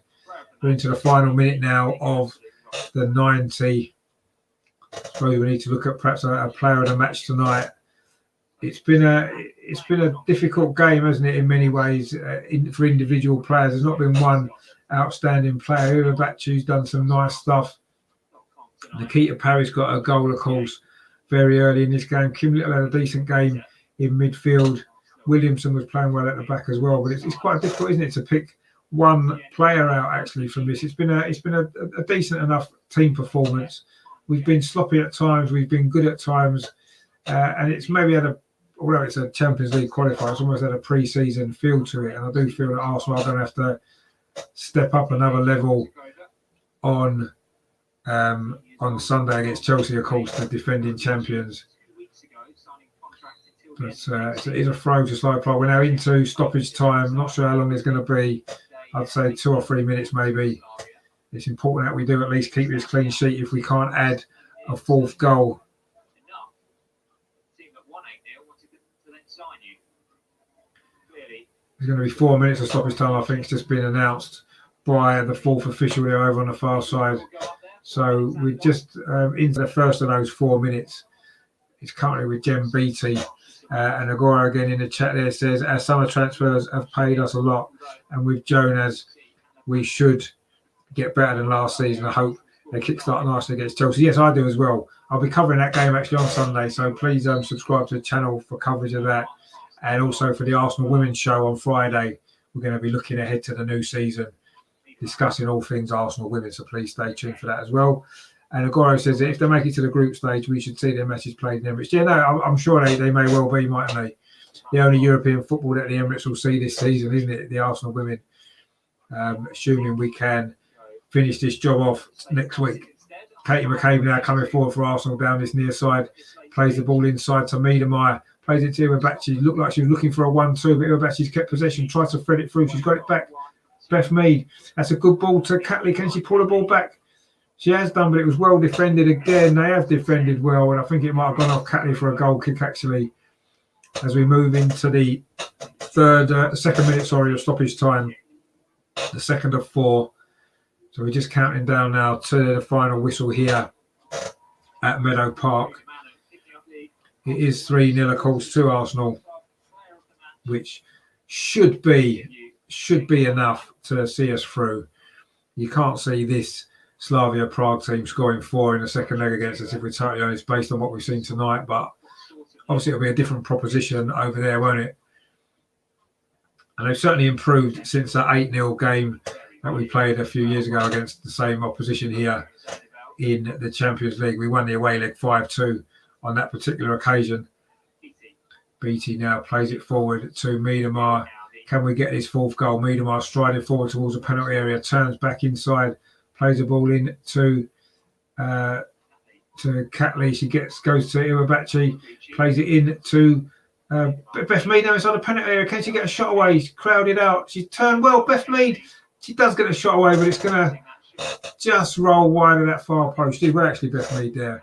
We're into the final minute now of the 90. I suppose we need to look at perhaps a player of the match tonight. It's been a difficult game, hasn't it, in many ways for individual players. There's not been one outstanding player. Iwabachi's done some nice stuff. Nikita Paris got a goal, of course, very early in this game. Kim Little had a decent game in midfield. Williamson was playing well at the back as well, but it's quite difficult, isn't it, to pick one player out actually from this. It's been a decent enough team performance. We've been sloppy at times, we've been good at times, and it's maybe had although it's a Champions League qualifier, it's almost had a pre-season feel to it. And I do feel that Arsenal are going to have to step up another level on Sunday against Chelsea, of course, the defending champions. But it is a throw to Slavia Prague. We're now into stoppage time. Not sure how long there's going to be. I'd say 2 or 3 minutes maybe. It's important that we do at least keep this clean sheet if we can't add a 4th goal. There's going to be 4 minutes of stoppage time. I think it's just been announced by the 4th official there over on the far side. So we're just into the first of those 4 minutes. It's currently with Jem Beattie. And Agora again in the chat there says, our summer transfers have paid us a lot. And with Jonas, we should get better than last season. I hope they kickstart nicely against Chelsea. Yes, I do as well. I'll be covering that game actually on Sunday. So please subscribe to the channel for coverage of that. And also for the Arsenal Women's Show on Friday, we're going to be looking ahead to the new season, discussing all things Arsenal women. So please stay tuned for that as well. And Agoro says that if they make it to the group stage, we should see their matches played in Emirates. Yeah, no, I'm sure they may well be, mightn't they? The only European football that the Emirates will see this season, isn't it? The Arsenal women, assuming we can finish this job off next week. Katie McCabe now coming forward for Arsenal down this near side, plays the ball inside to Miedemeier, plays it to Iwabachi. Looked like she was looking for a 1-2, but Iwabachi's kept possession, tries to thread it through. She's got it back. Beth Mead, that's a good ball to Catley. Can she pull the ball back? She has done, but it was well defended again. They have defended well, and I think it might have gone off Catley for a goal kick, actually, as we move into the second minute, of stoppage time, the second of 4. So we're just counting down now to the final whistle here at Meadow Park. It is 3-0, of course, to Arsenal, which should be enough to see us through. You can't see this Slavia Prague team scoring 4 in the second leg against us, if we're totally honest, based on what we've seen tonight. But obviously it'll be a different proposition over there, won't it? And they've certainly improved since that 8-0 game that we played a few years ago against the same opposition here in the Champions League. We won the away leg 5-2 on that particular occasion. Beattie now plays it forward to Miedemeier. Can we get this 4th goal? Miedemeier striding forward towards the penalty area, turns back inside, plays the ball in to Catley. She goes to Iwabachi, plays it in to Beth Mead now inside the penalty area. Can she get a shot away? She's crowded out. She's turned well. Beth Mead, she does get a shot away, but it's going to just roll wide of that far post. Well, actually, Beth Mead there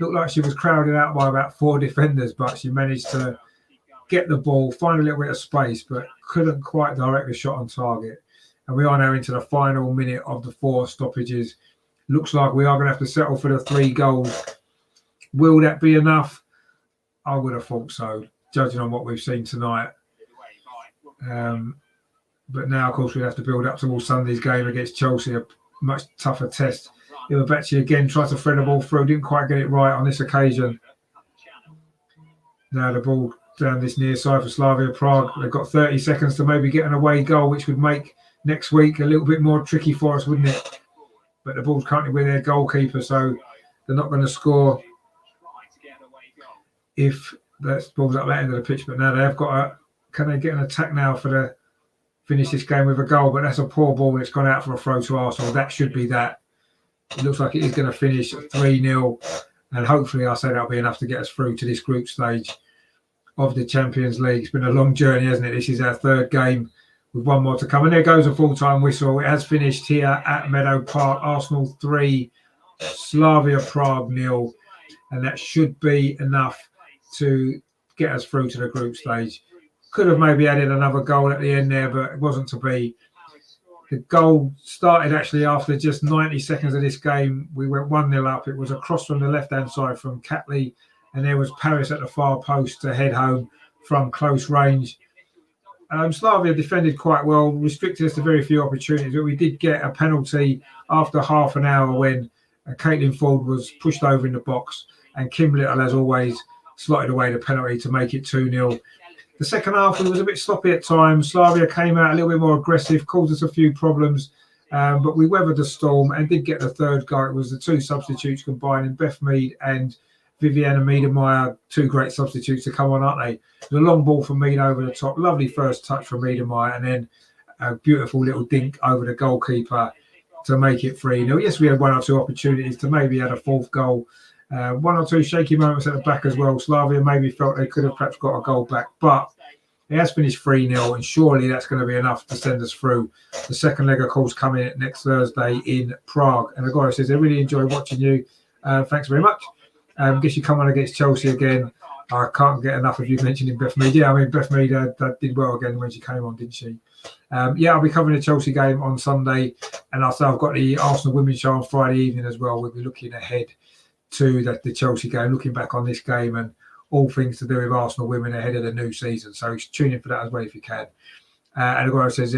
looked like she was crowded out by about 4 defenders, but she managed to get the ball, find a little bit of space, but couldn't quite direct the shot on target. And we are now into the final minute of the 4 stoppages. Looks like we are going to have to settle for the 3 goals. Will that be enough? I would have thought so, judging on what we've seen tonight. But now, of course, we have to build up towards Sunday's game against Chelsea, a much tougher test. Iwabachi again tried to thread the ball through, didn't quite get it right on this occasion. Now the ball down this near side for Slavia Prague. They've got 30 seconds to maybe get an away goal, which would make next week a little bit more tricky for us, wouldn't it? But the ball's currently with their goalkeeper, so they're not going to score if that ball's at that end of the pitch. But now they have got can they get an attack now finish this game with a goal? But that's a poor ball. It's gone out for a throw to Arsenal. That should be that. It looks like it is going to finish 3-0, and hopefully I say that'll be enough to get us through to this group stage of the Champions League. It's been a long journey, hasn't it? This is our 3rd game with 1 more to come. And there goes a full-time whistle. It has finished here at Meadow Park. Arsenal 3, Slavia Prague 0. And that should be enough to get us through to the group stage. Could have maybe added another goal at the end there, but it wasn't to be. The goal started actually after just 90 seconds of this game. We went 1-0 up. It was a cross from the left-hand side from Catley, and there was Paris at the far post to head home from close range. Slavia defended quite well, restricted us to very few opportunities, but we did get a penalty after half an hour when Caitlin Ford was pushed over in the box, and Kim Little, as always, slotted away the penalty to make it 2-0. The second half, it was a bit sloppy at times. Slavia came out a little bit more aggressive, caused us a few problems, but we weathered the storm and did get the third goal. It was the two substitutes combining, Beth Mead and Viviana Miedemeier, two great substitutes to come on, aren't they? The long ball from Mead over the top, lovely first touch from Miedemeier, and then a beautiful little dink over the goalkeeper to make it 3-0. Yes, we had one or two opportunities to maybe add a fourth goal. One or two shaky moments at the back as well. Slavia maybe felt they could have perhaps got a goal back, but it has finished 3-0, and surely that's going to be enough to send us through. The second leg, of course, coming next Thursday in Prague. And the guy says, I really enjoy watching you. Thanks very much. Guess you come on against Chelsea again. I can't get enough of you mentioning Beth Mead. Yeah, I mean, Beth Mead did well again when she came on, didn't she? I'll be covering the Chelsea game on Sunday. And I've got the Arsenal Women's Show on Friday evening as well. We'll be looking ahead to the Chelsea game, looking back on this game and all things to do with Arsenal women ahead of the new season. So tune in for that as well if you can. And the guy says,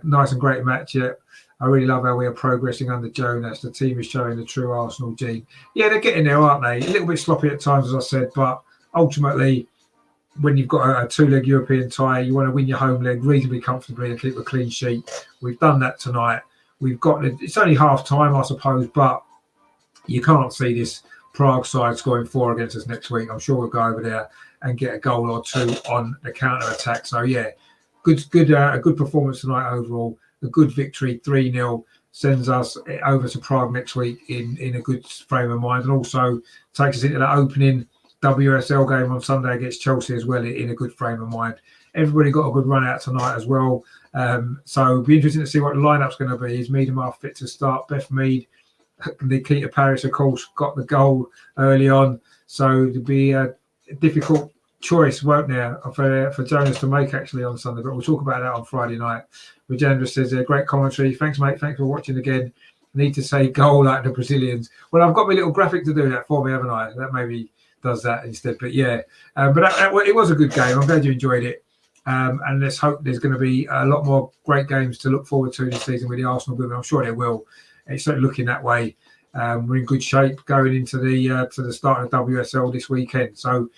nice and great match. Yeah, I really love how we are progressing under Jonas. The team is showing the true Arsenal gene. Yeah, they're getting there, aren't they? A little bit sloppy at times, as I said, but ultimately, when you've got a two-leg European tie, you want to win your home leg reasonably comfortably and keep a clean sheet. We've done that tonight. It's only half time, I suppose, but you can't see this Prague side scoring 4 against us next week. I'm sure we'll go over there and get a goal or two on the counter attack. So yeah, a good performance tonight overall. A good victory, 3-0, sends us over to Prague next week in a good frame of mind, and also takes us into that opening WSL game on Sunday against Chelsea as well in a good frame of mind. Everybody got a good run out tonight as well. So it'll be interesting to see what the lineup's going to be. Is Miedemeier fit to start? Beth Mead, Nikita Paris, of course, got the goal early on. So it'll be a difficult choice, won't there, for Jonas to make actually on Sunday. But we'll talk about that on Friday night. Rajendra says, great commentary. Thanks, mate. Thanks for watching again. Need to say goal like the Brazilians. Well, I've got my little graphic to do that for me, haven't I? That maybe does that instead. But yeah, it was a good game. I'm glad you enjoyed it. And let's hope there's going to be a lot more great games to look forward to this season with the Arsenal women. I'm sure there will. It's certainly looking that way. We're in good shape going into the start of WSL this weekend. So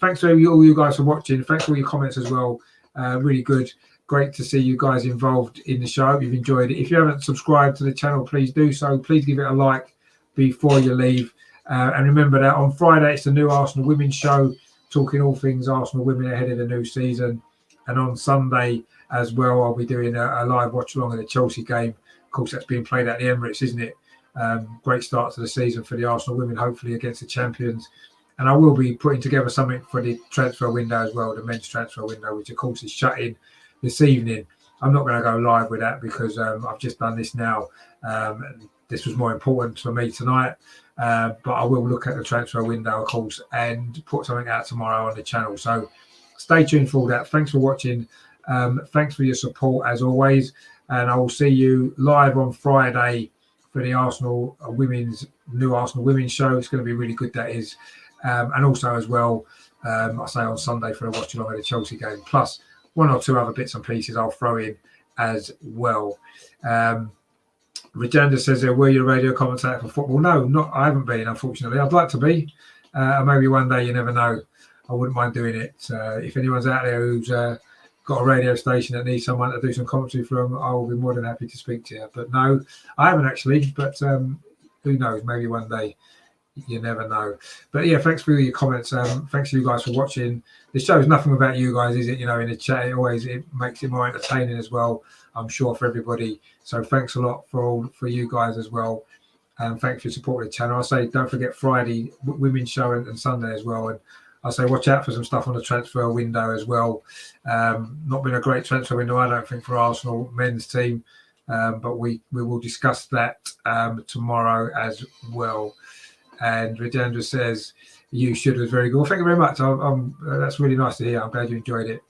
thanks to all you guys for watching. Thanks for all your comments as well. Really good. Great to see you guys involved in the show. You've enjoyed it. If you haven't subscribed to the channel, please do so. Please give it a like before you leave. And remember that on Friday, it's the new Arsenal Women's Show, talking all things Arsenal women ahead of the new season. And on Sunday as well, I'll be doing a live watch-along of the Chelsea game. Of course, that's being played at the Emirates, isn't it? Great start to the season for the Arsenal women, hopefully against the champions. And I will be putting together something for the transfer window as well, the men's transfer window, which of course is shut in this evening. I'm not going to go live with that because I've just done this now. And this was more important for me tonight. But I will look at the transfer window, of course, and put something out tomorrow on the channel. So stay tuned for all that. Thanks for watching. Thanks for your support as always. And I will see you live on Friday for the new Arsenal Women's Show. It's going to be really good, that is. And also as well, I say on Sunday for a watch along at the Chelsea game. Plus one or two other bits and pieces I'll throw in as well. Rajendra says, were you a radio commentator for football? No, I haven't been, unfortunately. I'd like to be. Maybe one day, you never know. I wouldn't mind doing it. If anyone's out there who's got a radio station that needs someone to do some commentary for them, I will be more than happy to speak to you. But no, I haven't actually. But who knows? Maybe one day. You never know. But yeah, thanks for your comments. Thanks to you guys for watching. The show is nothing about you guys, is it? You know, in the chat, it makes it more entertaining as well, I'm sure, for everybody. So thanks a lot for you guys as well. And thanks for your support of the channel. I say don't forget Friday Women's Show and Sunday as well. And I say watch out for some stuff on the transfer window as well. Not been a great transfer window, I don't think, for Arsenal men's team. But we will discuss that tomorrow as well. And Rajendra says, you should was very good. Well, thank you very much. That's really nice to hear. I'm glad you enjoyed it.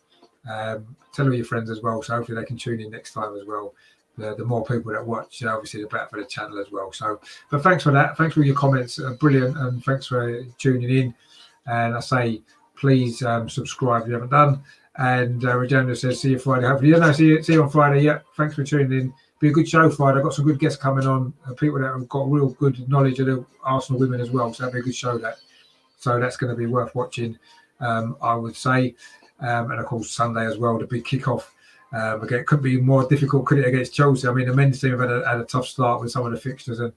Tell all your friends as well. So hopefully they can tune in next time as well. The more people that watch, obviously, the better for the channel as well. So, but thanks for that. Thanks for your comments. Brilliant. And thanks for tuning in. And I say, please subscribe if you haven't done. And Rajendra says, see you Friday. Hopefully, see you on Friday. Yeah. Thanks for tuning in. be a good show Friday. I've got some good guests coming on, people that have got real good knowledge of the Arsenal women as well. So that'll be a good show. So that's going to be worth watching, I would say. And of course Sunday as well, the big kickoff. Again, it couldn't be more difficult, could it, against Chelsea? I mean, the men's team have had a tough start with some of the fixtures, and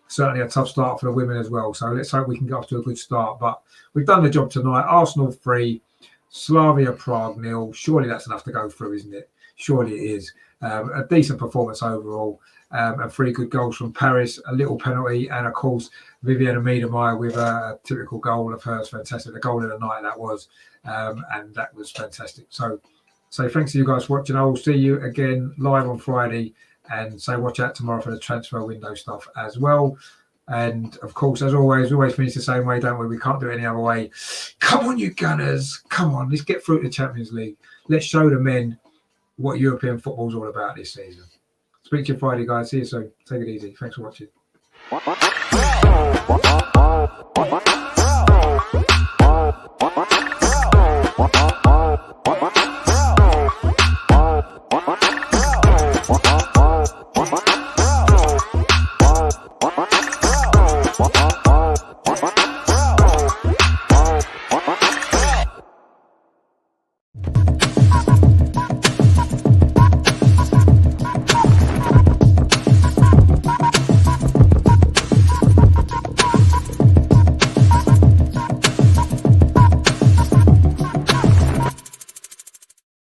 certainly a tough start for the women as well. So let's hope we can get off to a good start. But we've done the job tonight. Arsenal 3, Slavia Prague 0. Surely that's enough to go through, isn't it? Surely it is. A decent performance overall, and 3 good goals from Paris, a little penalty, and of course Vivianne Miedemar with a typical goal of hers. Fantastic. The goal of the night that was, and that was fantastic. So thanks to you guys for watching. I will see you again live on Friday, and watch out tomorrow for the transfer window stuff as well. And of course, as always, we always finish the same way, don't we? We can't do it any other way. Come on, you Gunners. Come on, let's get through to the Champions League. Let's show the men what European football is all about this season. Speak to you Friday, guys. See you soon. Take it easy. Thanks for watching. What?